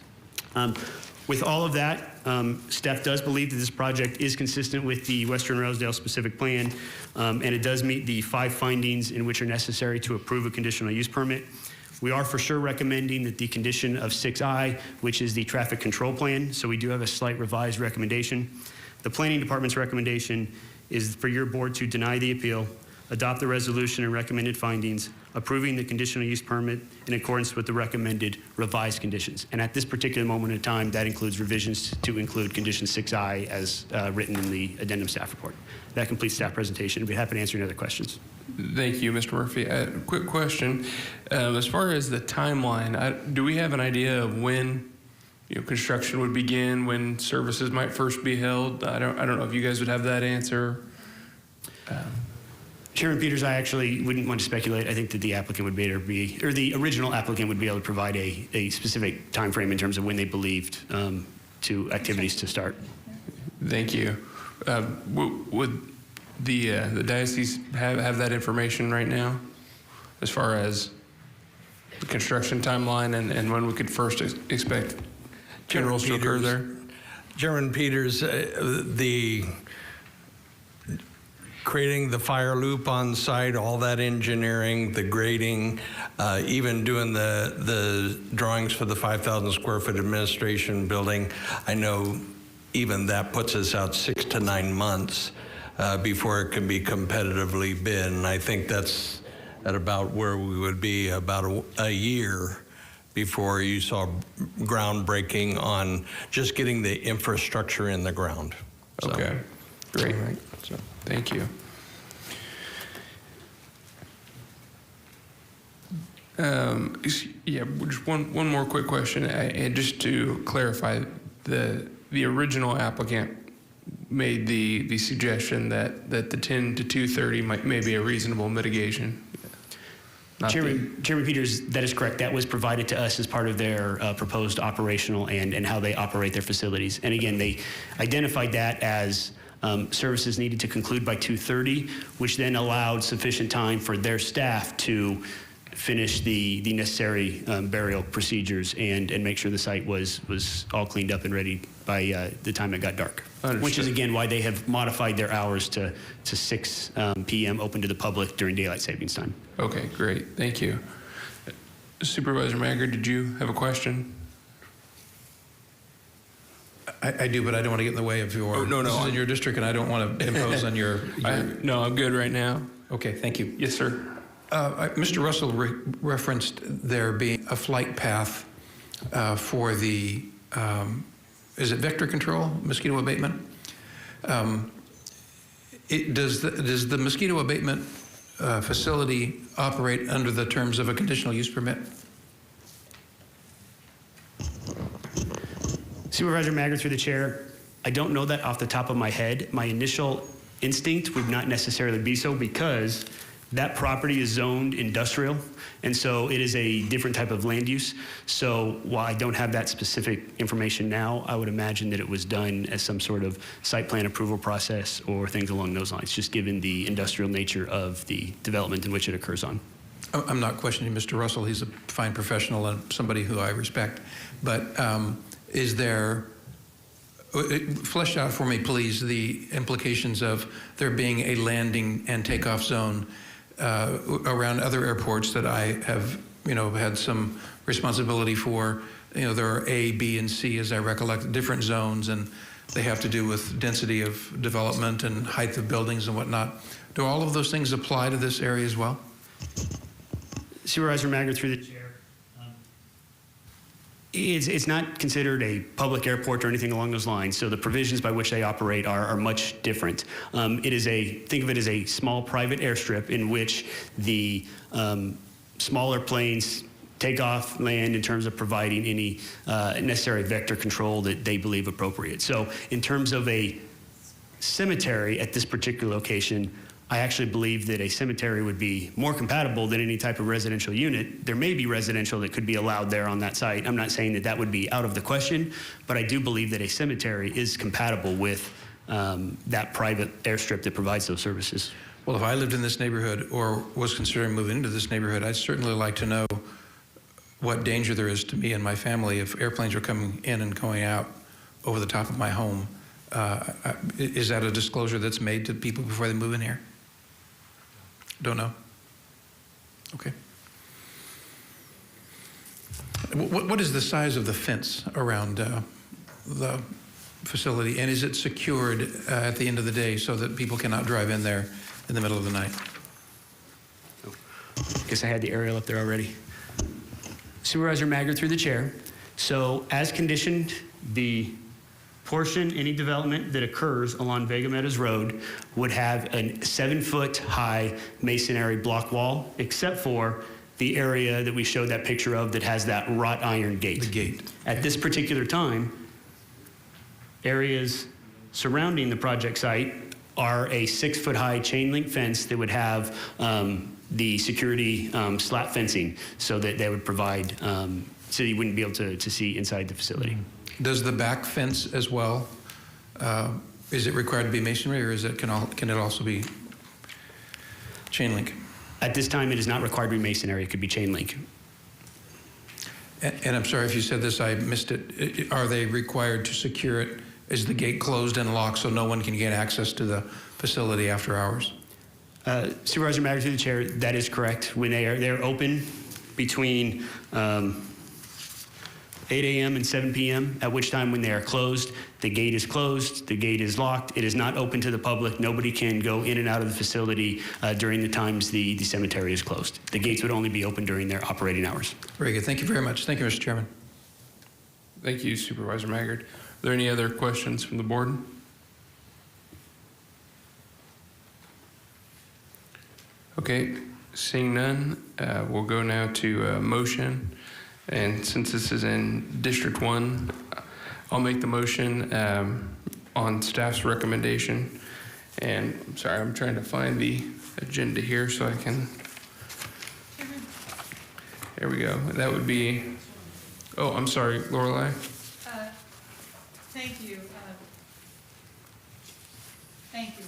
With all of that, staff does believe that this project is consistent with the Western Rosedale specific plan, and it does meet the 5 findings in which are necessary to approve a conditional use permit. We are for sure recommending that the condition of 6I, which is the traffic control plan, so we do have a slight revised recommendation. The Planning Department's recommendation is for your board to deny the appeal, adopt the resolution and recommended findings, approving the conditional use permit in accordance with the recommended revised conditions. And at this particular moment in time, that includes revisions to include condition 6I as written in the addendum staff report. That completes staff presentation. I'd be happy to answer any other questions. Thank you, Mr. Murphy. Quick question. As far as the timeline, do we have an idea of when construction would begin, when services might first be held? I don't know if you guys would have that answer. Chairman Peters, I actually wouldn't want to speculate. I think that the applicant would be able to be, or the original applicant would be able to provide a specific time frame in terms of when they believed to activities to start. Thank you. Would the diocese have that information right now as far as the construction timeline and when we could first expect funerals to occur there? Chairman Peters, the creating the fire loop on site, all that engineering, the grading, even doing the drawings for the 5,000 square foot administration building, I know even that puts us out 6 to 9 months before it can be competitively bid. And I think that's at about where we would be about a year before you saw groundbreaking on just getting the infrastructure in the ground. So, okay, great. So, thank you. Yeah, just one more quick question, and just to clarify, the original applicant made the suggestion that the 10 to 2:30 may be a reasonable mitigation. Chairman Peters, that is correct. That was provided to us as part of their proposed operational and how they operate their facilities. And again, they identified that as services needed to conclude by 2:30, which then allowed sufficient time for their staff to finish the necessary burial procedures and make sure the site was all cleaned up and ready by the time it got dark. Understood. Which is again why they have modified their hours to 6 p.m. open to the public during daylight savings time. Okay, great. Thank you. Supervisor Maggard, did you have a question? I do, but I don't want to get in the way of your. Oh, no. This is in your district, and I don't want to impose on your. No, I'm good right now. Okay, thank you. Yes, sir. Mr. Russell referenced there being a flight path for the, is it vector control, mosquito abatement? Does the mosquito abatement facility operate under the terms of a conditional use permit? Supervisor Maggard, through the chair, I don't know that off the top of my head. My initial instinct would not necessarily be so because that property is zoned industrial, and so it is a different type of land use. So while I don't have that specific information now, I would imagine that it was done as some sort of site plan approval process or things along those lines, just given the industrial nature of the development in which it occurs on. I'm not questioning Mr. Russell. He's a fine professional and somebody who I respect. But is there, flesh out for me, please, the implications of there being a landing and takeoff zone around other airports that I have, had some responsibility for. There are A, B, and C, as I recollect, different zones, and they have to do with density of development and height of buildings and whatnot. Do all of those things apply to this area as well? Supervisor Magner, through the chair. It's not considered a public airport or anything along those lines, so the provisions by which they operate are much different. Think of it as a small private airstrip in which the smaller planes take off, land in terms of providing any necessary vector control that they believe appropriate. So in terms of a cemetery at this particular location, I actually believe that a cemetery would be more compatible than any type of residential unit. There may be residential that could be allowed there on that site. I'm not saying that that would be out of the question, but I do believe that a cemetery is compatible with that private airstrip that provides those services. Well, if I lived in this neighborhood or was considering moving into this neighborhood, I'd certainly like to know what danger there is to me and my family if airplanes are coming in and going out over the top of my home. Is that a disclosure that's made to people before they move in here? Don't know. Okay. What is the size of the fence around the facility, and is it secured at the end of the day so that people cannot drive in there in the middle of the night? Guess I had the aerial up there already. Supervisor Magner, through the chair. So as conditioned, the portion, any development that occurs along Vega Meadows Road would have a 7-foot high masonry block wall, except for the area that we showed that picture of that has that wrought iron gate. The gate. At this particular time, areas surrounding the project site are a 6-foot high chain link fence that would have the security slat fencing so that they would provide, so you wouldn't be able to see inside the facility. Does the back fence as well, is it required to be masonry, or can it also be chain link? At this time, it is not required to be masonry. It could be chain link. And I'm sorry if you said this, I missed it. Are they required to secure it? Is the gate closed and locked so no one can get access to the facility after hours? Supervisor Magner, through the chair, that is correct. When they're open between 8 a.m. and 7 p.m., at which time when they are closed, the gate is closed, the gate is locked, it is not open to the public, nobody can go in and out of the facility during the times the cemetery is closed. The gates would only be open during their operating hours. Very good, thank you very much. Thank you, Mr. Chairman. Thank you, Supervisor Maggard. Are there any other questions from the board? Okay, seeing none, we'll go now to motion. And since this is in District 1, I'll make the motion on staff's recommendation. And I'm sorry, I'm trying to find the agenda here so I can. There we go. That would be, oh, I'm sorry, Lorelei. Thank you. Thank you.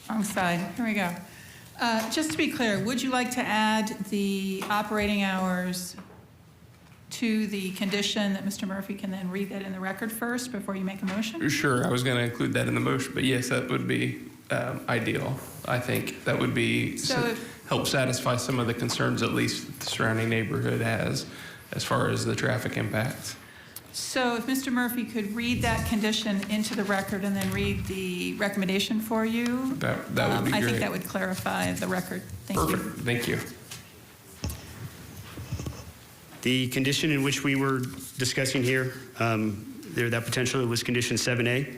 Wrong side. Here we go. Just to be clear, would you like to add the operating hours to the condition that Mr. Murphy can then read that in the record first before you make a motion? Sure, I was going to include that in the motion, but yes, that would be ideal. I think that would be help satisfy some of the concerns at least the surrounding neighborhood has as far as the traffic impacts. So if Mr. Murphy could read that condition into the record and then read the recommendation for you, that would be great. I think that would clarify the record. Thank you. Perfect. Thank you. The condition in which we were discussing here, that potentially was condition 7A.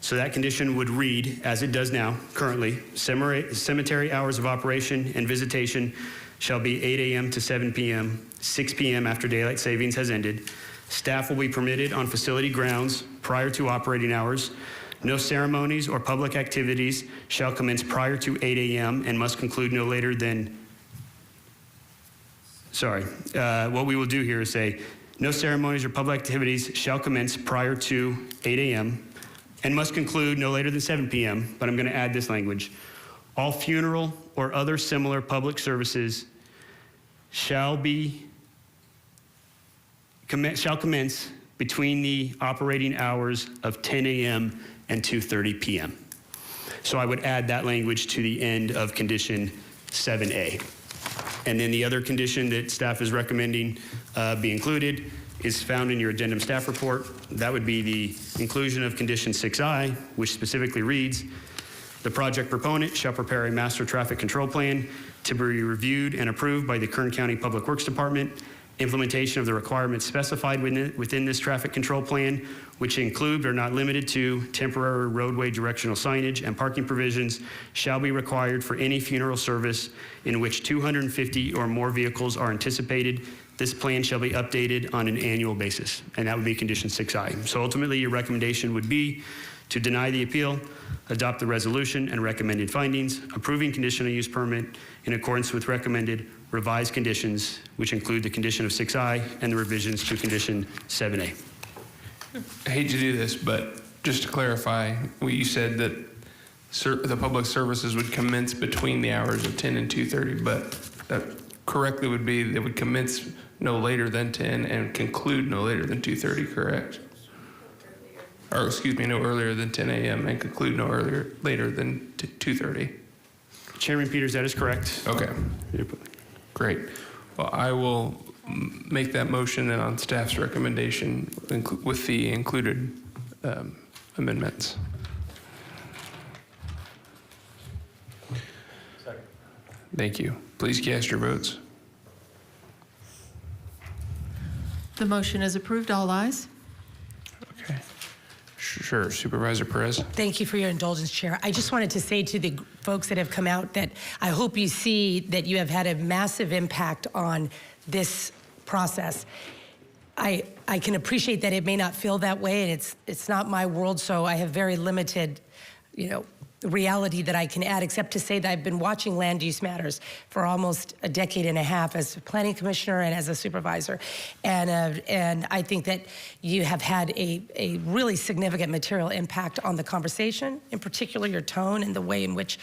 So that condition would read, as it does now, currently, cemetery hours of operation and visitation shall be 8 a.m. to 7 p.m., 6 p.m. after daylight savings has ended. Staff will be permitted on facility grounds prior to operating hours. No ceremonies or public activities shall commence prior to 8 a.m. and must conclude no later than, what we will do here is say, no ceremonies or public activities shall commence prior to 8 a.m. and must conclude no later than 7 p.m., but I'm going to add this language. All funeral or other similar public services shall commence between the operating hours of 10 a.m. and 2:30 p.m. So I would add that language to the end of condition 7A. And then the other condition that staff is recommending be included is found in your addendum staff report. That would be the inclusion of condition 6I, which specifically reads, the project proponent shall prepare a master traffic control plan to be reviewed and approved by the Kern County Public Works Department. Implementation of the requirements specified within this traffic control plan, which include but are not limited to temporary roadway directional signage and parking provisions, shall be required for any funeral service in which 250 or more vehicles are anticipated. This plan shall be updated on an annual basis, and that would be condition 6I. So ultimately, your recommendation would be to deny the appeal, adopt the resolution and recommended findings, approving conditional use permit in accordance with recommended revised conditions, which include the condition of 6I and the revisions to condition 7A. I hate to do this, but just to clarify, you said that the public services would commence between the hours of 10 and 2:30, but that correctly would be they would commence no later than 10 and conclude no later than 2:30, correct? Or excuse me, no earlier than 10 a.m. and conclude no later than 2:30. Chairman Peters, that is correct. Okay. Great. Well, I will make that motion and on staff's recommendation with the included amendments. Second. Thank you. Please cast your votes. The motion is approved. All ayes. Okay. Sure. Supervisor Perez. Thank you for your indulgence, Chair. I just wanted to say to the folks that have come out that I hope you see that you have had a massive impact on this process. I can appreciate that it may not feel that way, and it's not my world, so I have very limited, reality that I can add, except to say that I've been watching land use matters for almost a decade and a half as a planning commissioner and as a supervisor. And I think that you have had a really significant material impact on the conversation, in particular your tone and the way in which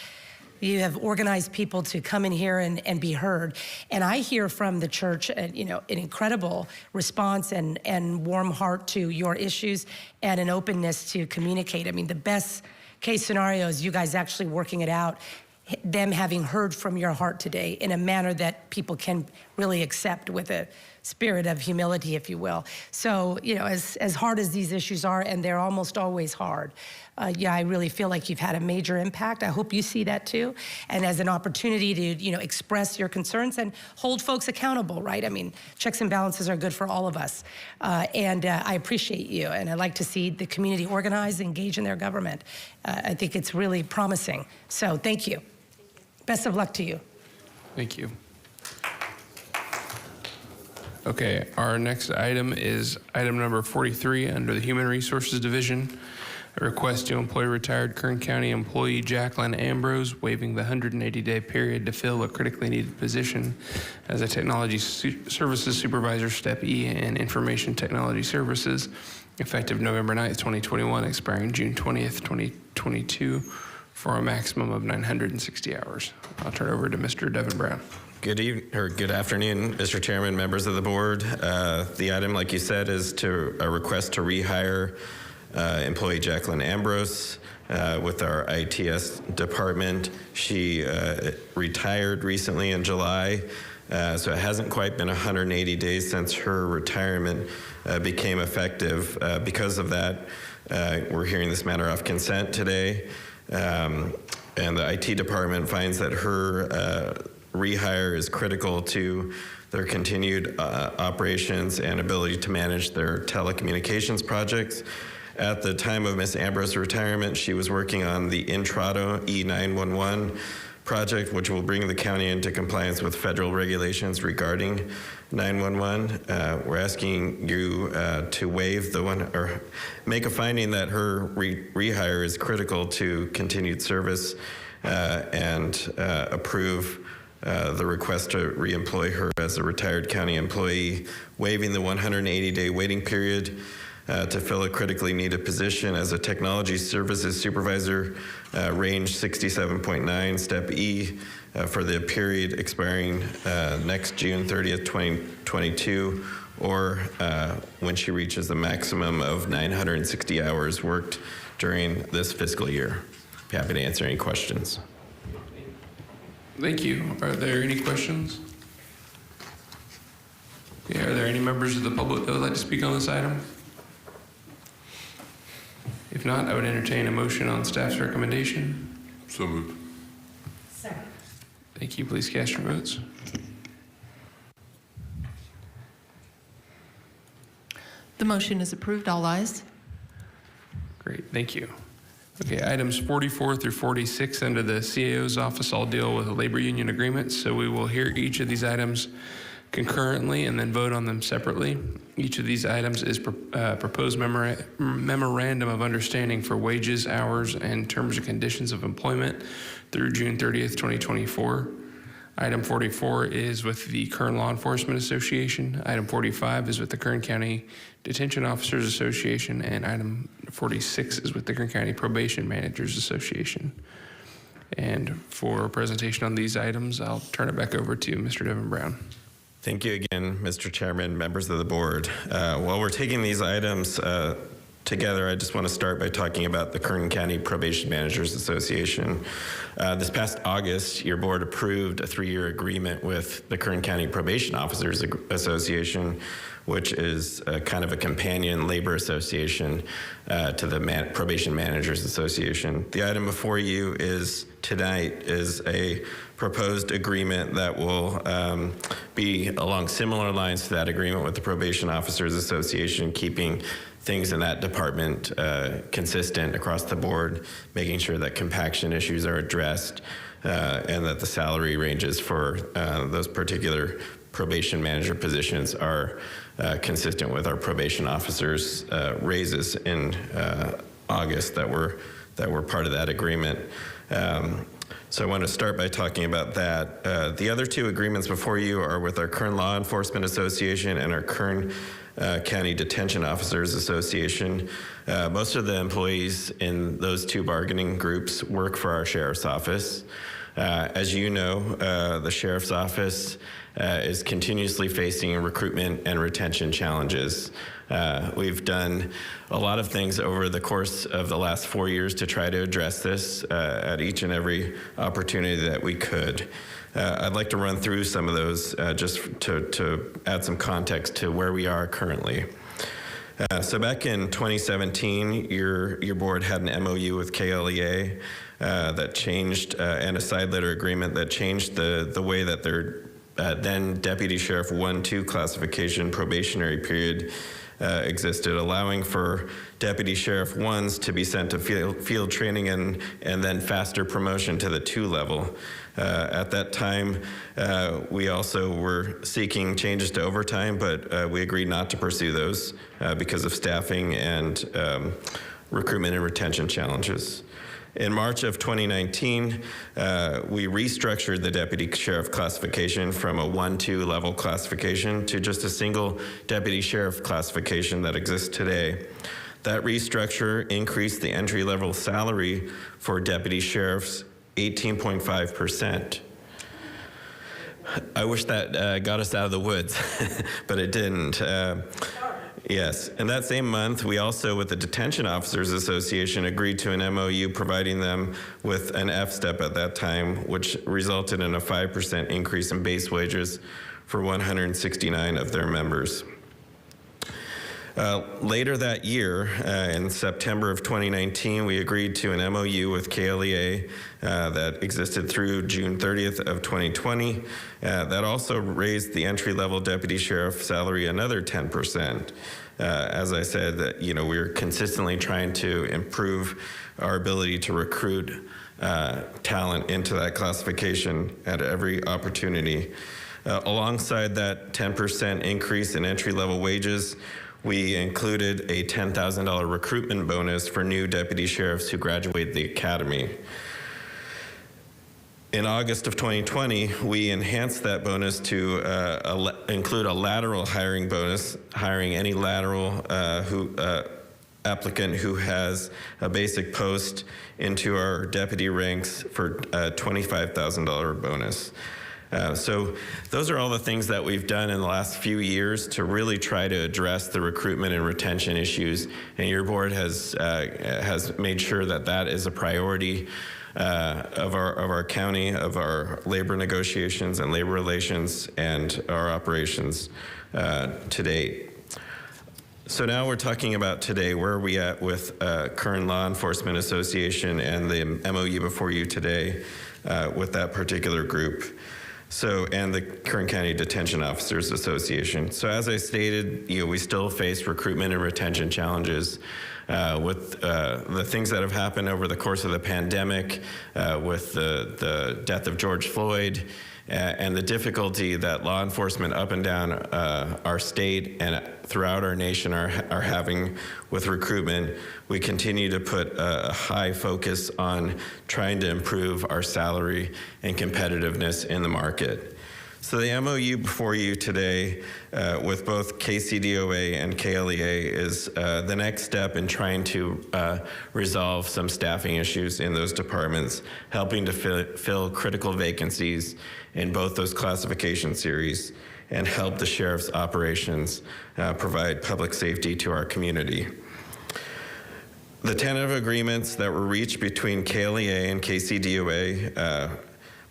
you have organized people to come in here and be heard. And I hear from the church, an incredible response and warm heart to your issues and an openness to communicate. I mean, the best case scenario is you guys actually working it out, them having heard from your heart today in a manner that people can really accept with a spirit of humility, if you will. So, as hard as these issues are, and they're almost always hard, I really feel like you've had a major impact. I hope you see that too, and as an opportunity to, express your concerns and hold folks accountable, right? I mean, checks and balances are good for all of us, and I appreciate you, and I like to see the community organize, engage in their government. I think it's really promising. So, thank you. Best of luck to you. Thank you. Okay, our next item is item number 43 under the Human Resources Division. A request to employ retired Kern County employee Jacqueline Ambrose, waiving the 180-day period to fill a critically needed position as a technology services supervisor, step E, and information technology services, effective November 9th, 2021, expiring June 20th, 2022, for a maximum of 960 hours. I'll turn it over to Mr. Devin Brown. Good afternoon, Mr. Chairman, members of the board. The item, like you said, is a request to rehire employee Jacqueline Ambrose with our ITS department. She retired recently in July, so it hasn't quite been 180 days since her retirement became effective. Because of that, we're hearing this matter off consent today, and the IT department finds that her rehire is critical to their continued operations and ability to manage their telecommunications projects. At the time of Ms. Ambrose's retirement, she was working on the Intrado E911 project, which will bring the county into compliance with federal regulations regarding 911. We're asking you to waive the one, or make a finding that her rehire is critical to continued service and approve the request to reemploy her as a retired county employee, waiving the 180-day waiting period to fill a critically needed position as a technology services supervisor, range 67.9, step E, for the period expiring next June 30th, 2022, or when she reaches the maximum of 960 hours worked during this fiscal year. Happy to answer any questions. Thank you. Are there any questions? Yeah, are there any members of the public that would like to speak on this item? If not, I would entertain a motion on staff's recommendation. So moved. Second. Thank you. Please cast your votes. The motion is approved. All ayes. Great, thank you. Okay, items 44 through 46 under the CAO's office all deal with labor union agreements, so we will hear each of these items concurrently and then vote on them separately. Each of these items is proposed memorandum of understanding for wages, hours, and terms and conditions of employment through June 30th, 2024. Item 44 is with the Kern Law Enforcement Association. Item 45 is with the Kern County Detention Officers Association, and item 46 is with the Kern County Probation Managers Association. And for a presentation on these items, I'll turn it back over to Mr. Devin Brown. Thank you again, Mr. Chairman, members of the board. While we're taking these items together, I just want to start by talking about the Kern County Probation Managers Association. This past August, your board approved a 3-year agreement with the Kern County Probation Officers Association, which is kind of a companion labor association to the Probation Managers Association. The item before you is tonight is a proposed agreement that will be along similar lines to that agreement with the Probation Officers Association, keeping things in that department consistent across the board, making sure that compaction issues are addressed and that the salary ranges for those particular probation manager positions are consistent with our probation officers' raises in August that were part of that agreement. So I want to start by talking about that. The other two agreements before you are with our Kern Law Enforcement Association and our Kern County Detention Officers Association. Most of the employees in those two bargaining groups work for our sheriff's office. As you know, the sheriff's office is continuously facing recruitment and retention challenges. We've done a lot of things over the course of the last 4 years to try to address this at each and every opportunity that we could. I'd like to run through some of those just to add some context to where we are currently. So back in 2017, your board had an MOU with KLEA that changed, and a side letter agreement that changed the way that their then Deputy Sheriff 1-2 classification probationary period existed, allowing for Deputy Sheriff 1s to be sent to field training and then faster promotion to the 2 level. At that time, we also were seeking changes to overtime, but we agreed not to pursue those because of staffing and recruitment and retention challenges. In March of 2019, we restructured the deputy sheriff classification from a 1-2 level classification to just a single deputy sheriff classification that exists today. That restructure increased the entry level salary for deputy sheriffs 18.5%. I wish that got us out of the woods, but it didn't. Yes, and that same month, we also, with the Detention Officers Association, agreed to an MOU providing them with an F-step at that time, which resulted in a 5% increase in base wages for 169 of their members. Later that year, in September of 2019, we agreed to an MOU with KLEA that existed through June 30th of 2020. That also raised the entry-level deputy sheriff salary another 10%. As I said, we're consistently trying to improve our ability to recruit talent into that classification at every opportunity. Alongside that 10% increase in entry-level wages, we included a $10,000 recruitment bonus for new deputy sheriffs who graduate the academy. In August of 2020, we enhanced that bonus to include a lateral hiring bonus, hiring any lateral applicant who has a basic post into our deputy ranks for a $25,000 bonus. So those are all the things that we've done in the last few years to really try to address the recruitment and retention issues. And your board has made sure that that is a priority of our county, of our labor negotiations and labor relations and our operations to date. So now we're talking about today, where are we at with Kern Law Enforcement Association and the MOU before you today with that particular group. So, and the Kern County Detention Officers Association. So as I stated, we still face recruitment and retention challenges with the things that have happened over the course of the pandemic, with the death of George Floyd, and the difficulty that law enforcement up and down our state and throughout our nation are having with recruitment. We continue to put a high focus on trying to improve our salary and competitiveness in the market. So the MOU before you today with both KCDOA and KLEA is the next step in trying to resolve some staffing issues in those departments, helping to fill critical vacancies in both those classification series and help the sheriff's operations provide public safety to our community. The tentative agreements that were reached between KLEA and KCDOA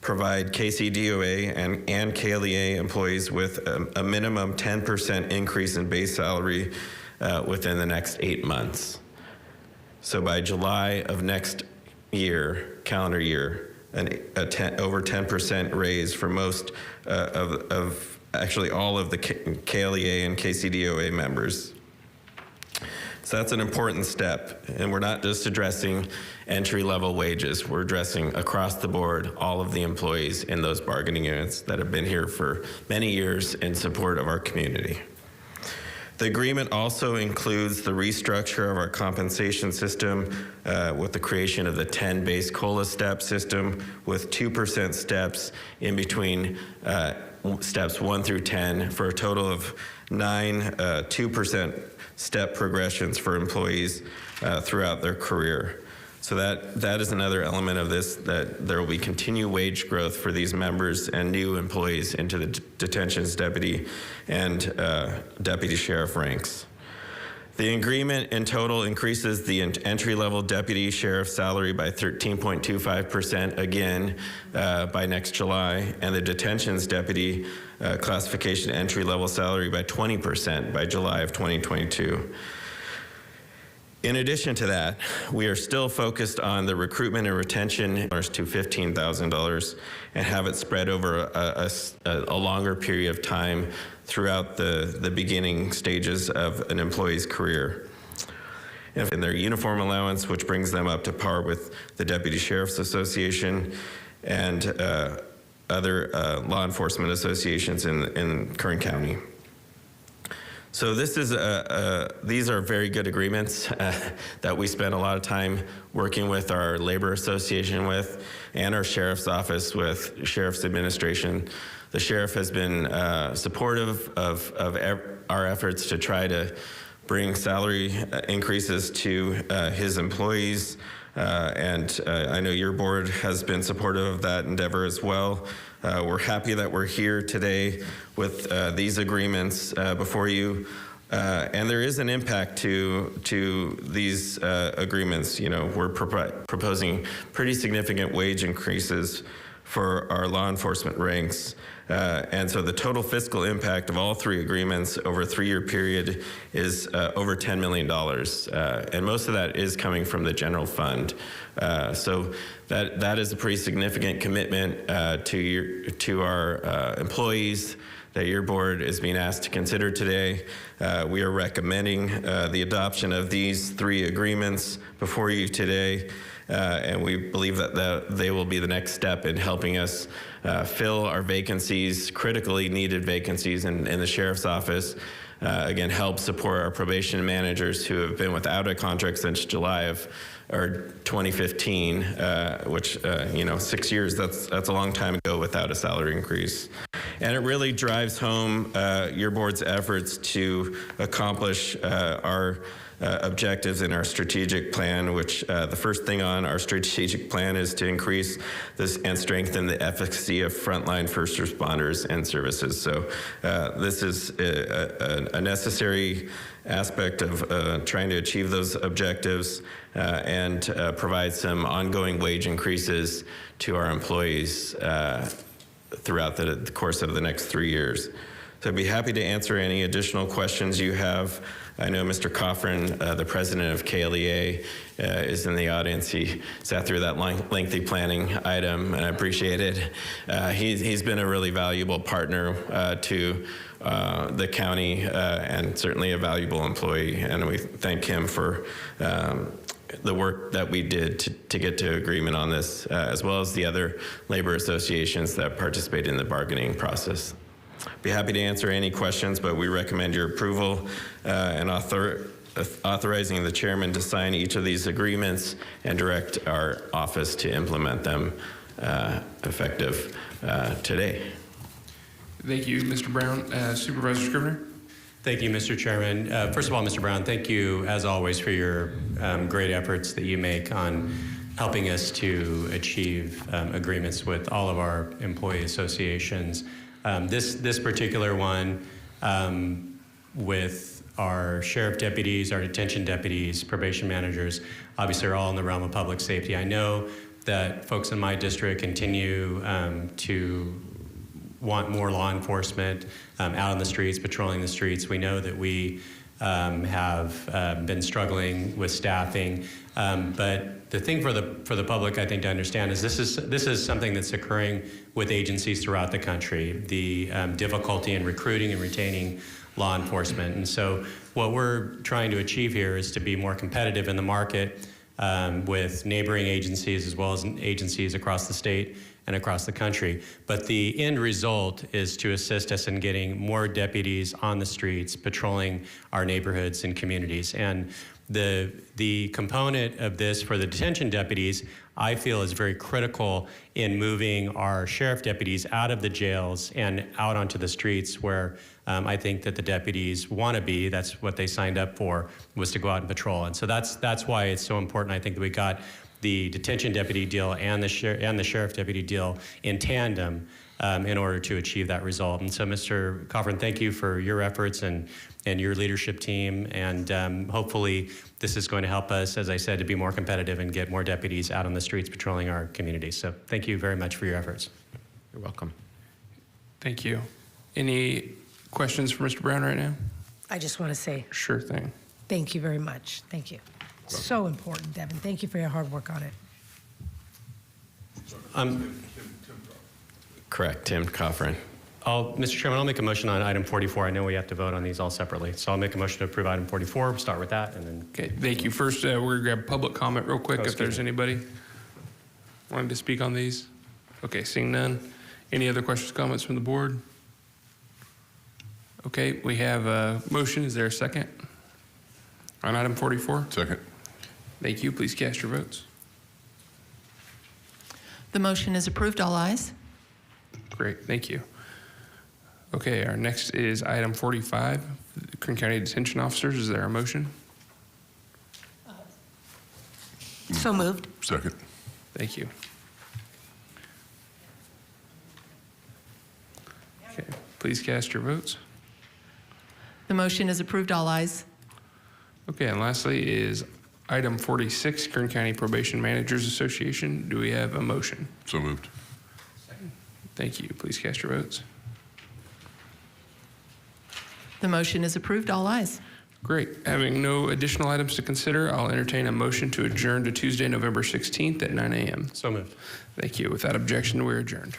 provide KCDOA and KLEA employees with a minimum 10% increase in base salary within the next 8 months. So by July of next year, calendar year, over 10% raise for most of actually all of the KLEA and KCDOA members. So that's an important step, and we're not just addressing entry-level wages. We're addressing across the board all of the employees in those bargaining units that have been here for many years in support of our community. The agreement also includes the restructure of our compensation system with the creation of the 10 base COLA step system with 2% steps in between steps 1 through 10 for a total of 9 2% step progressions for employees throughout their career. So that is another element of this, that there will be continued wage growth for these members and new employees into the detentions deputy and deputy sheriff ranks. The agreement in total increases the entry-level deputy sheriff salary by 13.25% again by next July, and the detentions deputy classification entry-level salary by 20% by July of 2022. In addition to that, we are still focused on the recruitment and retention to $15,000 and have it spread over a longer period of time throughout the beginning stages of an employee's career. And their uniform allowance, which brings them up to par with the Deputy Sheriff's Association and other law enforcement associations in Kern County. So this is these are very good agreements that we spent a lot of time working with our labor association with and our sheriff's office with sheriff's administration. The sheriff has been supportive of our efforts to try to bring salary increases to his employees. And I know your board has been supportive of that endeavor as well. We're happy that we're here today with these agreements before you. And there is an impact to these agreements. We're proposing pretty significant wage increases for our law enforcement ranks. And so the total fiscal impact of all three agreements over a 3-year period is over $10 million. And most of that is coming from the general fund. So that is a pretty significant commitment to our employees that your board is being asked to consider today. We are recommending the adoption of these 3 agreements before you today. And we believe that they will be the next step in helping us fill our vacancies, critically needed vacancies in the sheriff's office. Again, help support our probation managers who have been without a contract since July of 2015, which 6 years, that's a long time ago without a salary increase. And it really drives home your board's efforts to accomplish our objectives in our strategic plan, which the first thing on our strategic plan is to increase this and strengthen the efficacy of frontline first responders and services. So this is a necessary aspect of trying to achieve those objectives and provide some ongoing wage increases to our employees throughout the course of the next 3 years. So I'd be happy to answer any additional questions you have. I know Mr. Coffrin, the president of KLEA, is in the audience. He sat through that lengthy planning item, and I appreciate it. He's been a really valuable partner to the county and certainly a valuable employee, and we thank him for the work that we did to get to agreement on this, as well as the other labor associations that participate in the bargaining process. Be happy to answer any questions, but we recommend your approval and authorizing the chairman to sign each of these agreements and direct our office to implement them effective today. Thank you, Mr. Brown. Supervisor Scrivener? Thank you, Mr. Chairman. First of all, Mr. Brown, thank you, as always, for your great efforts that you make on helping us to achieve agreements with all of our employee associations. This particular one with our sheriff deputies, our detention deputies, probation managers, obviously are all in the realm of public safety. I know that folks in my district continue to want more law enforcement out on the streets, patrolling the streets. We know that we have been struggling with staffing, but the thing for the public, I think, to understand is this is something that's occurring with agencies throughout the country. The difficulty in recruiting and retaining law enforcement, and so what we're trying to achieve here is to be more competitive in the market with neighboring agencies as well as agencies across the state and across the country. But the end result is to assist us in getting more deputies on the streets, patrolling our neighborhoods and communities. And the component of this for the detention deputies, I feel, is very critical in moving our sheriff deputies out of the jails and out onto the streets where I think that the deputies want to be. That's what they signed up for, was to go out and patrol. And so that's why it's so important, I think, that we got the detention deputy deal and the sheriff deputy deal in tandem in order to achieve that result. And so, Mr. Coffrin, thank you for your efforts and your leadership team. And hopefully this is going to help us, as I said, to be more competitive and get more deputies out on the streets patrolling our communities. So thank you very much for your efforts. You're welcome. Thank you. Any questions for Mr. Brown right now? I just want to say Sure thing. thank you very much. Thank you. So important, Devin. Thank you for your hard work on it. Correct, Tim Coffrin. Mr. Chairman, I'll make a motion on item 44. I know we have to vote on these all separately. So I'll make a motion to approve item 44. We'll start with that and then. Okay, thank you. First, we're going to grab public comment real quick if there's anybody wanting to speak on these. Okay, seeing none. Any other questions, comments from the board? Okay, we have a motion. Is there a second on item 44? Second. Thank you. Please cast your votes. The motion is approved. All ayes. Great, thank you. Okay, our next is item 45, Kern County Detention Officers. Is there a motion? So moved. Second. Thank you. Okay, please cast your votes. The motion is approved. All ayes. Okay, and lastly is item 46, Kern County Probation Managers Association. Do we have a motion? So moved. Thank you. Please cast your votes. The motion is approved. All ayes. Great. Having no additional items to consider, I'll entertain a motion to adjourn to Tuesday, November 16th at 9 a.m. So moved. Thank you. Without objection, we're adjourned.